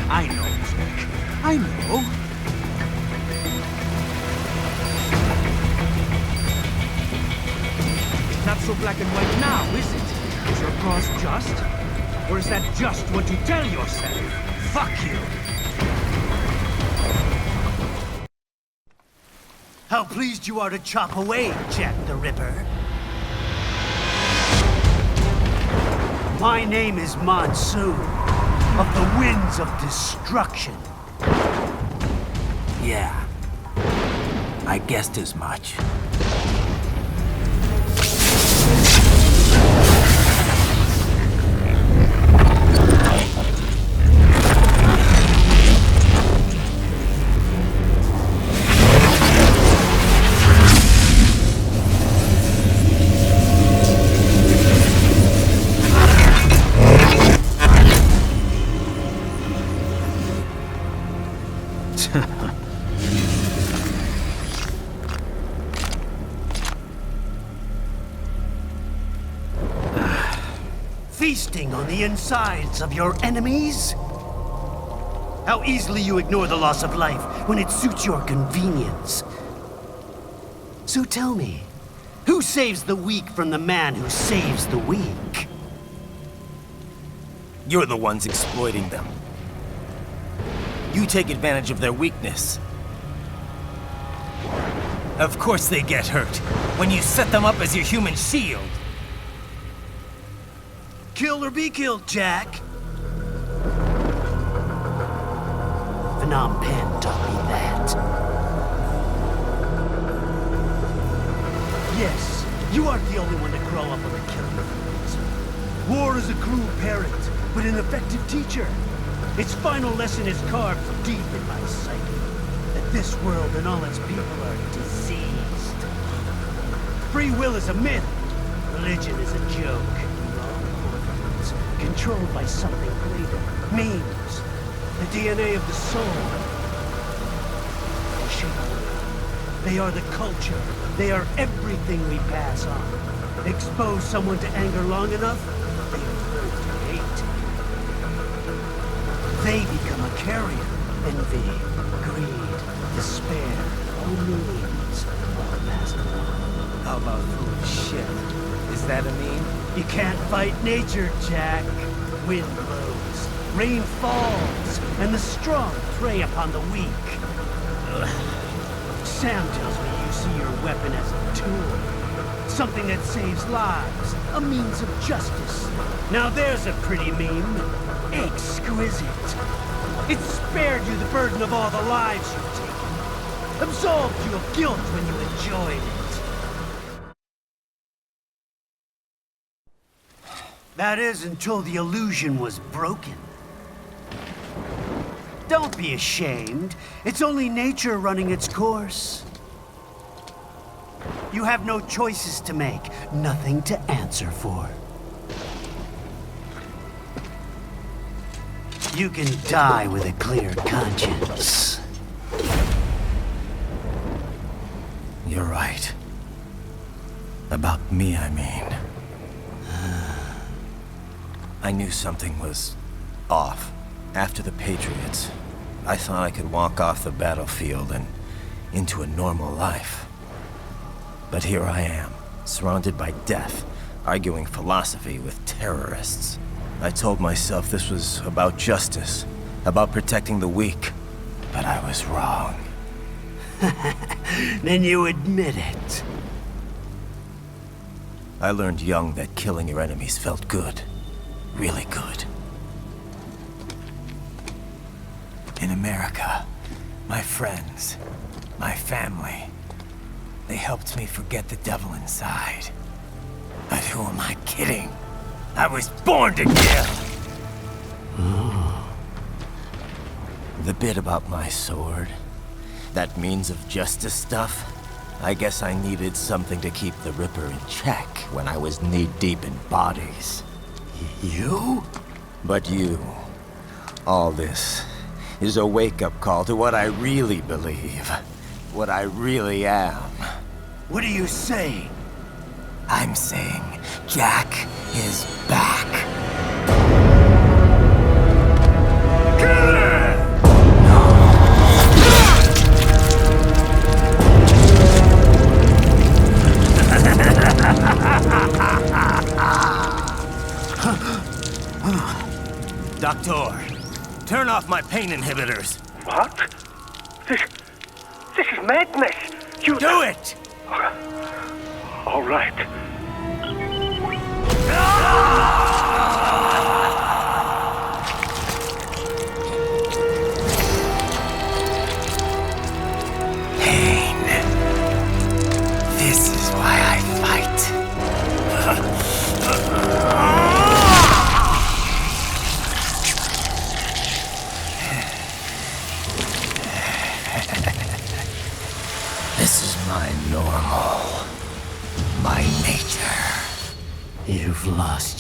I know, Vic. I know. It's not so black and white now, is it? Is your cause just? Or is that just what you tell yourself? Fuck you! How pleased you are to chop away, Jack the Ripper. My name is Monsoon, of the Winds of Destruction. Yeah, I guessed as much. Feasting on the insides of your enemies? How easily you ignore the loss of life when it suits your convenience. So tell me, who saves the weak from the man who saves the weak? You're the ones exploiting them. You take advantage of their weakness. Of course they get hurt when you set them up as your human shield. Kill or be killed, Jack. Phnom Penh taught me that. Yes, you aren't the only one to grow up on the killing fields. War is a cruel parent, but an effective teacher. Its final lesson is carved deep in my psyche, that this world and all its people are diseased. Free will is a myth. Religion is a joke. Controlled by something greater. Memes. The DNA of the soul. They shape the world. They are the culture. They are everything we pass on. Expose someone to anger long enough, they learn to hate. They become a carrier. Envy, greed, despair, all memes, all passed along. How about foolish shit? Is that a meme? You can't fight nature, Jack. Wind blows, rain falls, and the strong prey upon the weak. Sam tells me you see your weapon as a tool. Something that saves lives, a means of justice. Now there's a pretty meme. Exquisite. It spared you the burden of all the lives you've taken. Absolved you of guilt when you enjoyed it. That is, until the illusion was broken. Don't be ashamed. It's only nature running its course. You have no choices to make, nothing to answer for. You can die with a clear conscience. You're right. About me, I mean. I knew something was off. After the Patriots, I thought I could walk off the battlefield and into a normal life. But here I am, surrounded by death, arguing philosophy with terrorists. I told myself this was about justice, about protecting the weak, but I was wrong. Then you admit it. I learned young that killing your enemies felt good. Really good. In America, my friends, my family, they helped me forget the devil inside. But who am I kidding? I was born to kill! The bit about my sword, that means of justice stuff, I guess I needed something to keep the Ripper in check when I was knee-deep in bodies. You? But you. All this is a wake-up call to what I really believe. What I really am. What are you saying? I'm saying Jack is back. Killer! Doktor, turn off my pain inhibitors. What? This is madness. You do it! All right.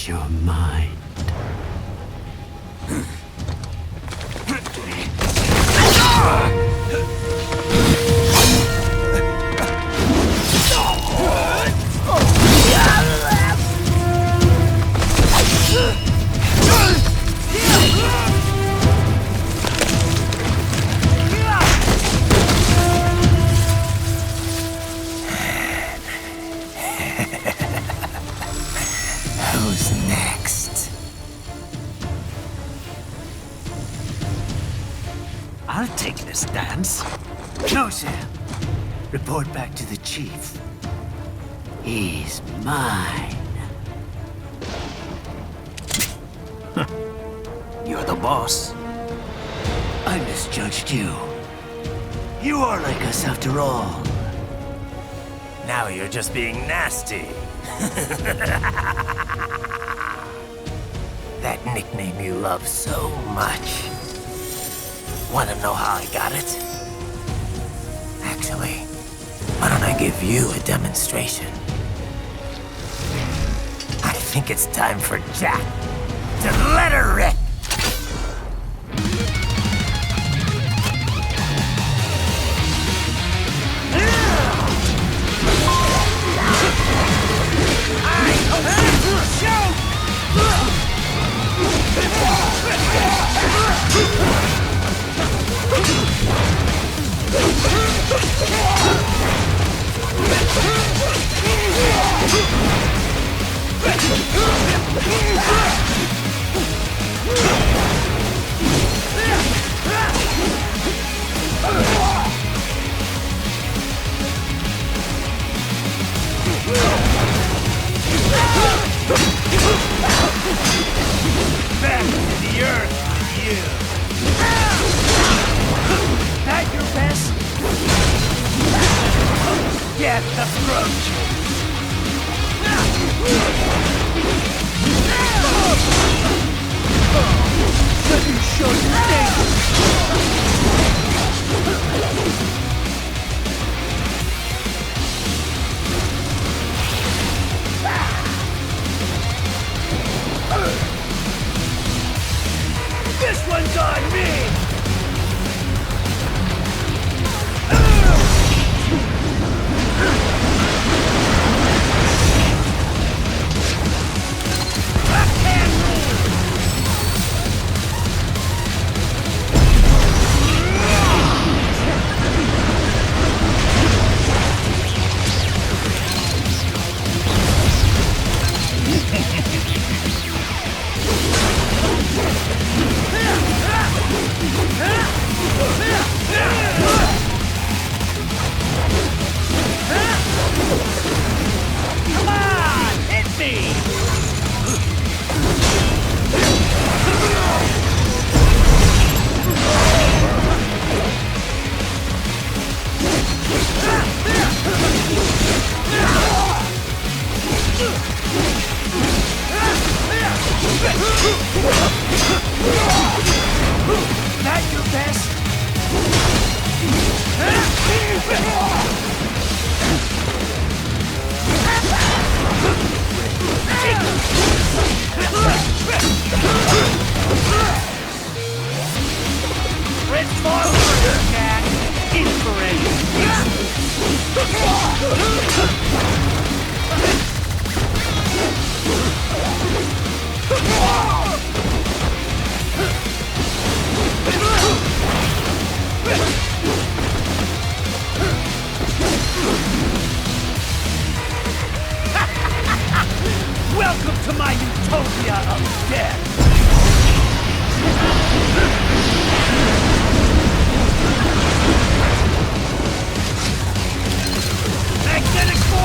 change your mind. Who's next? I'll take this dance. No, Sam. Report back to the chief. He's mine. You're the boss. I misjudged you. You are like us after all. Now you're just being nasty. That nickname you love so much. Wanna know how I got it? Actually, why don't I give you a demonstration? I think it's time for Jack to let her rip. Back to the earth with you. At your best. Get the throat. Let me show you This one's on me! That your best? Red forward, Jack! Welcome to my utopia of death! Magnetic force!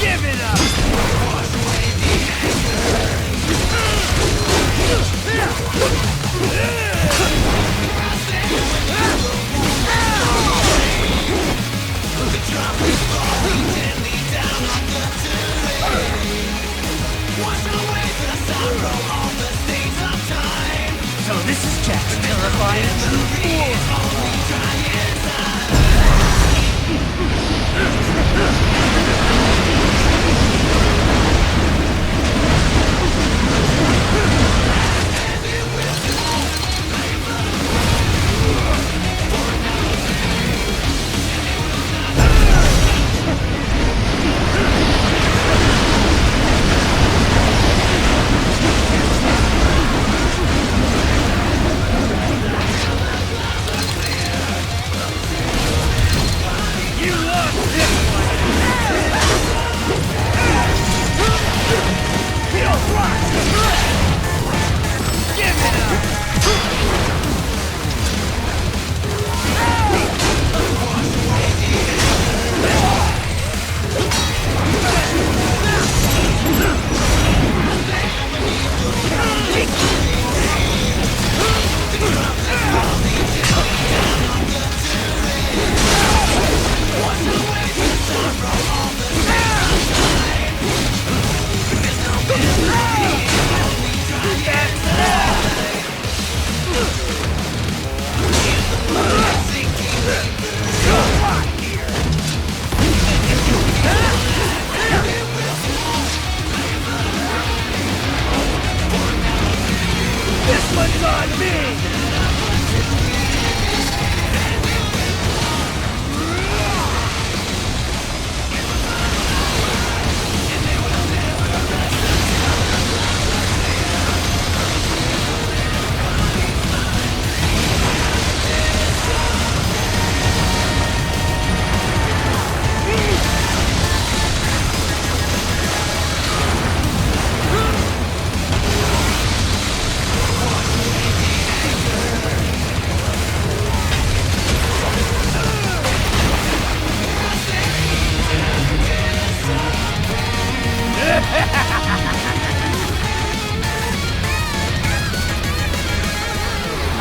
Give it up! So this is Jack's terrifying This one's on me!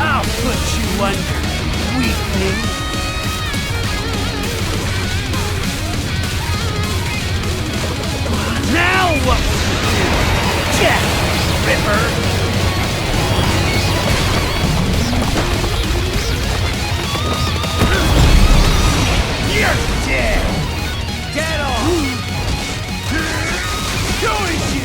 I'll put you under, weakling. Now what will you do, Jack Ripper? You're dead! Dead on! Go as you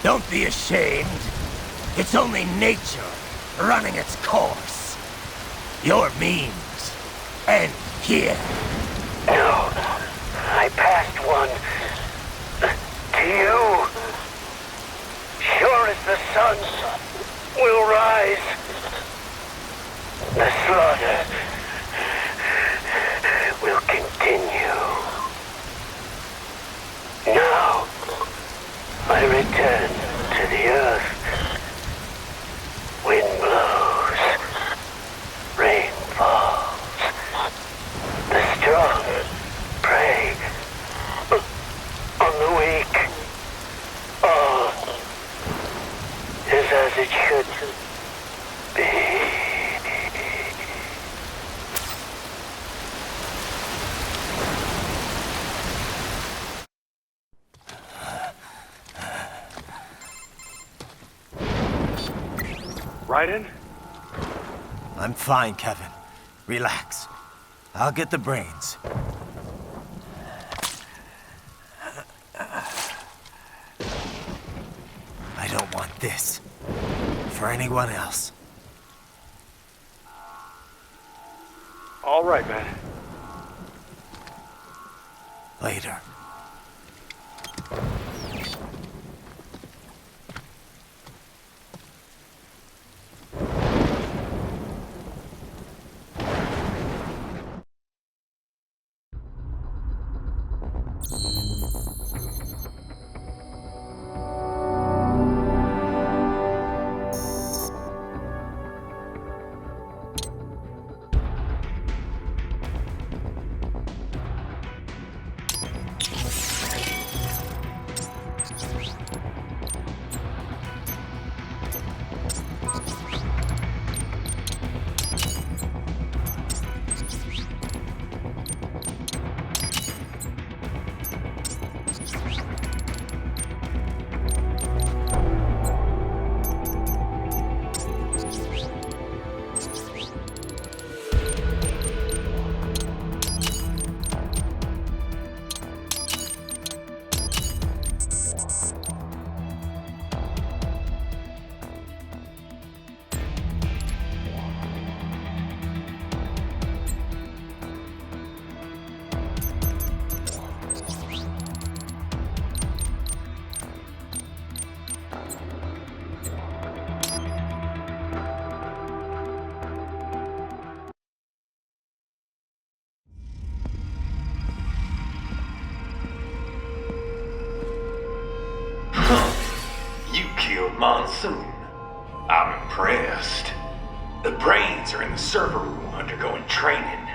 Don't be ashamed. It's only nature running its course. Your means end here. No, I passed one to you. Sure as the sun will rise, the slaughter will continue. Now, I return to the earth. Wind blows, rain falls. The strong prey on the weak. All is as it should be. Raiden? I'm fine, Kevin. Relax. I'll get the brains. I don't want this for anyone else. All right, man. Later. You killed Monsoon. I'm impressed. The brains are in the server room undergoing training.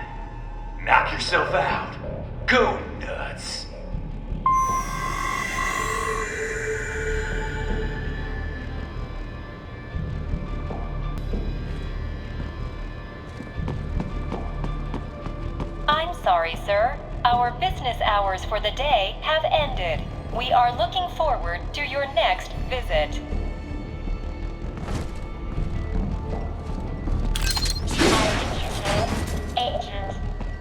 Knock yourself out. Go nuts. I'm sorry, sir. Our business hours for the day have ended. We are looking forward to your next visit. Agent,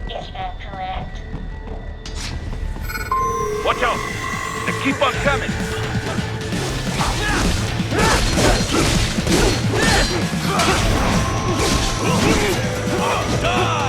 is that correct? Watch out! They keep on coming! Die!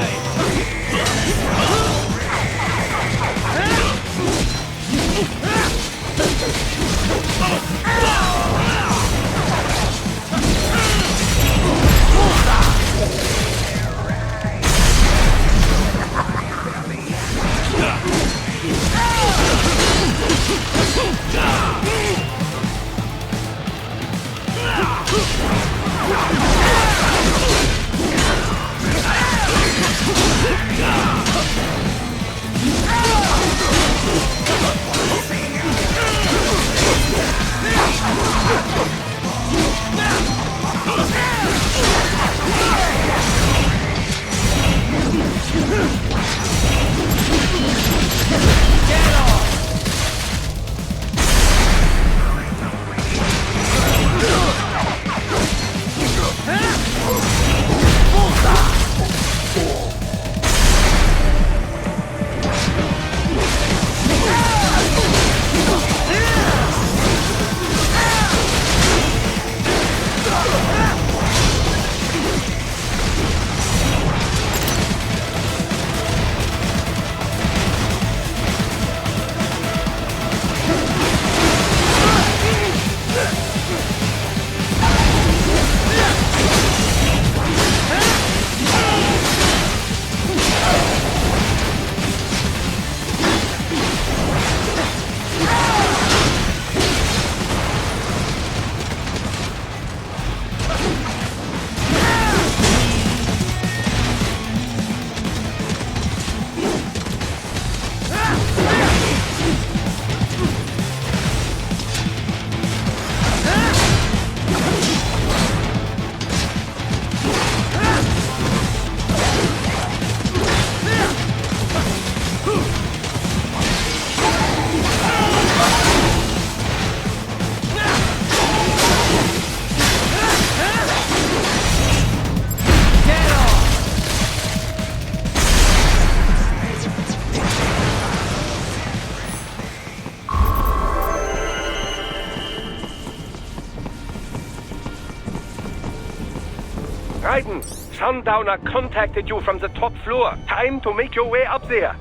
Raiden, Sundowner contacted you from the top floor. Time to make your way up there.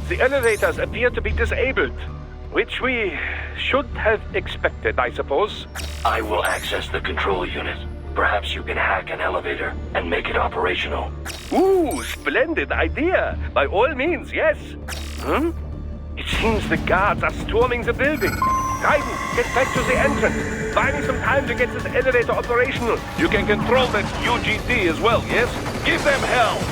The elevators appear to be disabled, which we should have expected, I suppose. I will access the control unit. Perhaps you can hack an elevator and make it operational. Ooh, splendid idea. By all means, yes. It seems the guards are storming the building. Raiden, get back to the entrance. Buy me some time to get this elevator operational. You can control that UGT as well, yes? Give them hell!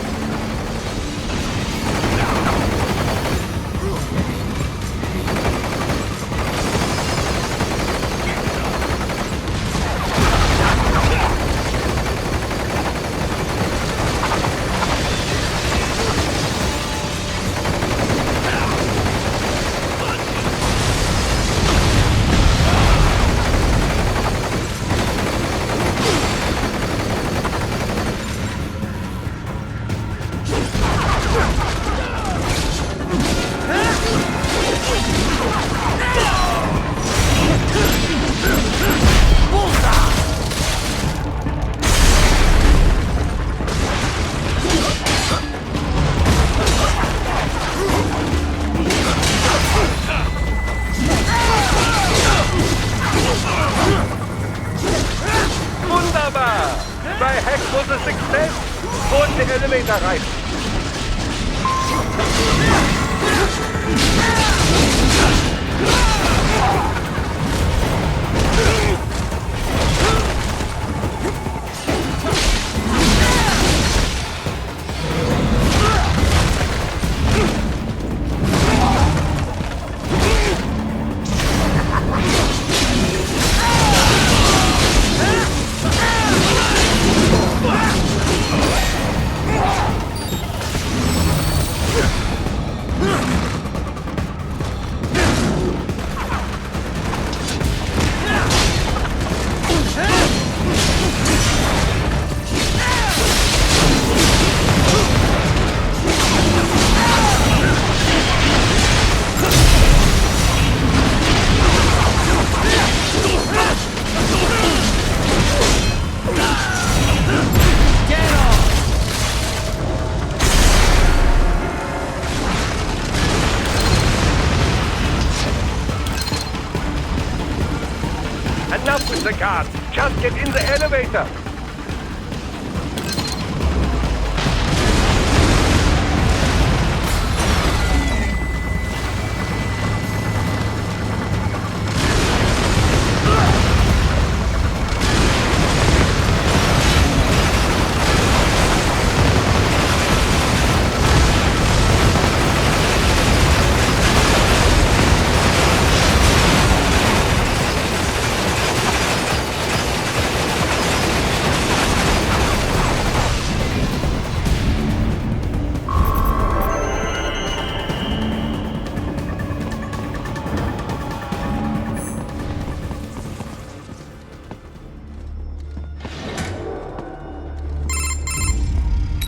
Enough with the guards. Just get in the elevator.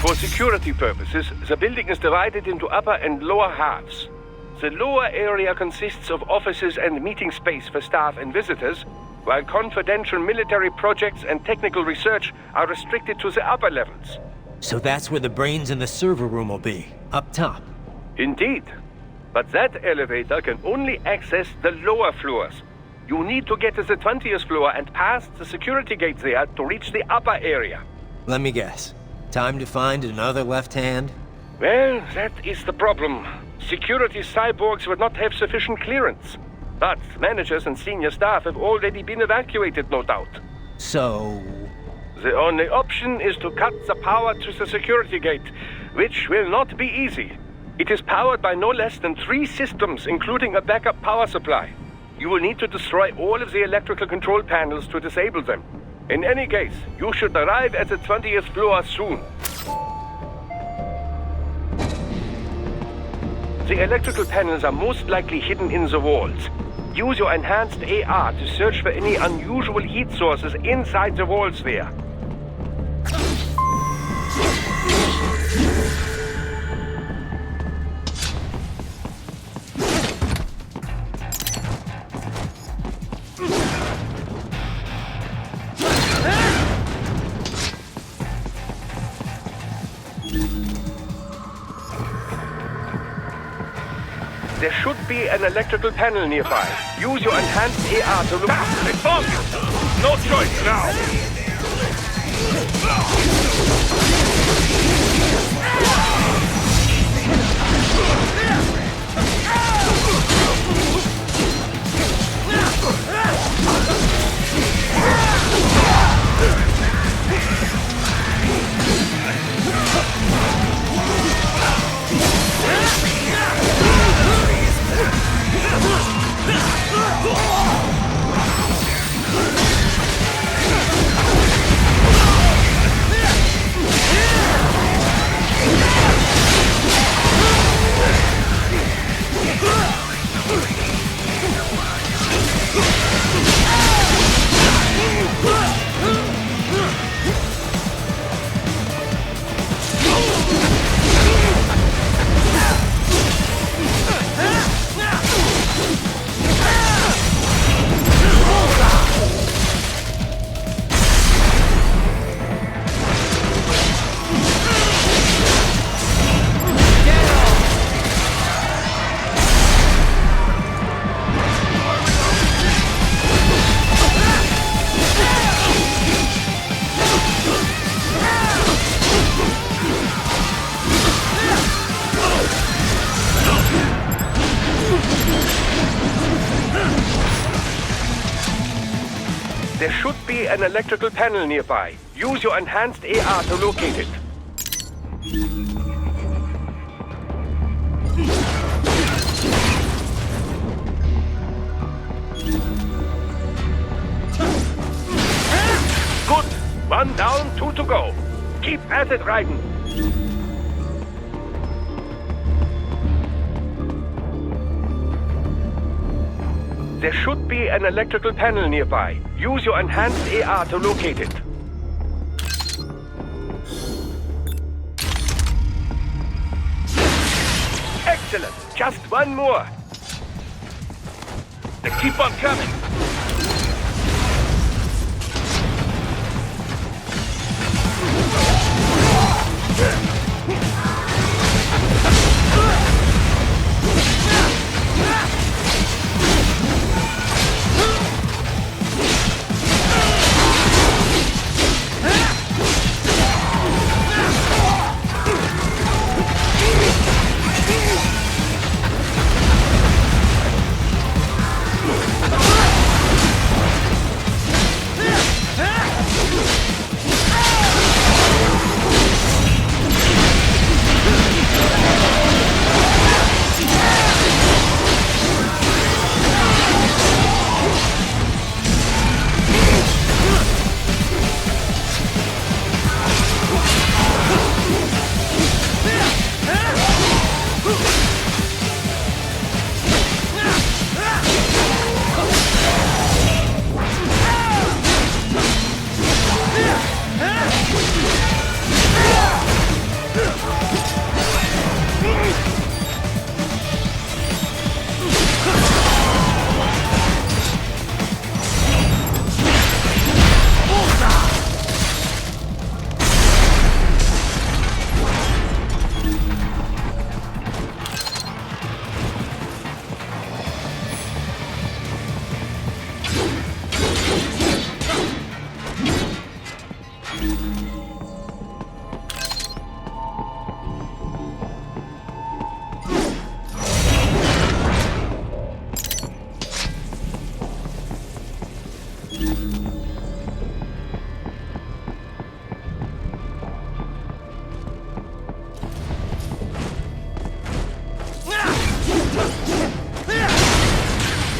For security purposes, the building is divided into upper and lower halves. The lower area consists of offices and meeting space for staff and visitors, while confidential military projects and technical research are restricted to the upper levels. So that's where the brains in the server room will be, up top. Indeed. But that elevator can only access the lower floors. You need to get to the 20th floor and past the security gate there to reach the upper area. Let me guess. Time to find another left hand? Well, that is the problem. Security cyborgs would not have sufficient clearance. But managers and senior staff have already been evacuated, no doubt. So... The only option is to cut the power to the security gate, which will not be easy. It is powered by no less than 3 systems, including a backup power supply. You will need to destroy all of the electrical control panels to disable them. In any case, you should arrive at the 20th floor soon. The electrical panels are most likely hidden in the walls. Use your enhanced AR to search for any unusual heat sources inside the walls there. There should be an electrical panel nearby. Use your enhanced AR to look... They found you! No choice now! There should be an electrical panel nearby. Use your enhanced AR to locate it. Good. 1 down, 2 to go. Keep at it, Raiden. There should be an electrical panel nearby. Use your enhanced AR to locate it. Excellent! Just one more. They keep on coming.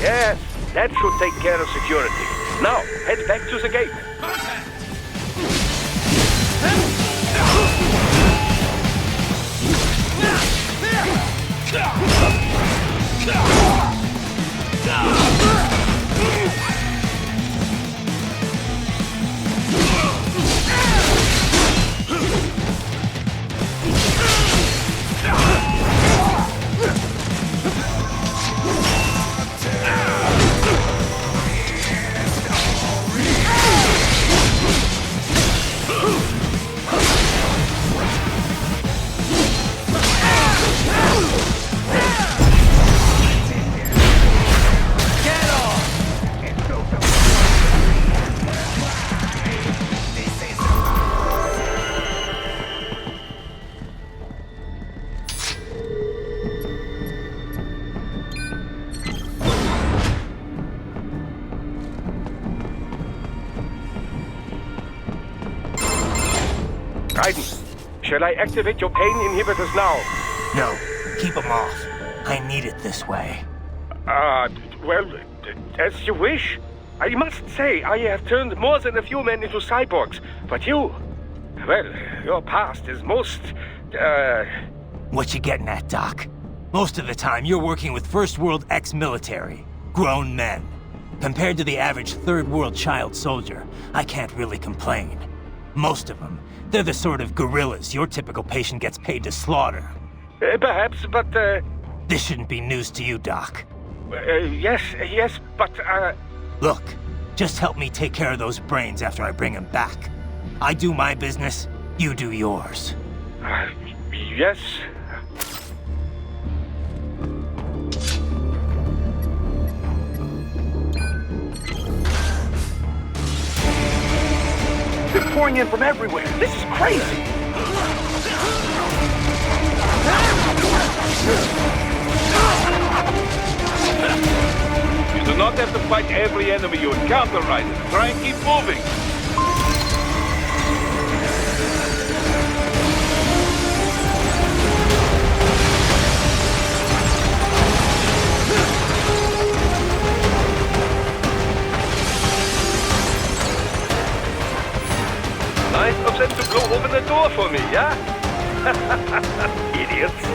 Yes, that should take care of security. Now, head back to the gate. Contact! Raiden, shall I activate your pain inhibitors now? No, keep them off. I need it this way. Well, as you wish. I must say, I have turned more than a few men into cyborgs, but you... Well, your past is most, What you getting at, Doc? Most of the time, you're working with First World ex-military. Grown men. Compared to the average Third World child soldier, I can't really complain. Most of them, they're the sort of guerrillas your typical patient gets paid to slaughter. Perhaps, but, This shouldn't be news to you, Doc. Yes, but, Look, just help me take care of those brains after I bring them back. I do my business, you do yours. Yes. They're pouring in from everywhere. This is crazy. You do not have to fight every enemy you encounter, Raiden. Try and keep moving. Nice of them to blow open the door for me, yeah? Idiots.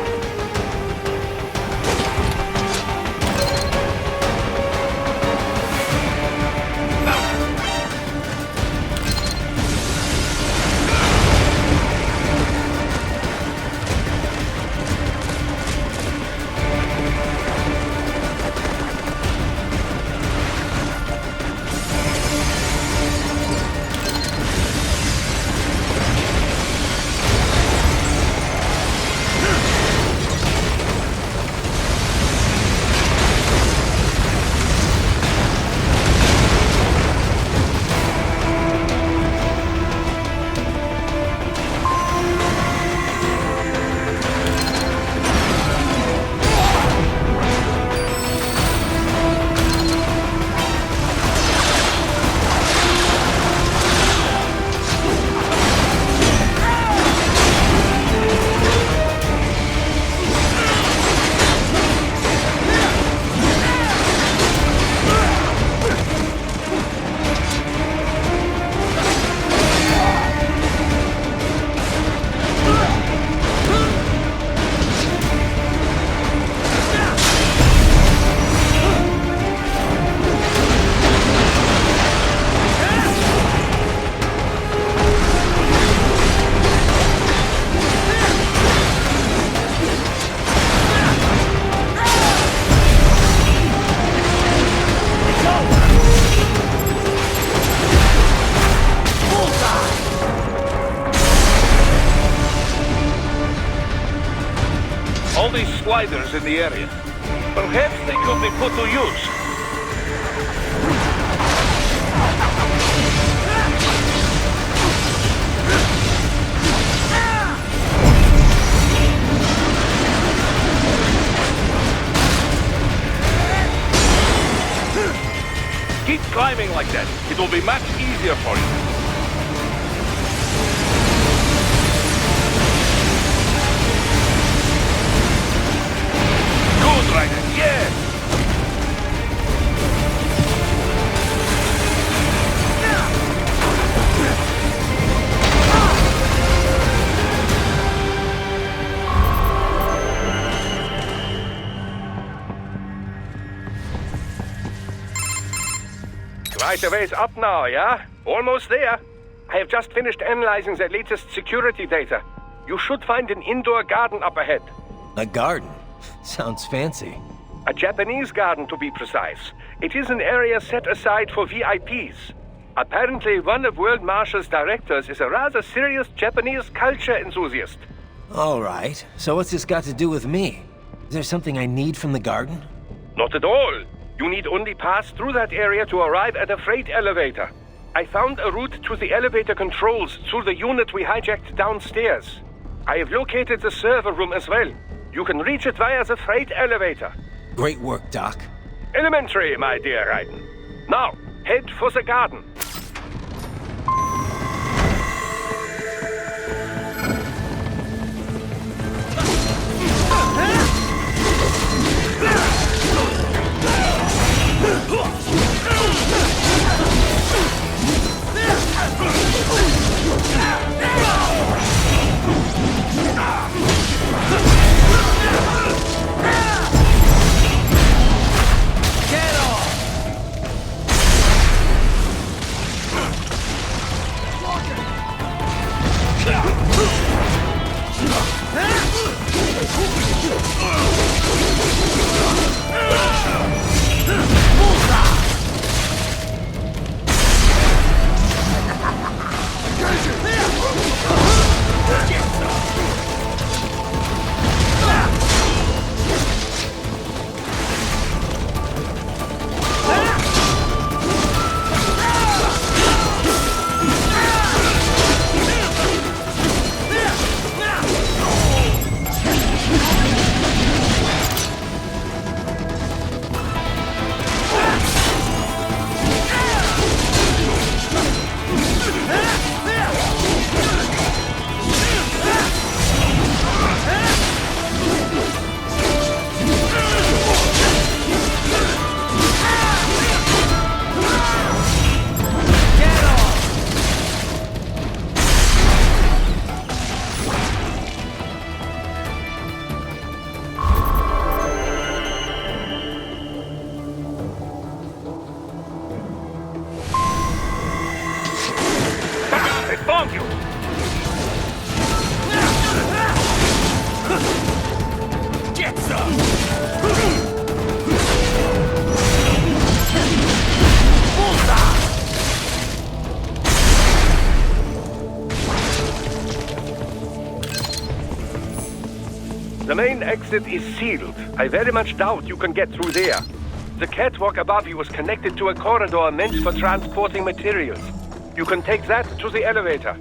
All these sliders in the area. Perhaps they could be put to use. Keep climbing like that. It will be much easier for you. Good, Raiden, yes! Right a ways up now, yeah? Almost there. I have just finished analyzing the latest security data. You should find an indoor garden up ahead. A garden? Sounds fancy. A Japanese garden, to be precise. It is an area set aside for VIPs. Apparently, one of World Marshal's directors is a rather serious Japanese culture enthusiast. All right. So what's this got to do with me? Is there something I need from the garden? Not at all. You need only pass through that area to arrive at a freight elevator. I found a route to the elevator controls through the unit we hijacked downstairs. I have located the server room as well. You can reach it via the freight elevator. Great work, Doc. Elementary, my dear Raiden. Now, head for the garden. The main exit is sealed. I very much doubt you can get through there. The catwalk above you is connected to a corridor meant for transporting materials. You can take that to the elevator.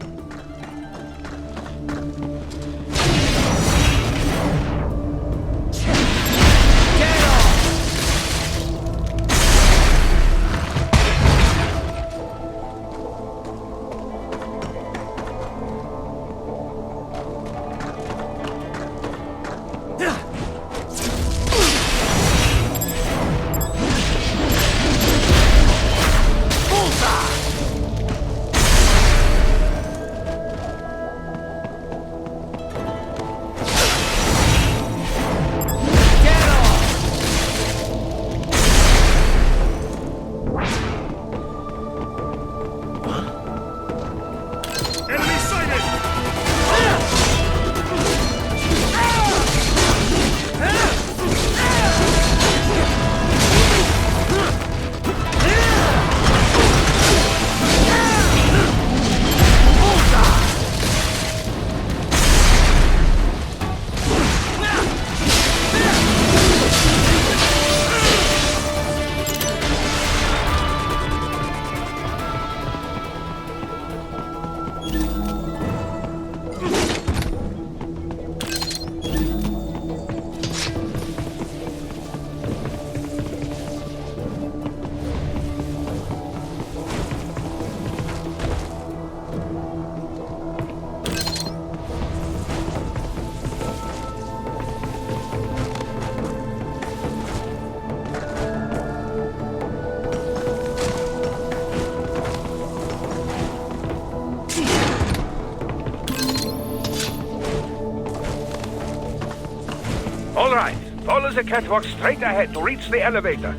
All right, follow the catwalk straight ahead to reach the elevator.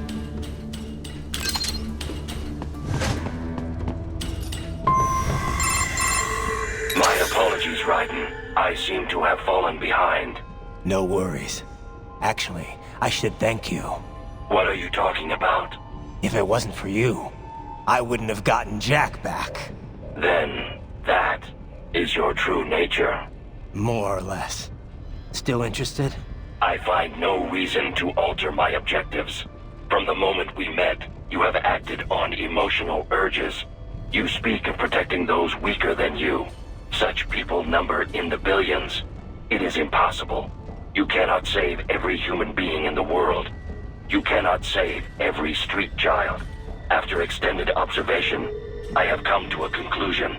My apologies, Raiden. I seem to have fallen behind. No worries. Actually, I should thank you. What are you talking about? If it wasn't for you, I wouldn't have gotten Jack back. Then, that is your true nature. More or less. Still interested? I find no reason to alter my objectives. From the moment we met, you have acted on emotional urges. You speak of protecting those weaker than you. Such people number in the billions. It is impossible. You cannot save every human being in the world. You cannot save every street child. After extended observation, I have come to a conclusion.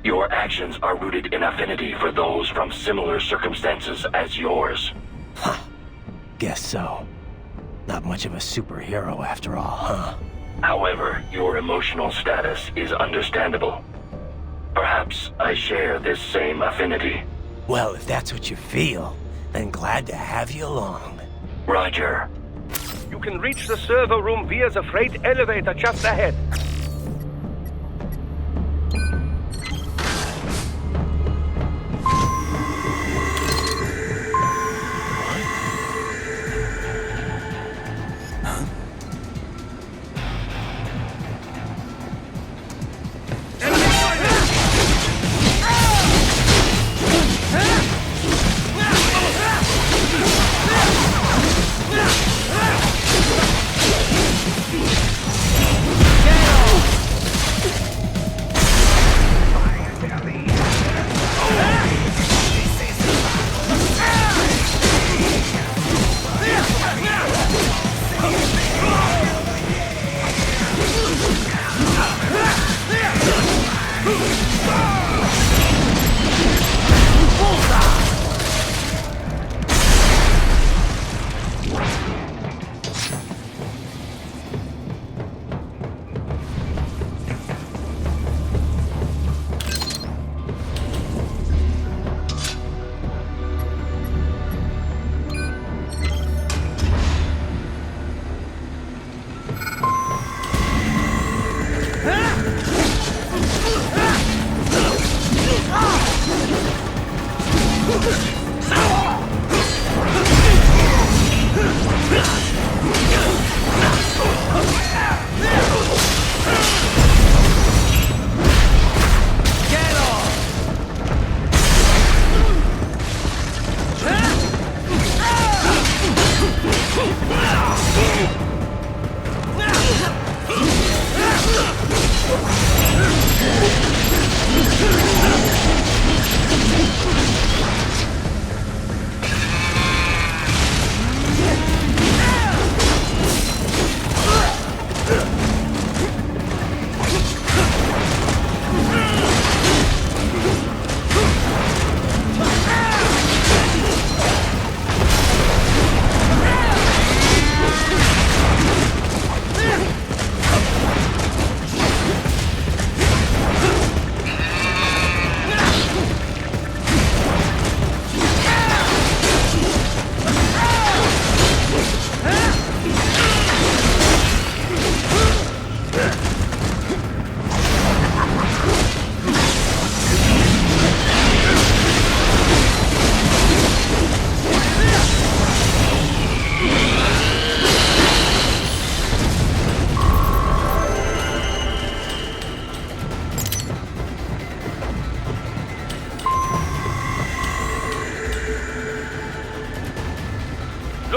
Your actions are rooted in affinity for those from similar circumstances as yours. Huh. Guess so. Not much of a superhero after all, huh? However, your emotional status is understandable. Perhaps I share this same affinity. Well, if that's what you feel, then glad to have you along. Roger. You can reach the server room via the freight elevator just ahead.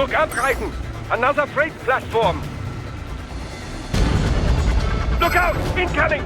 Look out, Raiden! Another freight platform! Look out! Incoming!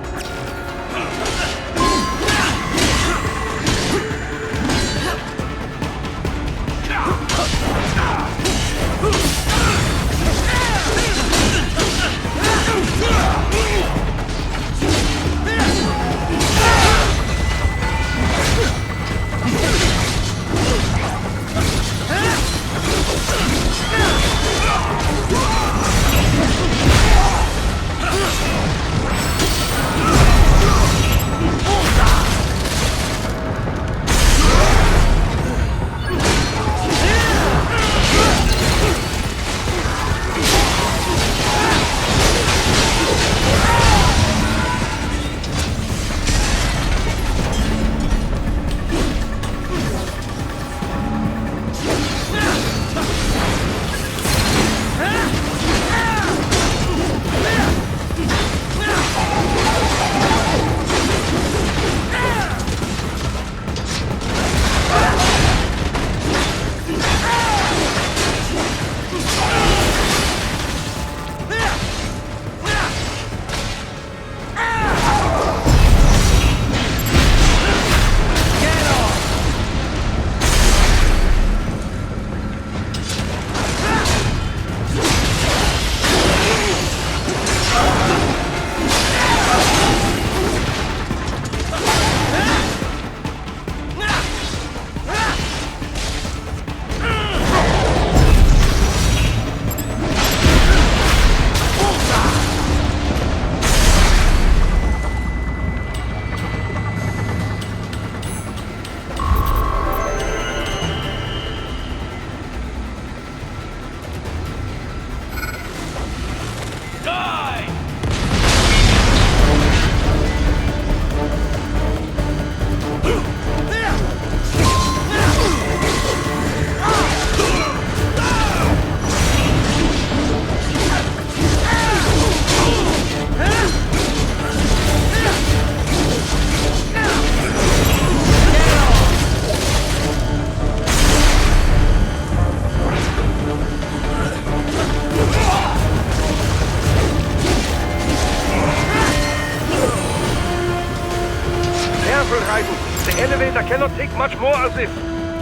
Cannot take much more of this.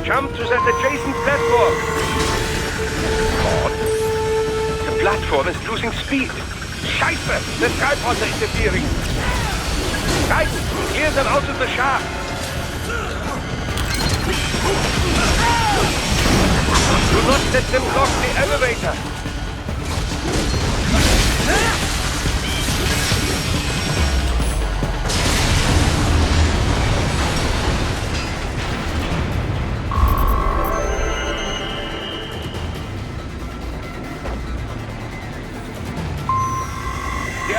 Jump to that adjacent platform. God. The platform is losing speed. Scheiße! The tripods are interfering. Raiden, clear them out of the shaft. Do not let them block the elevator.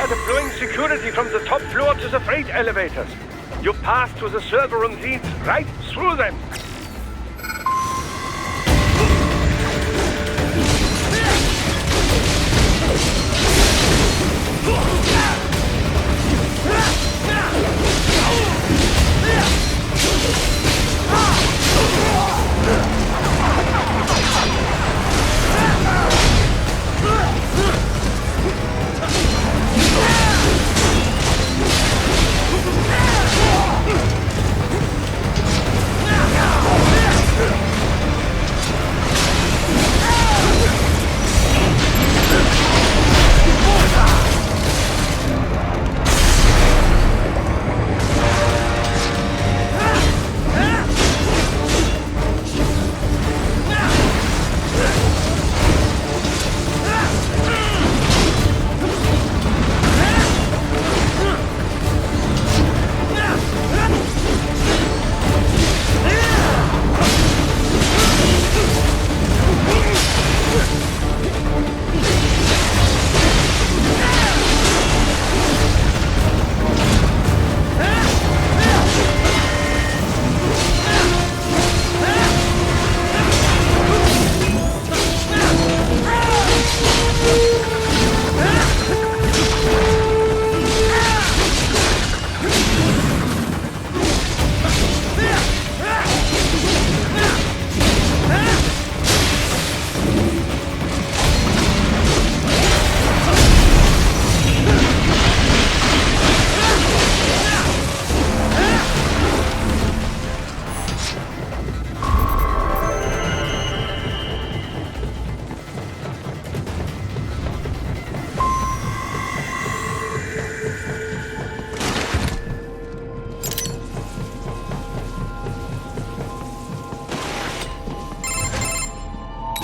Deploying security from the top floor to the freight elevators. You pass to the server room leads right through them.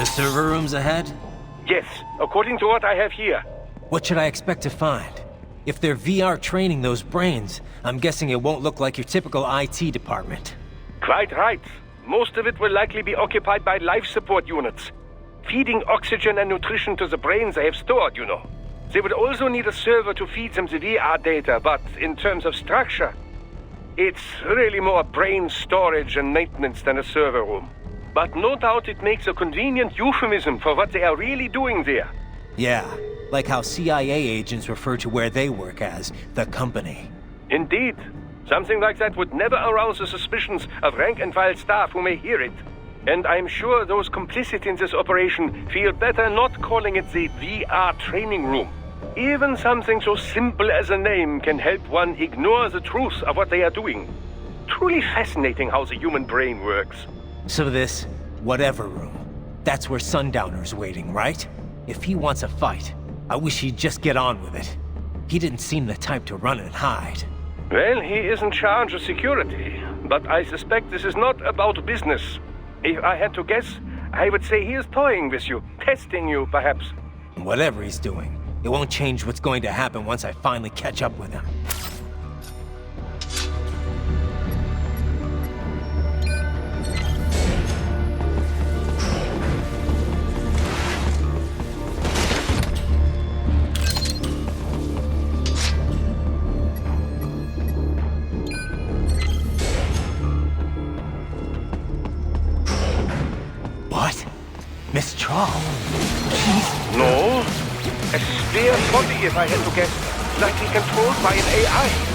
The server room's ahead? Yes, according to what I have here. What should I expect to find? If they're VR training those brains, I'm guessing it won't look like your typical IT department. Quite right. Most of it will likely be occupied by life support units. Feeding oxygen and nutrition to the brains they have stored, you know. They would also need a server to feed them the VR data, but in terms of structure, it's really more brain storage and maintenance than a server room. But no doubt it makes a convenient euphemism for what they are really doing there. Yeah, like how CIA agents refer to where they work as the company. Indeed. Something like that would never arouse the suspicions of rank-and-file staff who may hear it. And I'm sure those complicit in this operation feel better not calling it the VR training room. Even something so simple as a name can help one ignore the truth of what they are doing. Truly fascinating how the human brain works. So this, whatever room, that's where Sundowner's waiting, right? If he wants a fight, I wish he'd just get on with it. He didn't seem the type to run and hide. Well, he is in charge of security, but I suspect this is not about business. If I had to guess, I would say he is toying with you, testing you, perhaps. Whatever he's doing, it won't change what's going to happen once I finally catch up with him. Miss Trawl. No. A spare body, if I had to guess. Likely controlled by an AI.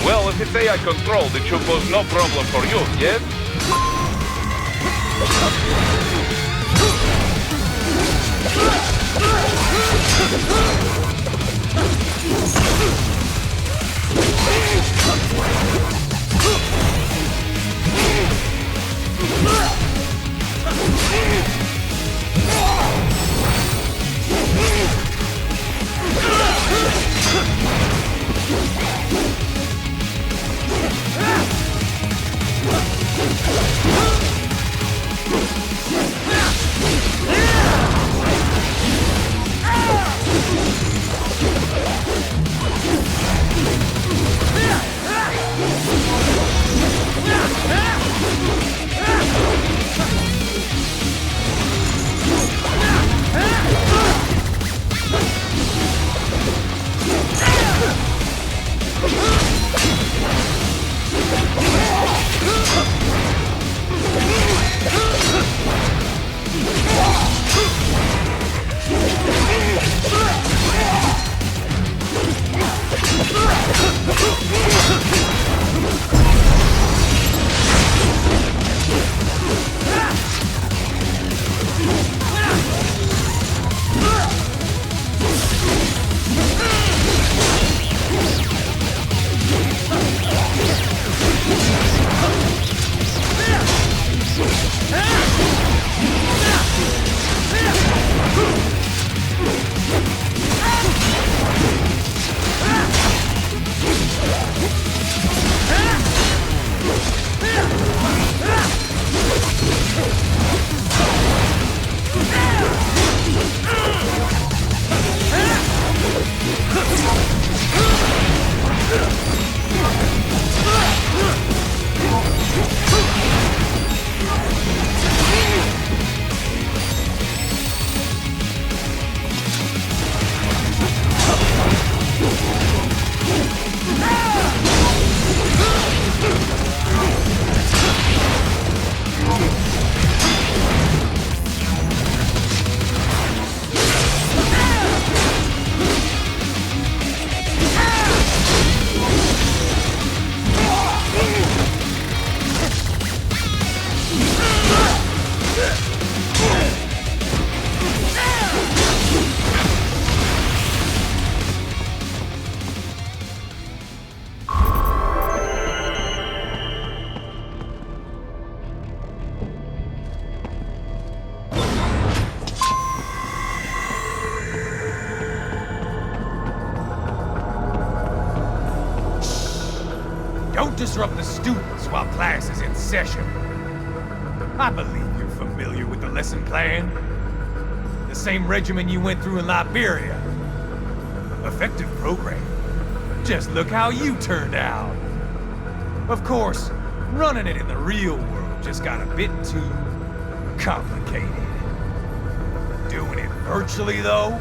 Well, if it's AI-controlled, it should pose no problem for you, yes? Don't disrupt the students while class is in session. I believe you're familiar with the lesson plan. The same regimen you went through in Liberia. Effective program. Just look how you turned out. Of course, running it in the real world just got a bit too complicated. Doing it virtually, though,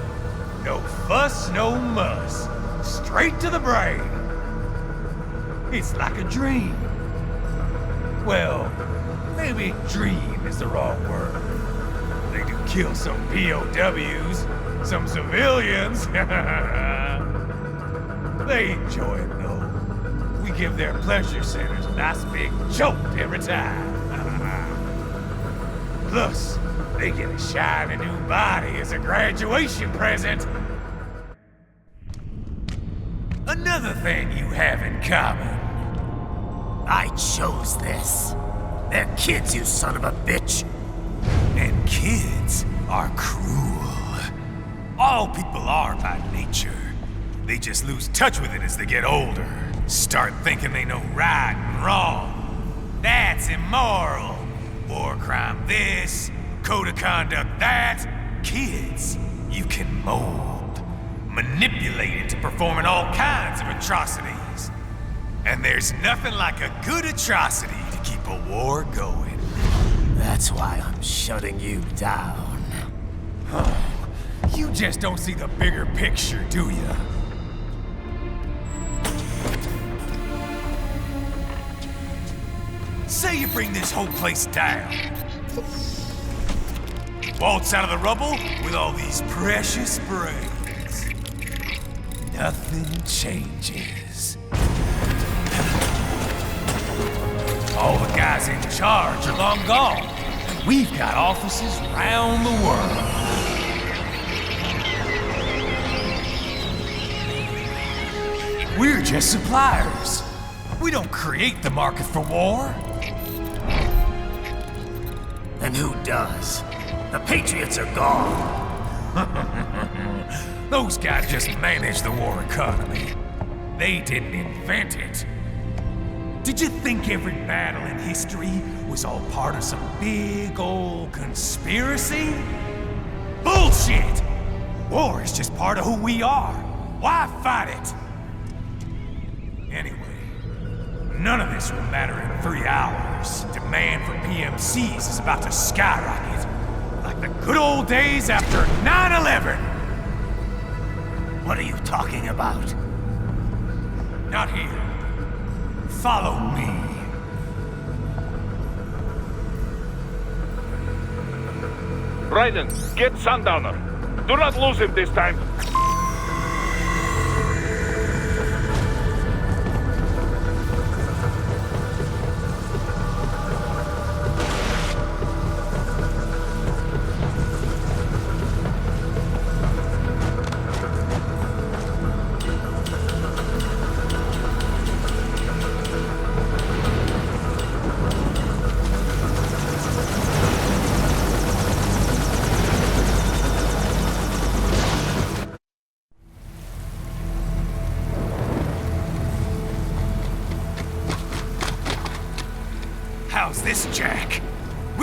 no fuss, no muss. Straight to the brain. It's like a dream. Well, maybe dream is the wrong word. They do kill some POWs, some civilians. They enjoy it, though. We give their pleasure centers a nice big jolt every time. Plus, they get a shiny new body as a graduation present. Another thing you have in common. I chose this. They're kids, you son of a bitch. And kids are cruel. All people are by nature. They just lose touch with it as they get older. Start thinking they know right and wrong. That's immoral. War crime this, code of conduct that. Kids, you can mold, manipulate into performing all kinds of atrocities. And there's nothing like a good atrocity to keep a war going. That's why I'm shutting you down. You just don't see the bigger picture, do you? Say you bring this whole place down. Waltz out of the rubble with all these precious brains. Nothing changes. All the guys in charge are long gone, and we've got offices around the world. We're just suppliers. We don't create the market for war. And who does? The Patriots are gone. Those guys just manage the war economy. They didn't invent it. Did you think every battle in history was all part of some big old conspiracy? Bullshit! War is just part of who we are. Why fight it? Anyway, none of this will matter in 3 hours. Demand for PMCs is about to skyrocket. Like the good old days after 9/11. What are you talking about? Not here. Follow me. Raiden, get Sundowner. Do not lose him this time.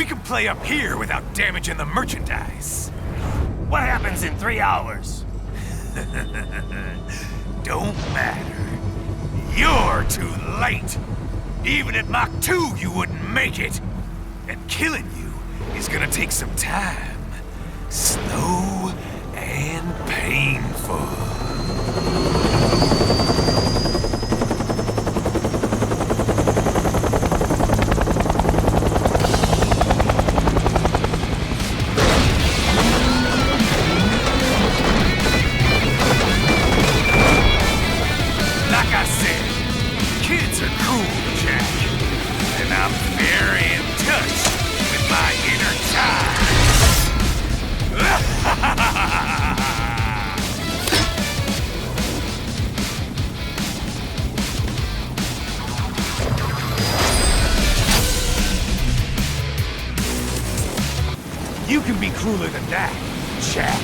We can play up here without damaging the merchandise. What happens in 3 hours? Don't matter. You're too late. Even at Mach 2, you wouldn't make it. And killing you is gonna take some time. Slow and painful. You can be crueler than that, Jack.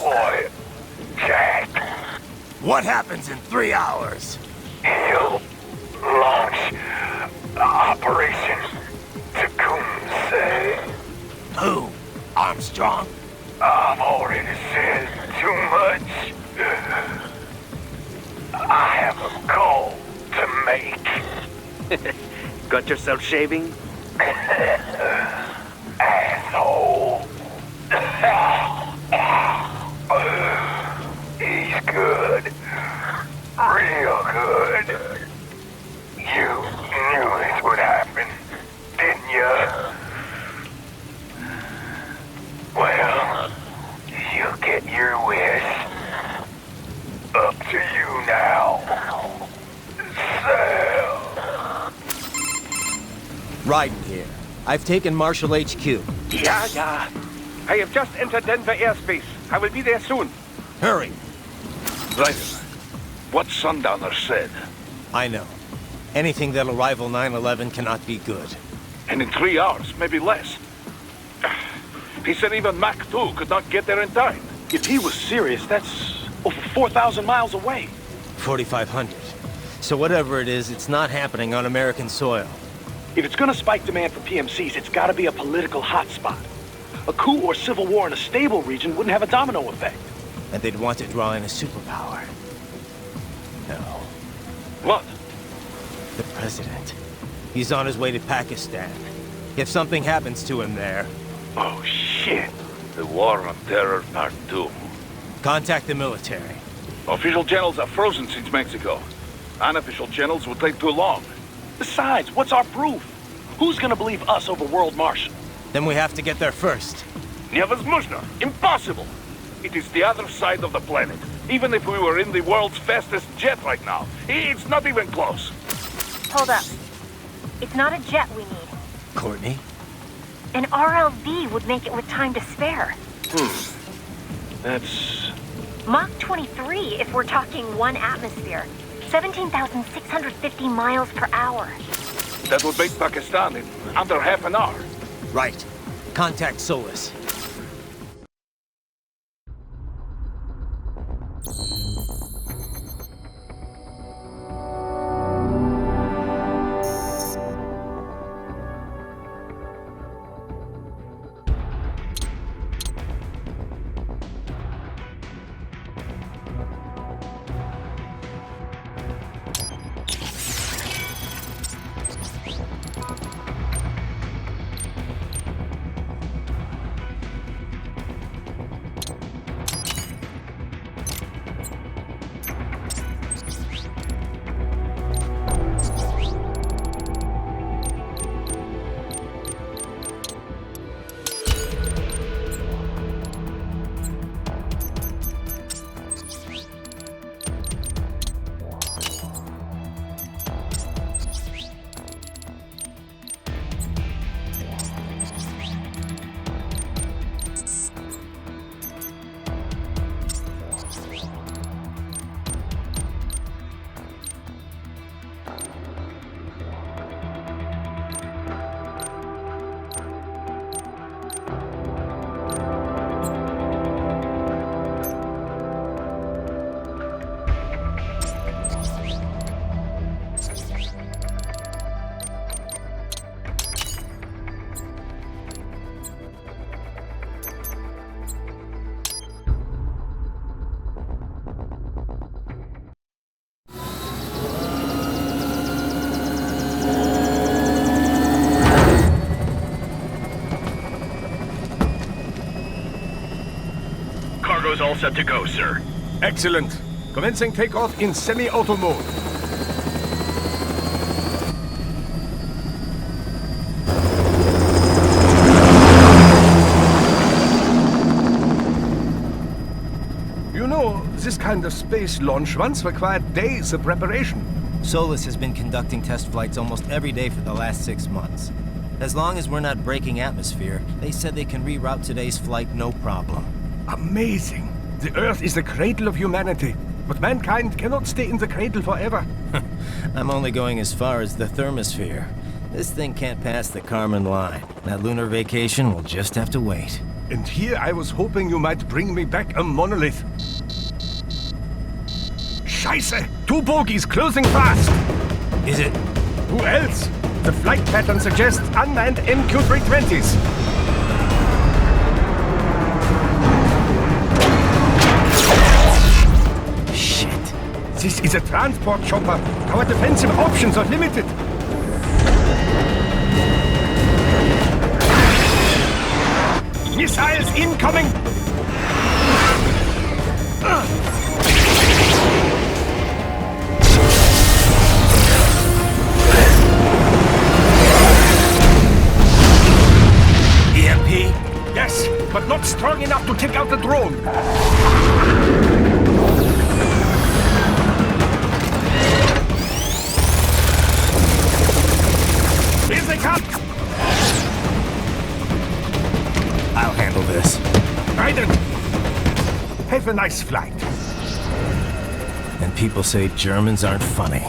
boy, Jack. What happens in 3 hours? He'll launch Operation Tecumseh. Who? Armstrong? I've already said too much. I have a call to make. Got yourself shaving? Asshole. He's good. Real good. You knew this would happen, didn't you? Well, you get your wish. Up to you now. Sam. Raiden here. I've taken Marshall HQ. Yeah. I have just entered Denver airspace. I will be there soon. Hurry. Raiden, what Sundowner said. I know. Anything that'll rival 9/11 cannot be good. And in 3 hours, maybe less. He said even Mach 2 could not get there in time. If he was serious, that's over 4,000 miles away. 4,500. So whatever it is, it's not happening on American soil. If it's gonna spike demand for PMCs, it's gotta be a political hotspot. A coup or civil war in a stable region wouldn't have a domino effect. And they'd want to draw in a superpower. No. What? The president. He's on his way to Pakistan. If something happens to him there... Oh, shit. The War on Terror Part 2. Contact the military. Official channels are frozen since Mexico. Unofficial channels will take too long. Besides, what's our proof? Who's gonna believe us over World Marshal? Then we have to get there first. Невозможно. Impossible. It is the other side of the planet. Even if we were in the world's fastest jet right now, it's not even close. Hold up. It's not a jet we need. Courtney? An RLV would make it with time to spare. That's... Mach 23 if we're talking 1 atmosphere. 17,650 miles per hour. That would make Pakistan in under half an hour. Right. Contact Solus. Cargo's all set to go, sir. Excellent. Commencing takeoff in semi-auto mode. You know, this kind of space launch once required days of preparation. Solus has been conducting test flights almost every day for the last 6 months. As long as we're not breaking atmosphere, they said they can reroute today's flight no problem. Amazing. The Earth is the cradle of humanity, but mankind cannot stay in the cradle forever. I'm only going as far as the thermosphere. This thing can't pass the Kármán line. That lunar vacation will just have to wait. And here I was hoping you might bring me back a monolith. Scheiße! 2 bogies closing fast! Is it? Who else? The flight pattern suggests unmanned MQ-320s. Shit. This is a transport chopper. Our defensive options are limited. Missiles incoming! EMP? Yes, but not strong enough to take out the drone. Here they come! I'll handle this. Raiden! Have a nice flight. And people say Germans aren't funny.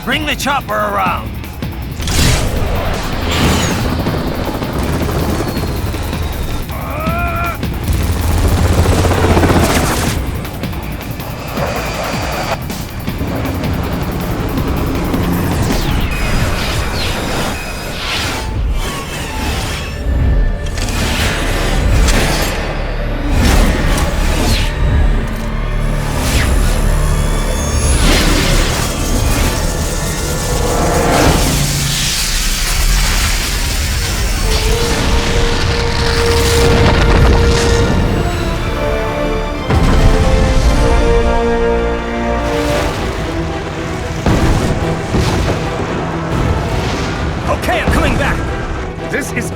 Bring the chopper around.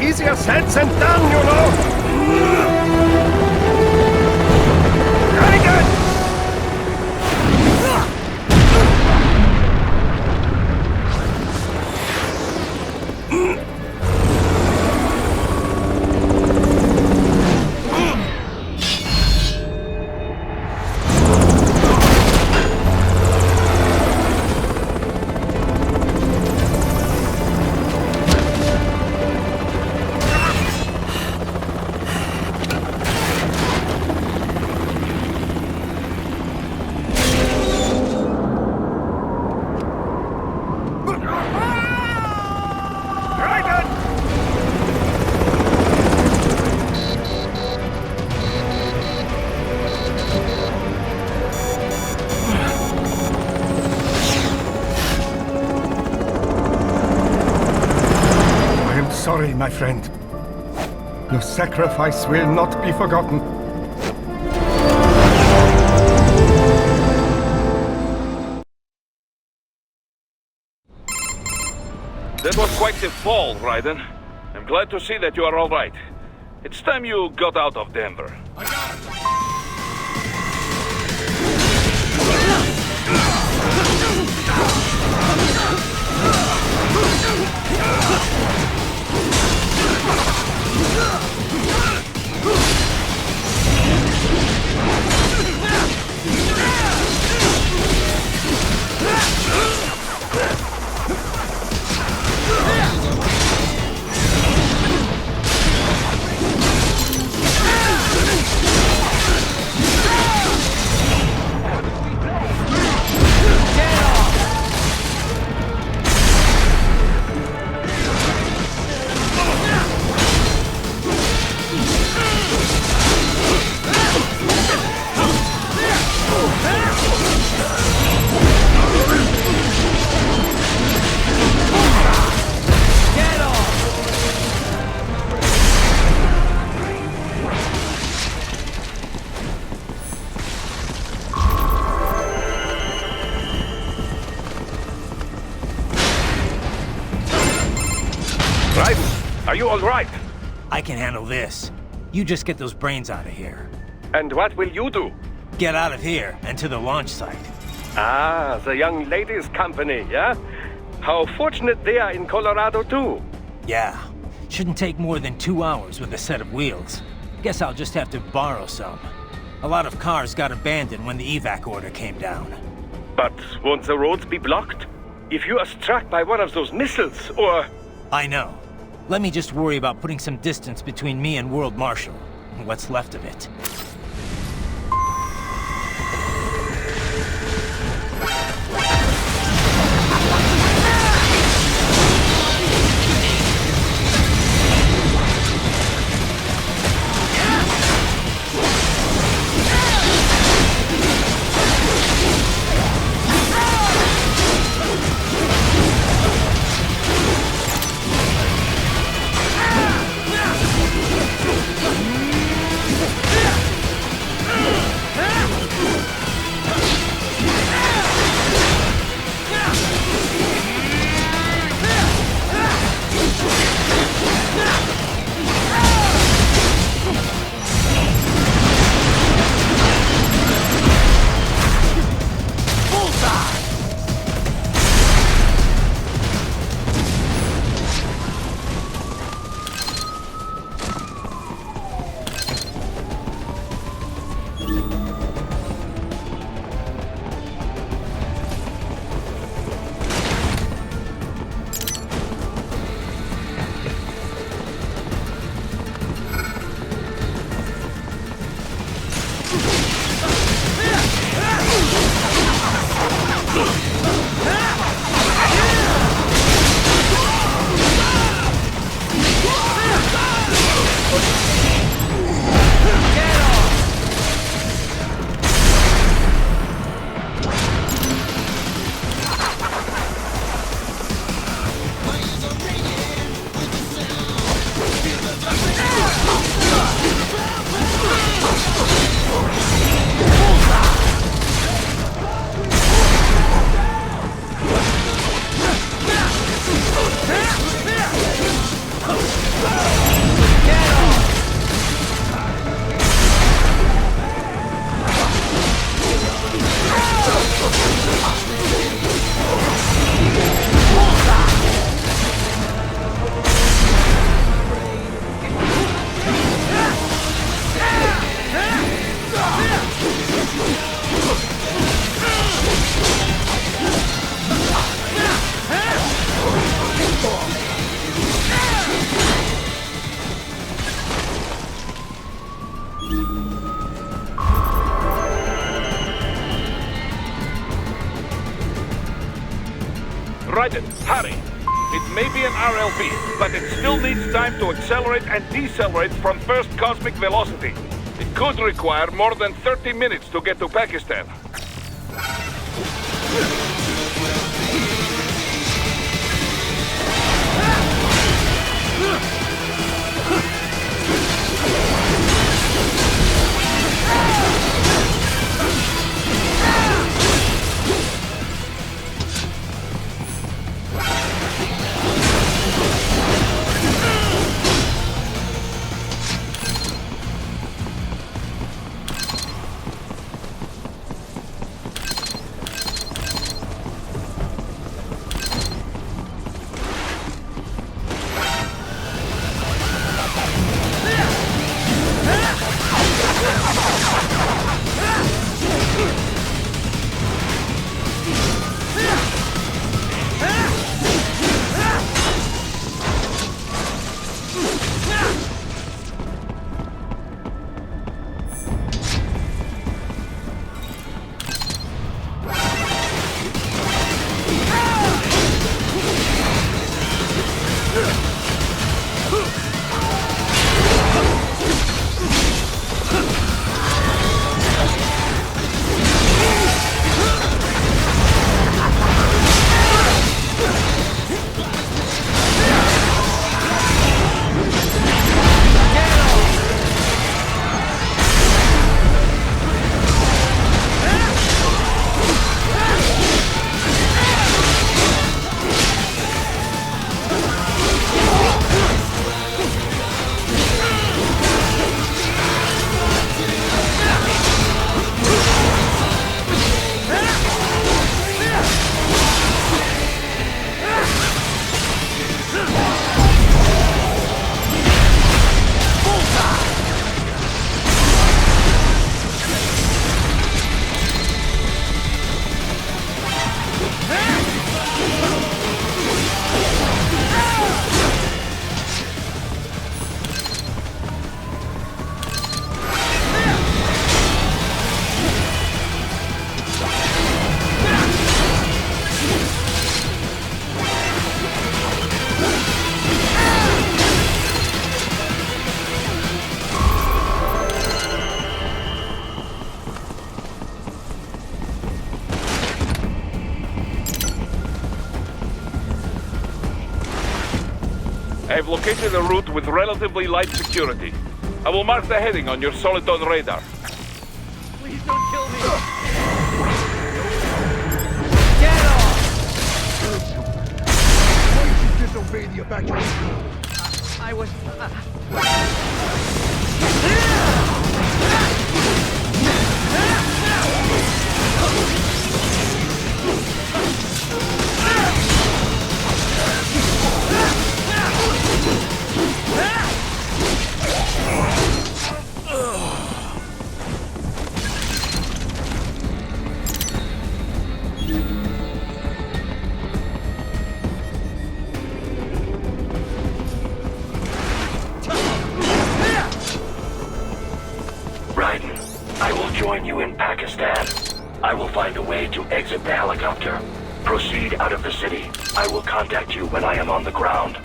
Easier said than done, you know! Very good! Sorry, my friend. Your sacrifice will not be forgotten. That was quite the fall, Raiden. I'm glad to see that you are all right. It's time you got out of Denver. I got it! Are you all right? I can handle this. You just get those brains out of here. And what will you do? Get out of here and to the launch site. Ah, the young ladies' company, yeah? How fortunate they are in Colorado, too. Yeah. Shouldn't take more than 2 hours with a set of wheels. Guess I'll just have to borrow some. A lot of cars got abandoned when the evac order came down. But won't the roads be blocked? If you are struck by one of those missiles, or... I know. Let me just worry about putting some distance between me and World Marshal. What's left of it. Raiden, hurry! It may be an RLB, but it still needs time to accelerate and decelerate from first cosmic velocity. It could require more than 30 minutes to get to Pakistan. I have located a route with relatively light security. I will mark the heading on your Soliton radar. Please don't kill me! Why did you disobey the evacuation? I was... Raiden, I will join you in Pakistan. I will find a way to exit the helicopter. Proceed out of the city. I will contact you when I am on the ground.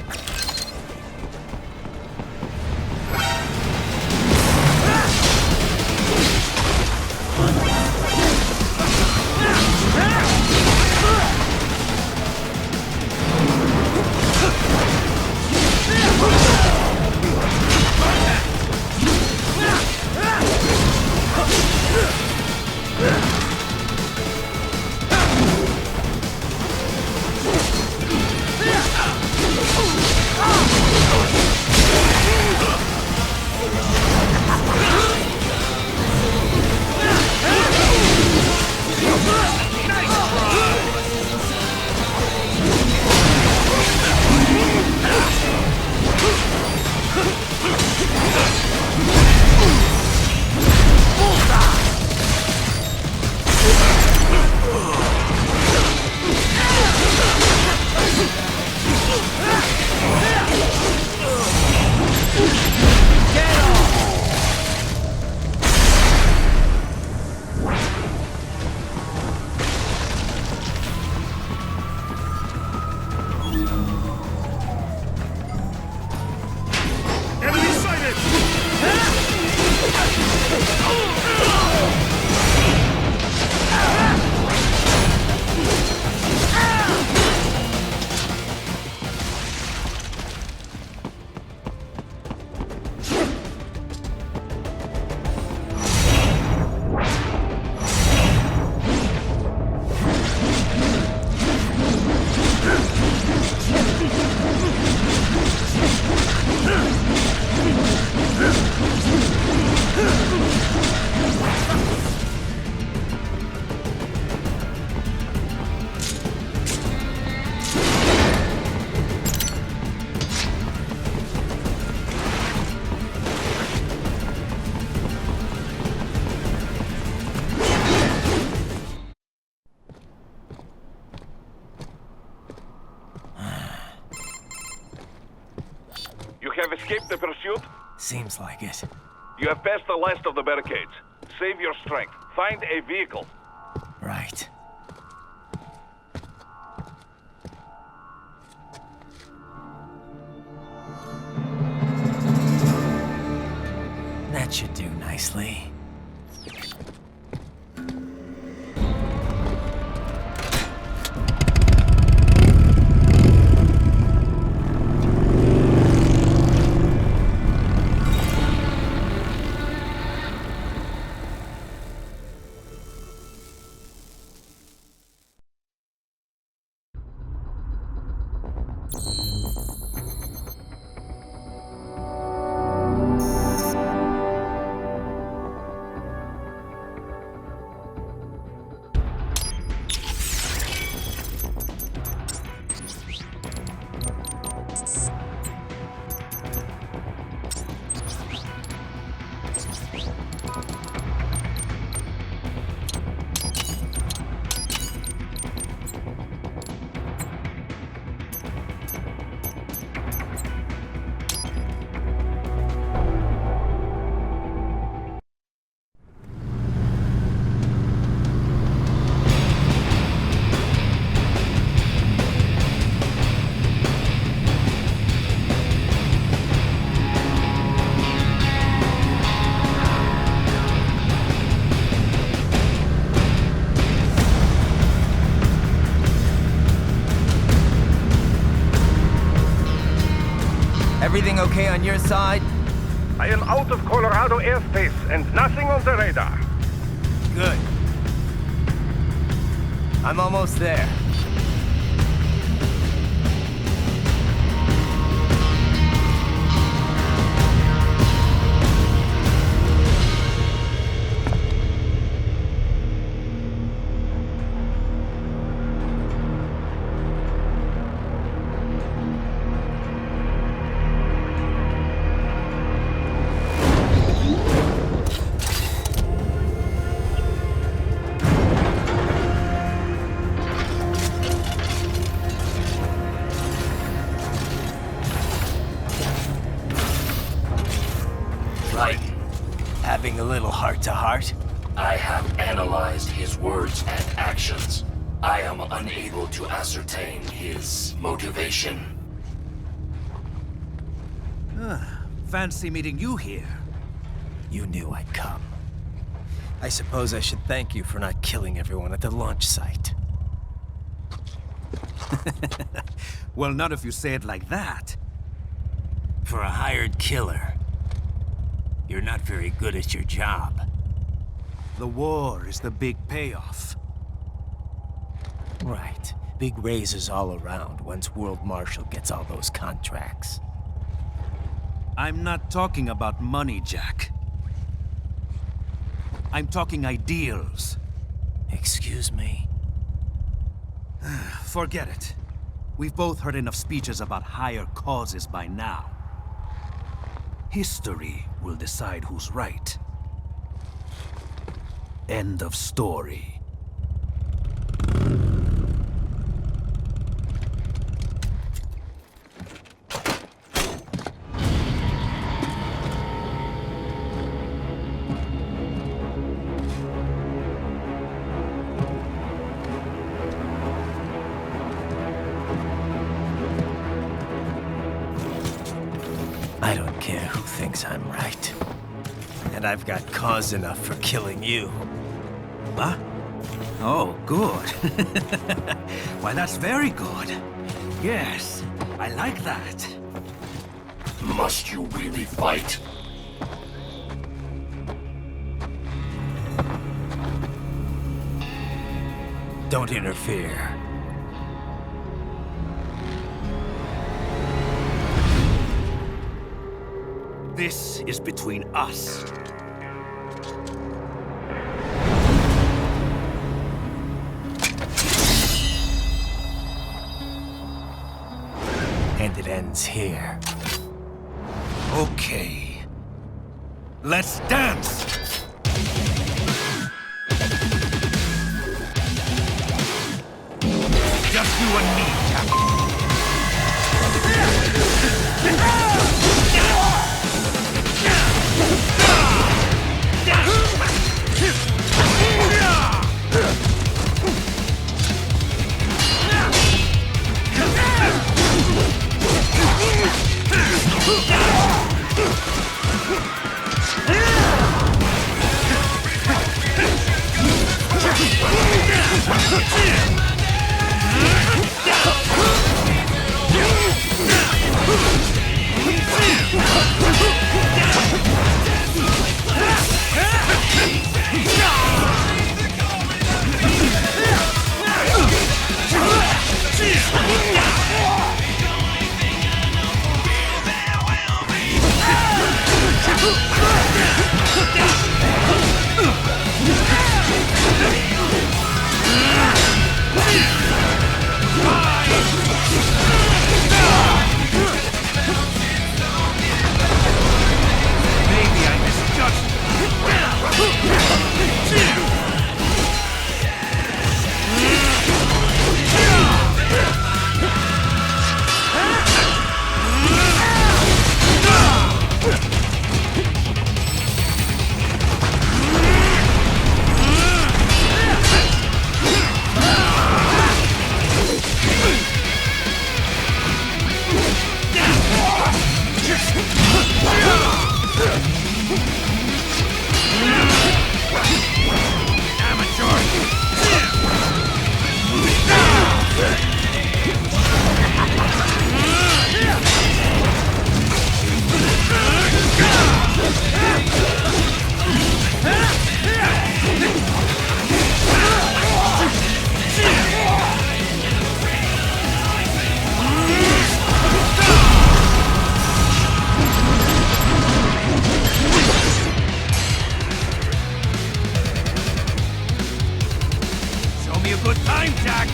Escape the pursuit? Seems like it. You have passed the last of the barricades. Save your strength. Find a vehicle. Right. That should do nicely. Everything okay on your side? I am out of Colorado airspace and nothing on the radar. Good. I'm almost there. Having a little heart-to-heart? I have analyzed his words and actions. I am unable to ascertain his motivation. Fancy meeting you here. You knew I'd come. I suppose I should thank you for not killing everyone at the launch site. Well, not if you say it like that. For a hired killer, you're not very good at your job. The war is the big payoff. Right. Big raises all around once World Marshal gets all those contracts. I'm not talking about money, Jack. I'm talking ideals. Excuse me? Forget it. We've both heard enough speeches about higher causes by now. History will decide who's right. End of story. I don't care who thinks I'm right. And I've got cause enough for killing you. What? Oh, good. Why, that's very good. Yes, I like that. Must you really fight? Don't interfere. This is between us. And it ends here. Okay. Let's dance! Just you and me, Jack. good time, Jack!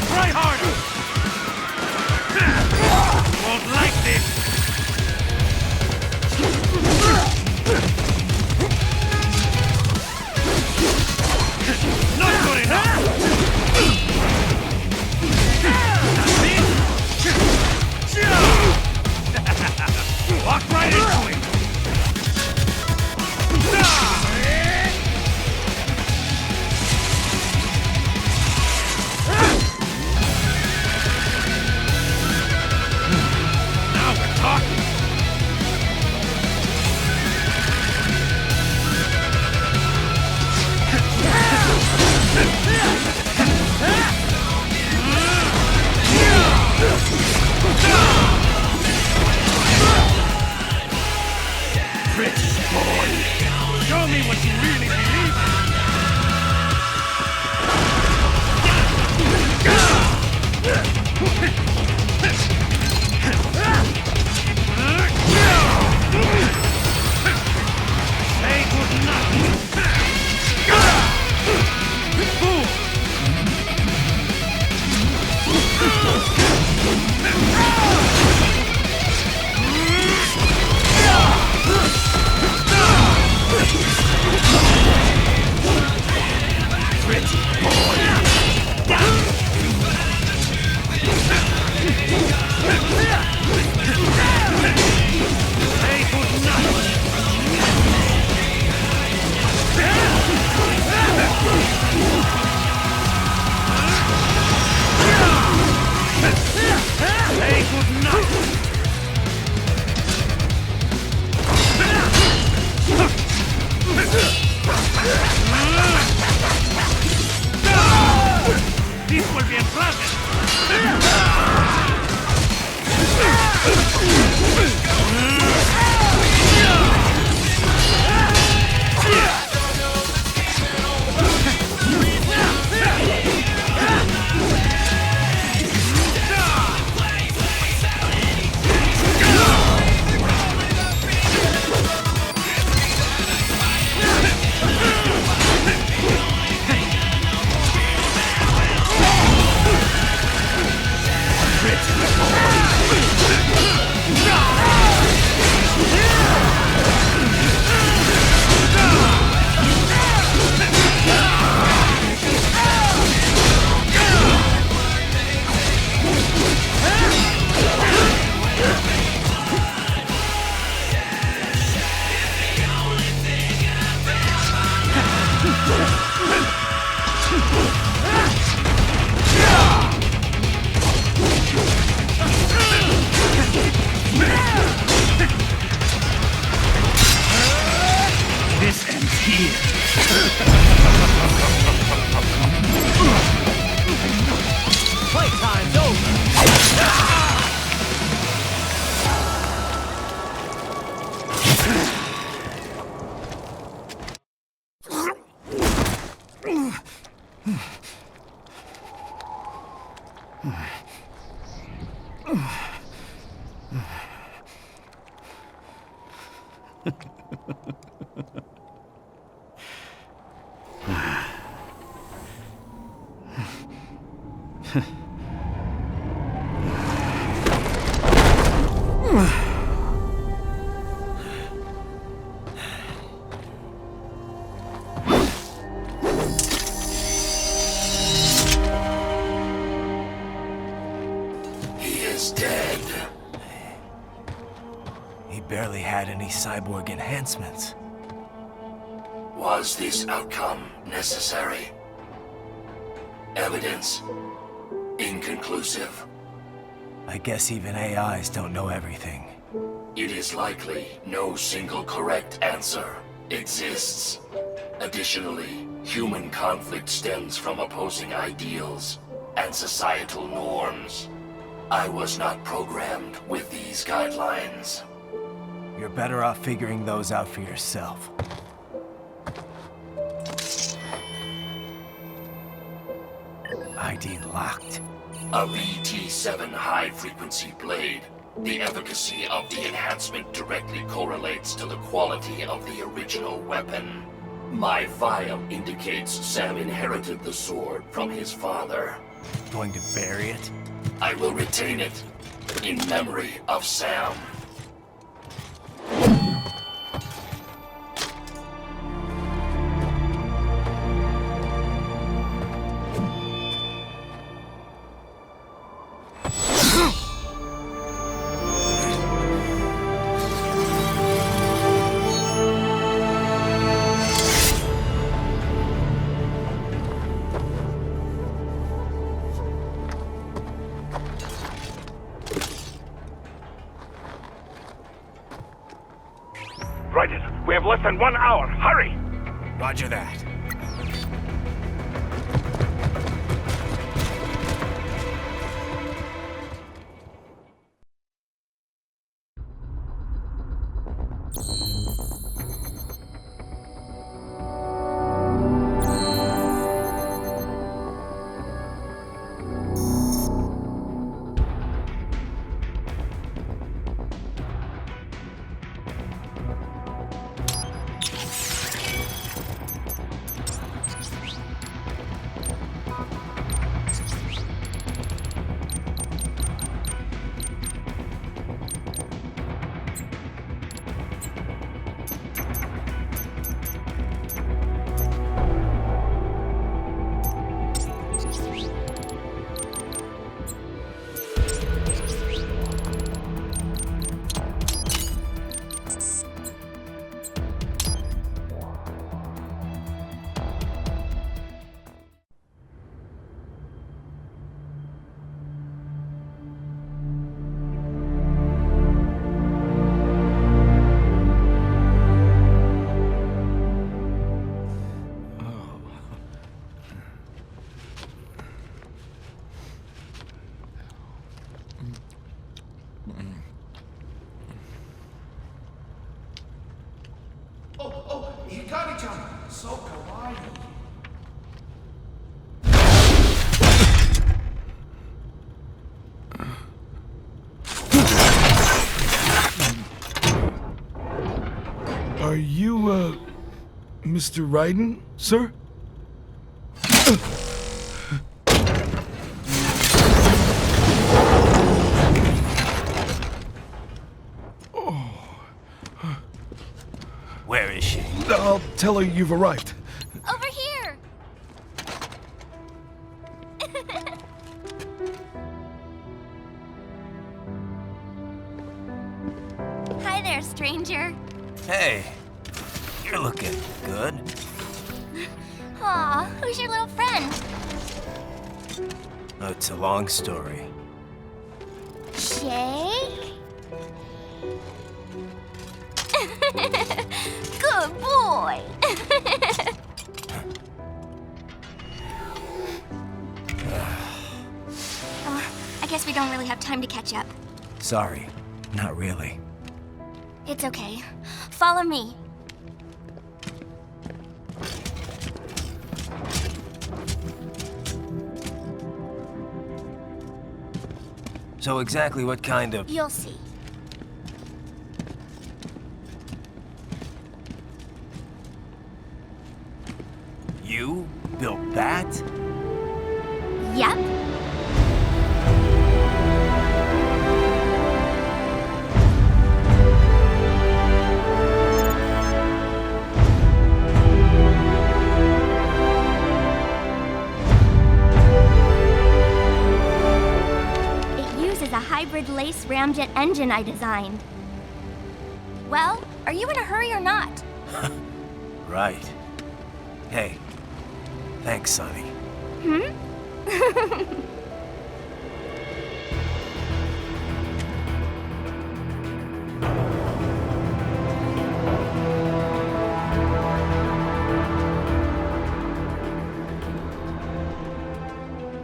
Try harder! Won't like this! Not good enough! Walk right into him! Now we're talking! Rich boy! Show me what you really believe Say good night! Fool! Pretty boy! Say good night! Say good night! This will be unpleasant! This ends here. Playtime's over. Barely had any cyborg enhancements. Was this outcome necessary? Evidence inconclusive. I guess even AIs don't know everything. It is likely no single correct answer exists. Additionally, human conflict stems from opposing ideals and societal norms. I was not programmed with these guidelines. You're better off figuring those out for yourself. ID locked. A VT-7 high-frequency blade The efficacy of the enhancement directly correlates to the quality of the original weapon. My vial indicates Sam inherited the sword from his father. Going to bury it? I will retain it in memory of Sam. Raiden, we have less than 1 hour. Hurry! Roger that. Hikari-chan, so kawaii. Are you, Mr. Raiden, sir? Where is she? I'll tell her you've arrived. Over here! Hi there, stranger. Hey, you're looking good. Aw, who's your little friend? Oh, it's a long story. Shake? Good boy! I guess we don't really have time to catch up. Sorry, not really. It's okay. Follow me. So exactly what kind of... You'll see. You built that? Yep. It uses a hybrid lace ramjet engine I designed. Well, are you in a hurry or not? Right. Hey, thanks, Sonny. Hmm?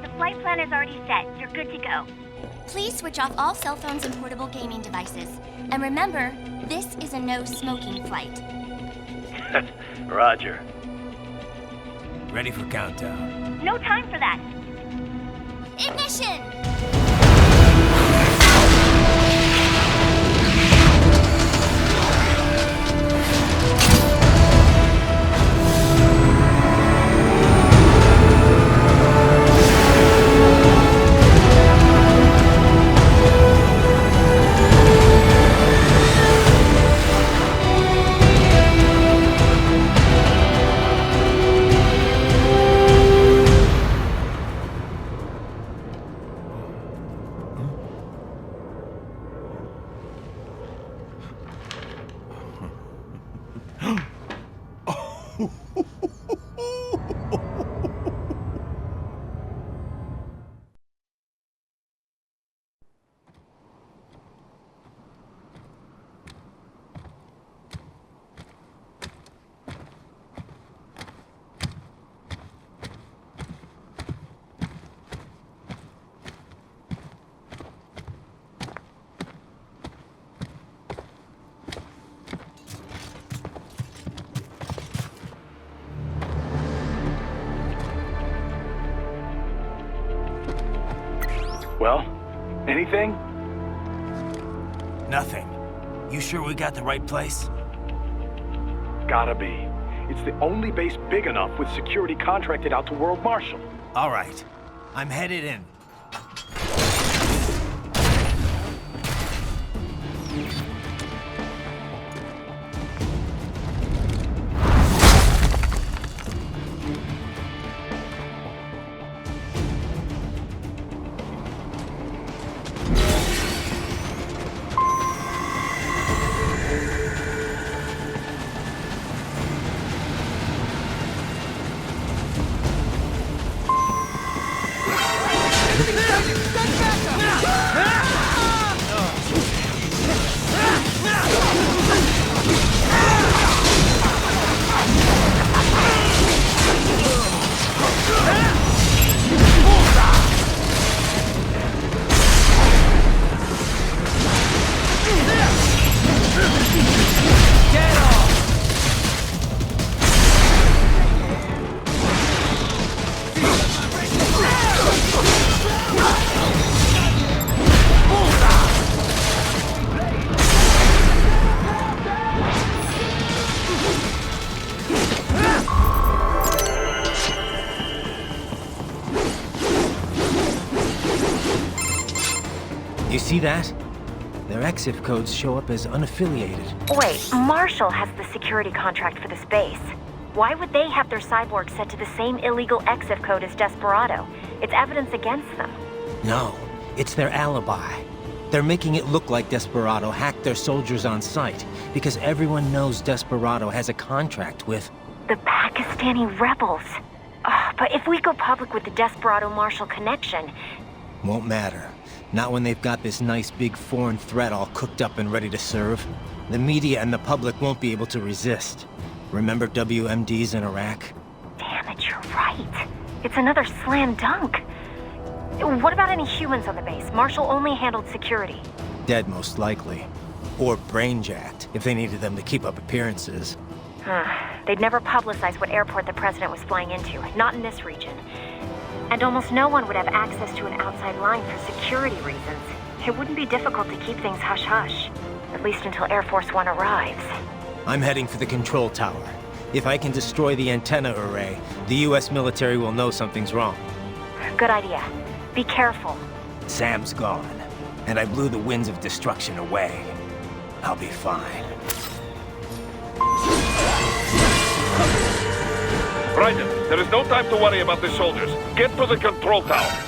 The flight plan is already set. You're good to go. Please switch off all cell phones and portable gaming devices. And remember, this is a no-smoking flight. Roger. Ready for countdown. No time for that. Ignition! Well, anything? Nothing. You sure we got the right place? Gotta be. It's the only base big enough with security contracted out to World Marshal. All right. I'm headed in. You see that? Their EXIF codes show up as unaffiliated. Wait, Marshall has the security contract for this base. Why would they have their cyborg set to the same illegal EXIF code as Desperado? It's evidence against them. No, it's their alibi. They're making it look like Desperado hacked their soldiers on sight, because everyone knows Desperado has a contract with... the Pakistani rebels. Oh, but if we go public with the Desperado-Marshall connection... Won't matter. Not when they've got this nice big foreign threat all cooked up and ready to serve. The media and the public won't be able to resist. Remember WMDs in Iraq? Damn it, you're right. It's another slam dunk. What about any humans on the base? Marshall only handled security. Dead, most likely. Or brain-jacked, if they needed them to keep up appearances. They'd never publicize what airport the president was flying into, not in this region. And almost no one would have access to an outside line for security reasons. It wouldn't be difficult to keep things hush-hush. At least until Air Force One arrives. I'm heading for the control tower. If I can destroy the antenna array, the US military will know something's wrong. Good idea. Be careful. Sam's gone, and I blew the winds of destruction away. I'll be fine. Raiden, there is no time to worry about the soldiers. Get to the control tower.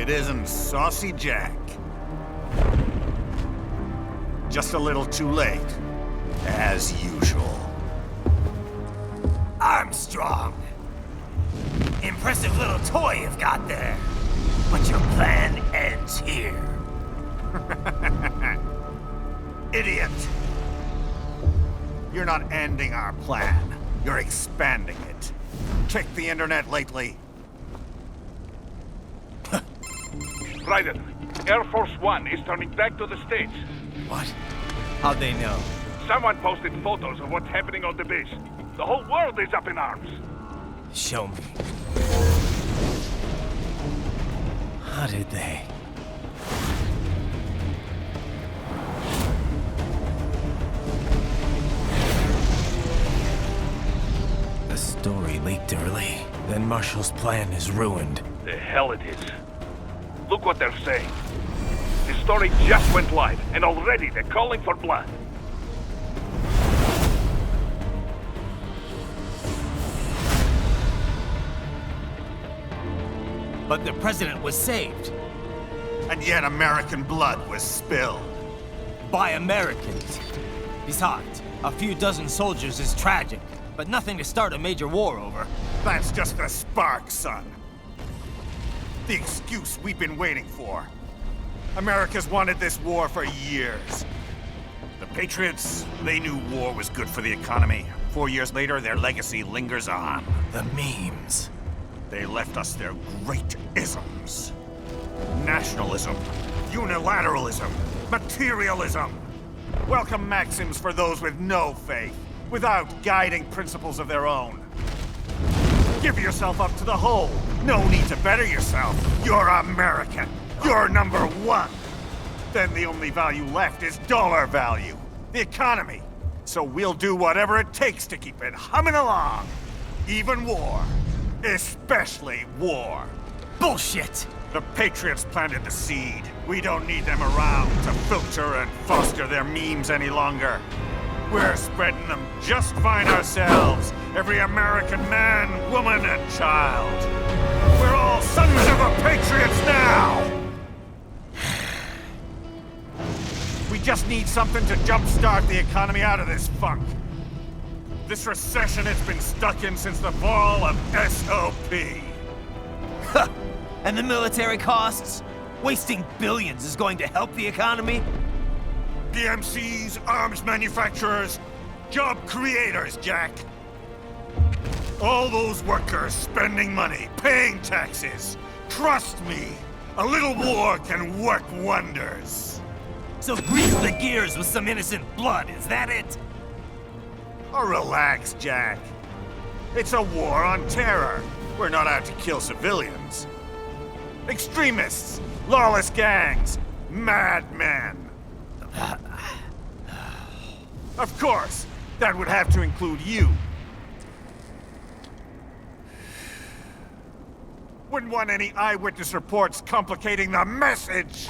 it isn't Saucy Jack. Just a little too late, as usual. Armstrong! Impressive little toy you've got there. But your plan ends here. Idiot! You're not ending our plan. You're expanding it. Check the internet lately. Raiden, Air Force One is turning back to the States. What? How'd they know? Someone posted photos of what's happening on the base. The whole world is up in arms. Show me. How did they? The story leaked early. Then Marshall's plan is ruined. The hell it is. Look what they're saying. The story just went live, and already they're calling for blood. But the president was saved. And yet American blood was spilled. By Americans. Besides, a few dozen soldiers is tragic, but nothing to start a major war over. That's just the spark, son. The excuse we've been waiting for. America's wanted this war for years. The Patriots, they knew war was good for the economy. 4 years later, their legacy lingers on. The memes. They left us their great isms. Nationalism, unilateralism, materialism. Welcome maxims for those with no faith, without guiding principles of their own. Give yourself up to the whole. No need to better yourself. You're American. You're number one. Then the only value left is dollar value. The economy. So we'll do whatever it takes to keep it humming along. Even war. Especially war. Bullshit! The Patriots planted the seed. We don't need them around to filter and foster their memes any longer. We're spreading them just fine ourselves. Every American man, woman, and child. We're all sons of the Patriots now! We just need something to jumpstart the economy out of this funk. This recession it's been stuck in since the fall of SOP. And the military costs? Wasting billions is going to help the economy? PMCs, arms manufacturers, job creators, Jack. All those workers spending money, paying taxes. Trust me, a little war can work wonders. So grease the gears with some innocent blood, is that it? Oh, relax, Jack. It's a war on terror. We're not out to kill civilians. Extremists, lawless gangs, madmen. Of course, that would have to include you. Wouldn't want any eyewitness reports complicating the message.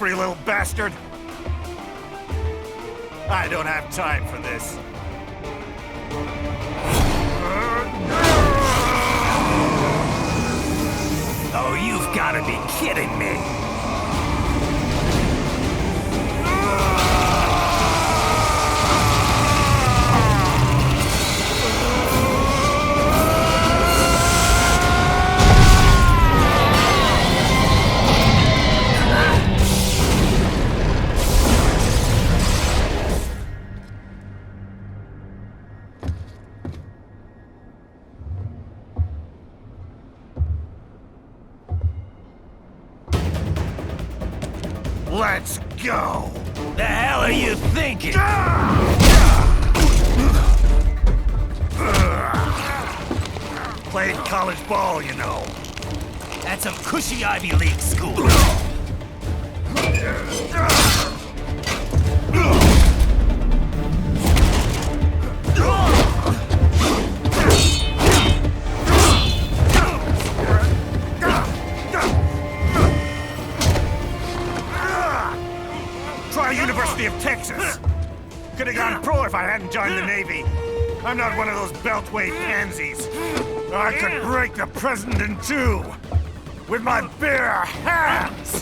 slippery little bastard! I don't have time for this. Oh, you've got to be kidding me! Let's go! The hell are you thinking? Played college ball, you know. That's some cushy Ivy League school. University of Texas. Could have gone pro if I hadn't joined the Navy. I'm not one of those beltway pansies. I could break the president in two with my bare hands.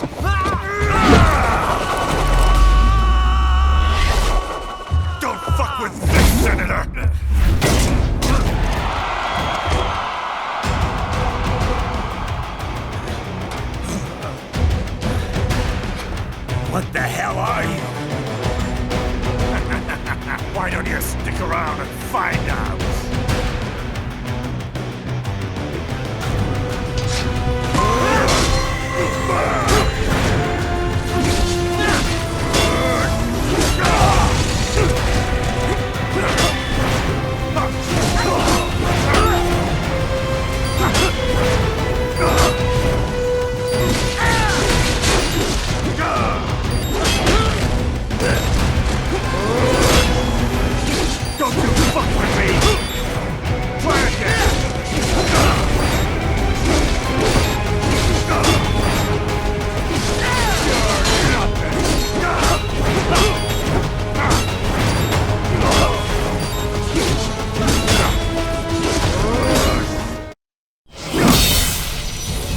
Don't fuck with this, Senator. What the hell are you? Why don't you stick around and find out? Don't you fuck with me! Try again!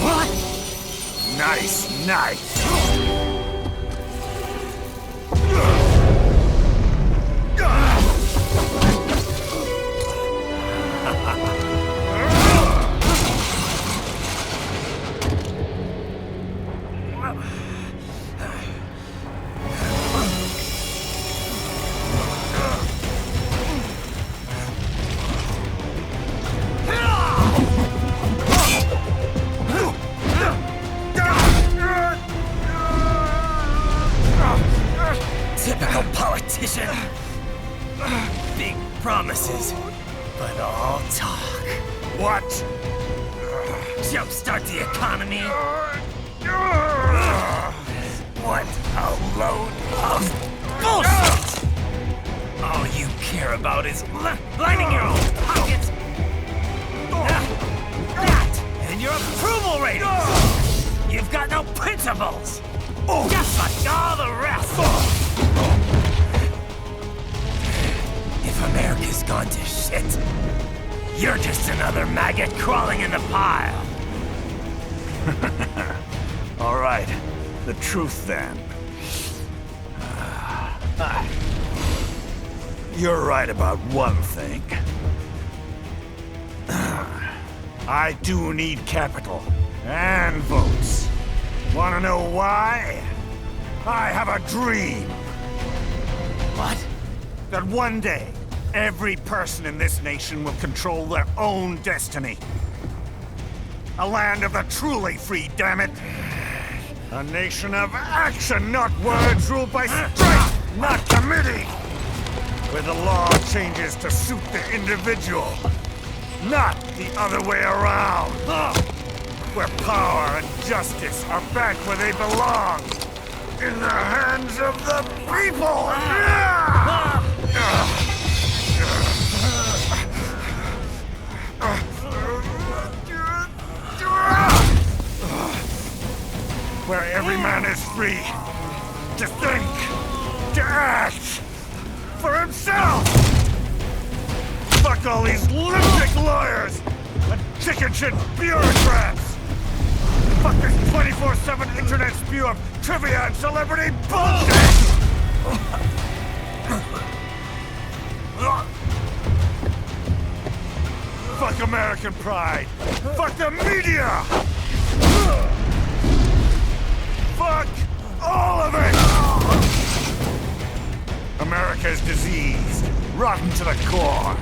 What? Nice, nice! Typical politician. Big promises, but all talk. What? Jumpstart the economy. What a load of bullshit! All you care about is lining your own pockets. That and your approval ratings. You've got no principles. Just like all the rest. If America's gone to shit, you're just another maggot crawling in the pile. All right, the truth then. You're right about one thing. I do need capital and votes. Wanna know why? I have a dream. What? That one day, every person in this nation will control their own destiny. A land of the truly free, damn it. A nation of action, not words, ruled by strength, not committee. Where the law changes to suit the individual, not the other way around. Where power and justice are back where they belong. In the hands of the people! Where every man is free to think, to act for himself! Fuck all these lunatic lawyers and chicken shit bureaucrats! Fuck this 24/7 internet spew of trivia and celebrity bullshit! Fuck American pride! Fuck the media! Fuck all of it! America's diseased, rotten to the core.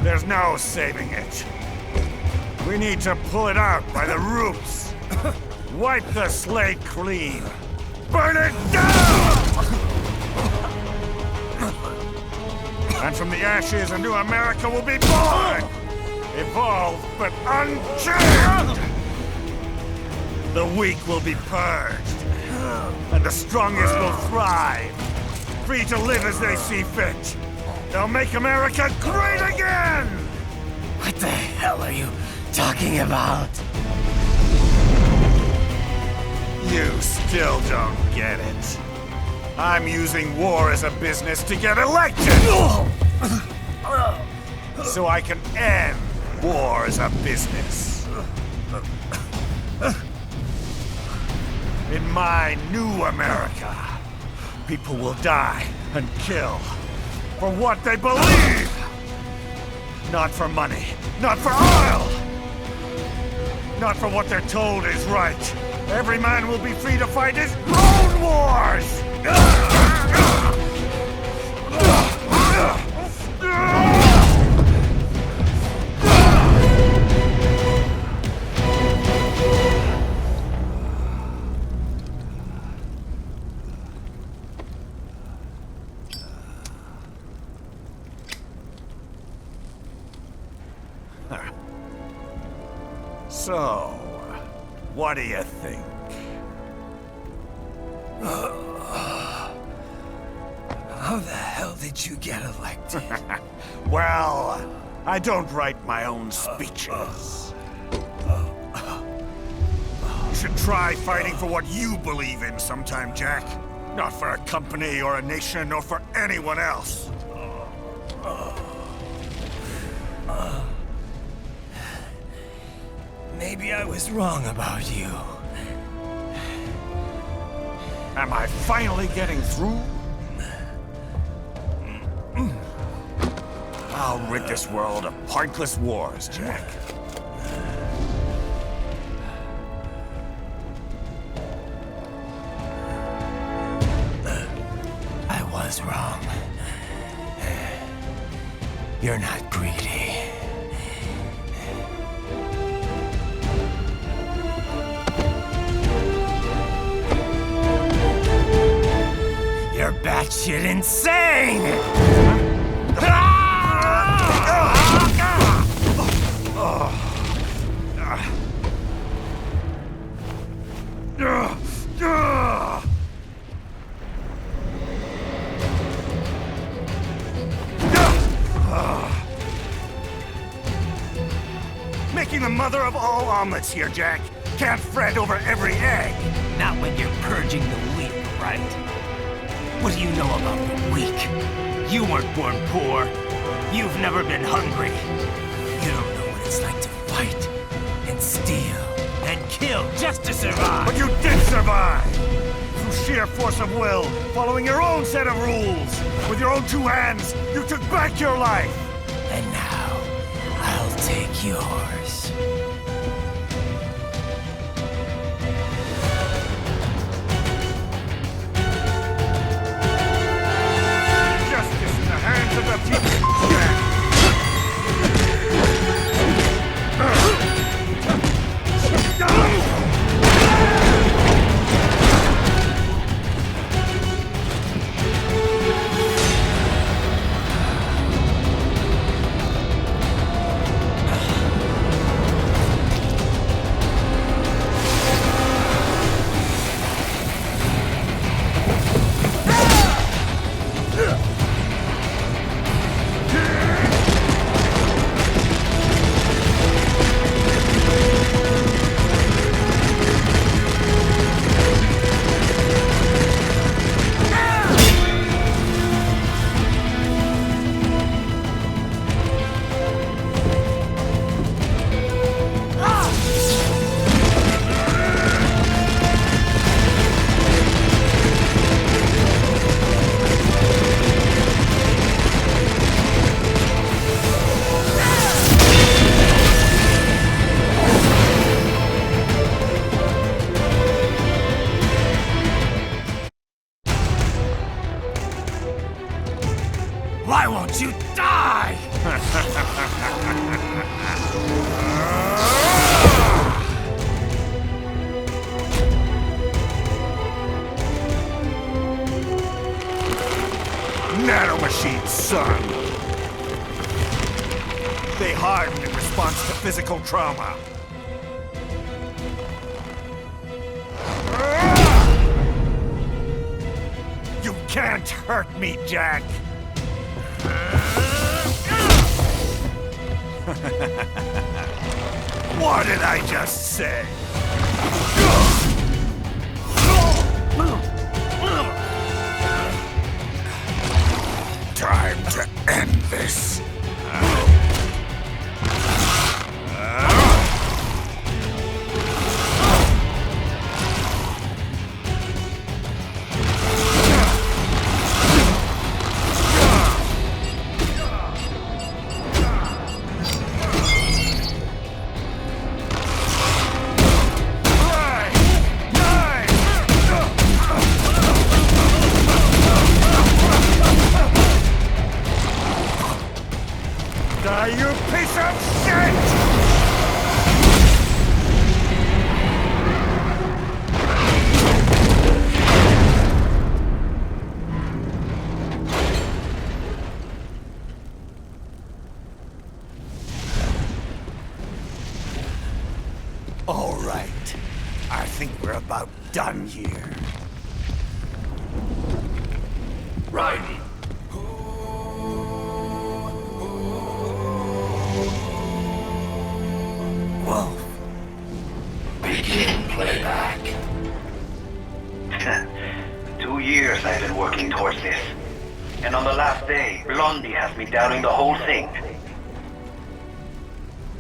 There's no saving it. We need to pull it out by the roots. Wipe the slate clean. Burn it down! And from the ashes, a new America will be born! Evolved, but unchained! The weak will be purged, and the strongest will thrive, free to live as they see fit. They'll make America great again! What the hell are you talking about? You still don't get it. I'm using war as a business to get elected! So I can end war as a business. In my new America, people will die and kill for what they believe! Not for money, not for oil! Not for what they're told is right. Every man will be free to fight his own wars! So, what do you think? How the hell did you get elected? Well, I don't write my own speeches. You should try fighting for what you believe in sometime, Jack. Not for a company or a nation or for anyone else. Maybe I was wrong about you. Am I finally getting through? I'll rid this world of pointless wars, Jack. I was wrong. You're not greedy. You're batshit insane! Making the mother of all omelets here, Jack. Can't fret over every egg. Not when you're purging the weak, right? What do you know about the weak? You weren't born poor. You've never been hungry. You don't know what it's like to fight, and steal, and kill just to survive. But you did survive! Through sheer force of will, following your own set of rules. With your own two hands, you took back your life. And now, I'll take yours. Justice in the hands of the people. harden in response to physical trauma. You can't hurt me, Jack! What did I just say? Time to end this. You piece of shit! All right. I think we're about done here. Raiden. Wolf. Begin playback. 2 years I've been working towards this. And on the last day, Blondie has me doubting the whole thing.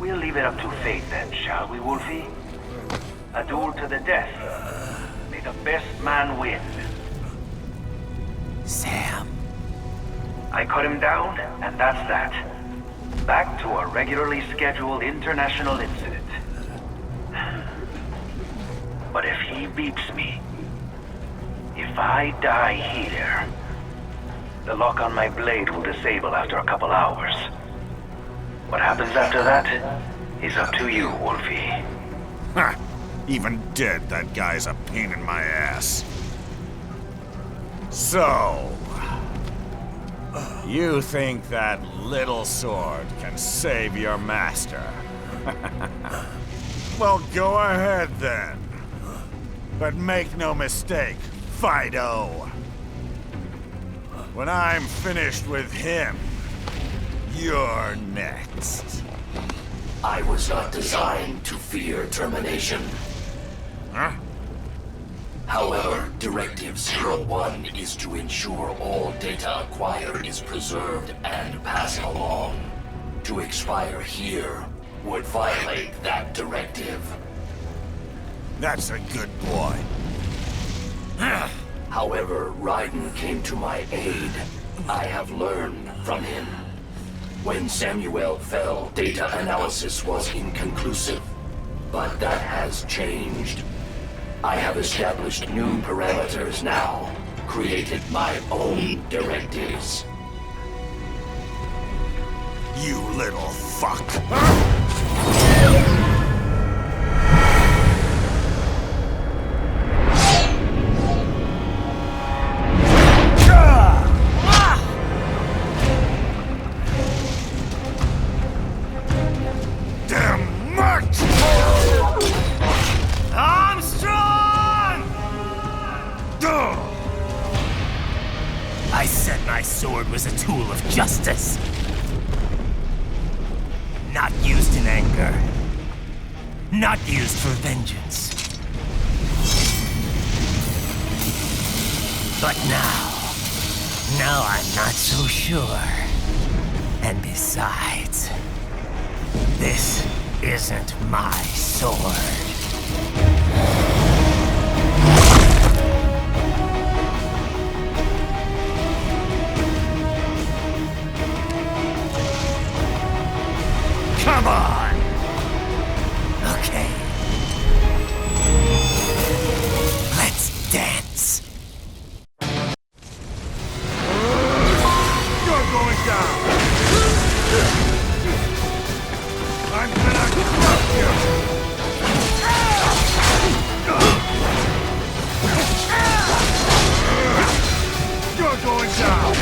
We'll leave it up to fate then, shall we, Wolfie? A duel to the death. May the best man win. Sam. I cut him down, and that's that. Back to a regularly scheduled international incident. But if he beats me, if I die here, the lock on my blade will disable after a couple hours. What happens after that is up to you, Wolfie. Ha! Even dead, that guy's a pain in my ass. So... you think that little sword can save your master? Well, go ahead then. But make no mistake, Fido. When I'm finished with him, you're next. I was not designed to fear termination. Huh? However, Directive 01 is to ensure all data acquired is preserved and passed along. To expire here would violate that directive. That's a good boy. However, Raiden came to my aid. I have learned from him. When Samuel fell, data analysis was inconclusive. But that has changed. I have established new parameters now, created my own directives. You little fuck. Sword was a tool of justice. Not used in anger. Not used for vengeance. But now I'm not so sure. And besides, this isn't my sword. Come on! Okay. Let's dance. You're going down! I'm gonna crush you! You're going down!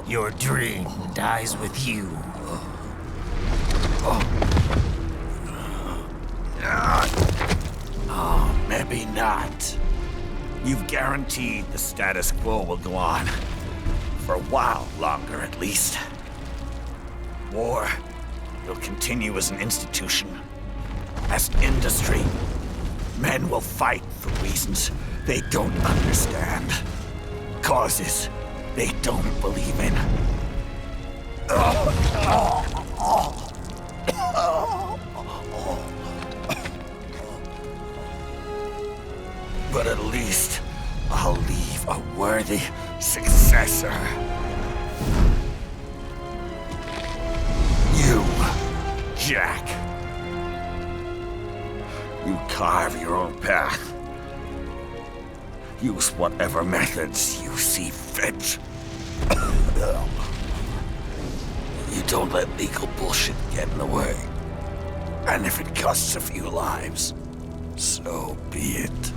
Your dream dies with you. Oh, maybe not. You've guaranteed the status quo will go on. For a while longer, at least. War will continue as an institution, as an industry. Men will fight for reasons they don't understand. Causes they don't believe in. But at least I'll leave a worthy successor. You, Jack. You carve your own path. Use whatever methods you see fit. You don't let legal bullshit get in the way. And if it costs a few lives, so be it.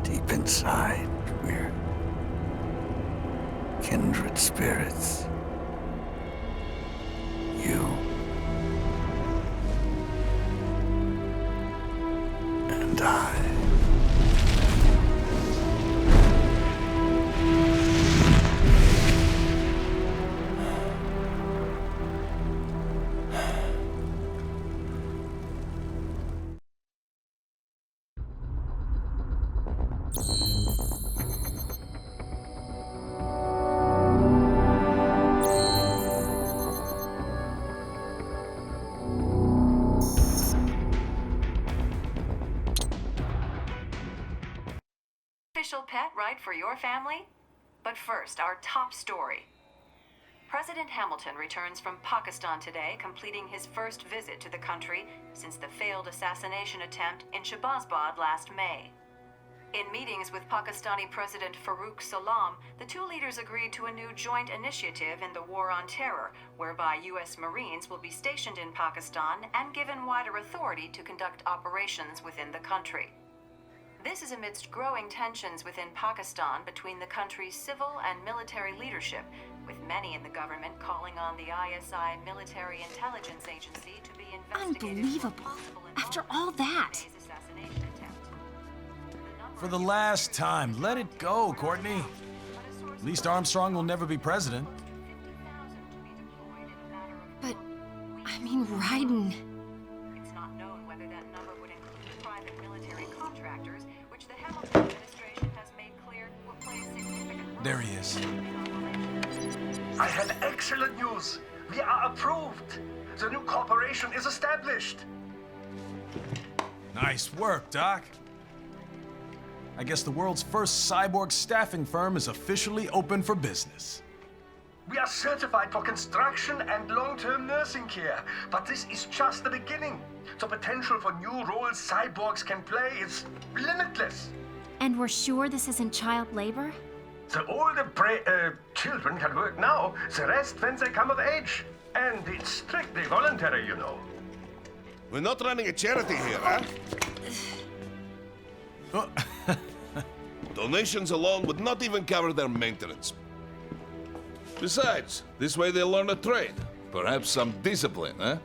Deep inside, we're kindred spirits. You and I. Official pet right for your family? But first, our top story. President Hamilton returns from Pakistan today, completing his first visit to the country since the failed assassination attempt in Shahbazbad last May. In meetings with Pakistani President Farooq Salam, the two leaders agreed to a new joint initiative in the war on terror, whereby U.S. Marines will be stationed in Pakistan and given wider authority to conduct operations within the country. This is amidst growing tensions within Pakistan between the country's civil and military leadership, with many in the government calling on the ISI military intelligence agency to be investigated. Unbelievable. After all that. For the last time, let it go, Courtney. At least Armstrong will never be president. But, I mean, Raiden. It's not known whether that number would include private military contractors, which the Hamilton administration has made clear will play a significant role. There he is. I have excellent news. We are approved. The new corporation is established. Nice work, Doc. I guess the world's first cyborg staffing firm is officially open for business. We are certified for construction and long-term nursing care, but this is just the beginning. The potential for new roles cyborgs can play is limitless. And we're sure this isn't child labor? The older children can work now, the rest when they come of age. And it's strictly voluntary, you know. We're not running a charity here, huh? Donations alone would not even cover their maintenance. Besides, this way they'll learn a trade. Perhaps some discipline, huh?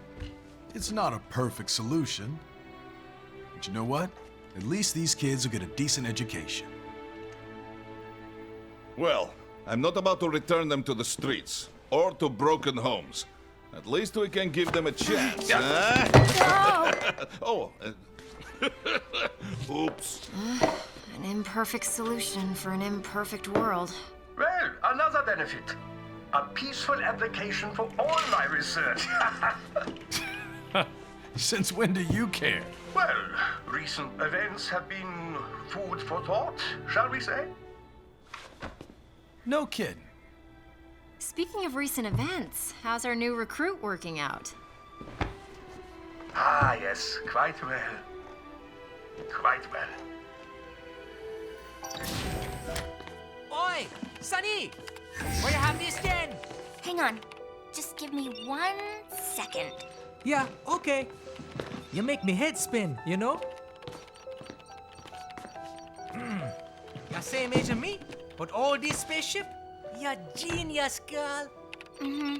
It's not a perfect solution. But you know what? At least these kids will get a decent education. Well, I'm not about to return them to the streets or to broken homes. At least we can give them a chance, huh? Oh, oops. An imperfect solution for an imperfect world. Well, another benefit. A peaceful application for all my research. Since when do you care? Well, recent events have been food for thought, shall we say? No kidding. Speaking of recent events, how's our new recruit working out? Ah, yes, quite well. Quite well. Oi, Sonny! Where you have this then? Hang on. Just give me 1 second. Yeah, okay. You make me head spin, you know? You're same age as me, but all this spaceship, you're genius, girl. Mm-hmm.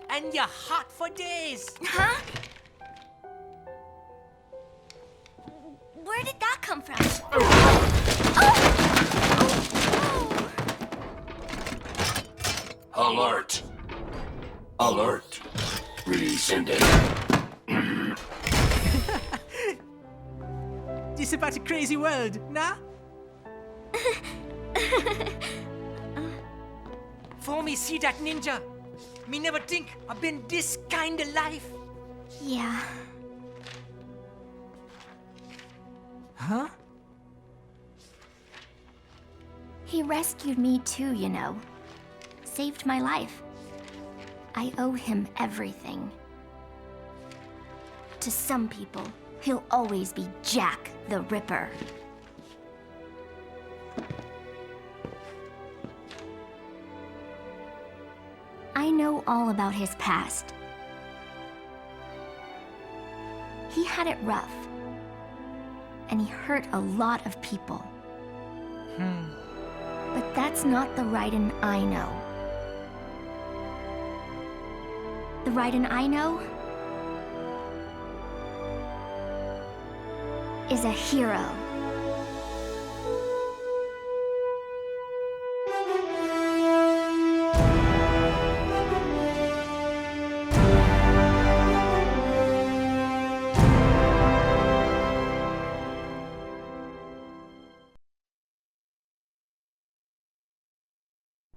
And you're hot for days. Huh? Where did that come from? Alert! Alert! Rescinding. This about a crazy world, nah? For me see that ninja, me never think I've been this kind of life. Yeah. Huh? He rescued me too, you know. Saved my life. I owe him everything. To some people, he'll always be Jack the Ripper. I know all about his past. He had it rough. And he hurt a lot of people. But that's not the Raiden I know. The Raiden I know is a hero.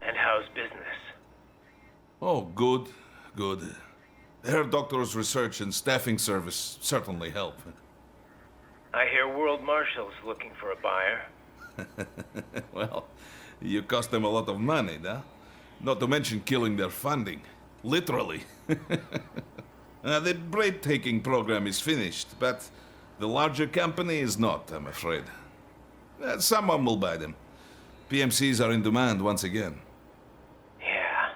And how's business? Oh, good, good. Herr Doktor's research and staffing service certainly help. I hear World Marshal's looking for a buyer. Well, you cost them a lot of money, huh? Not to mention killing their funding. Literally. The breathtaking program is finished, but the larger company is not, I'm afraid. Someone will buy them. PMCs are in demand once again. Yeah.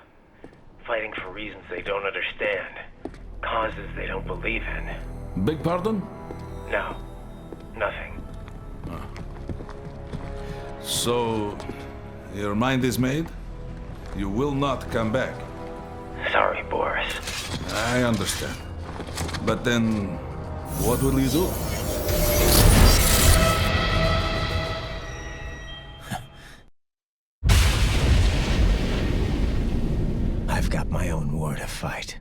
Fighting for reasons they don't understand. Causes they don't believe in. Beg pardon? No. Nothing. So, your mind is made? You will not come back. Sorry, Boris. I understand. But then, what will you do? I've got my own war to fight.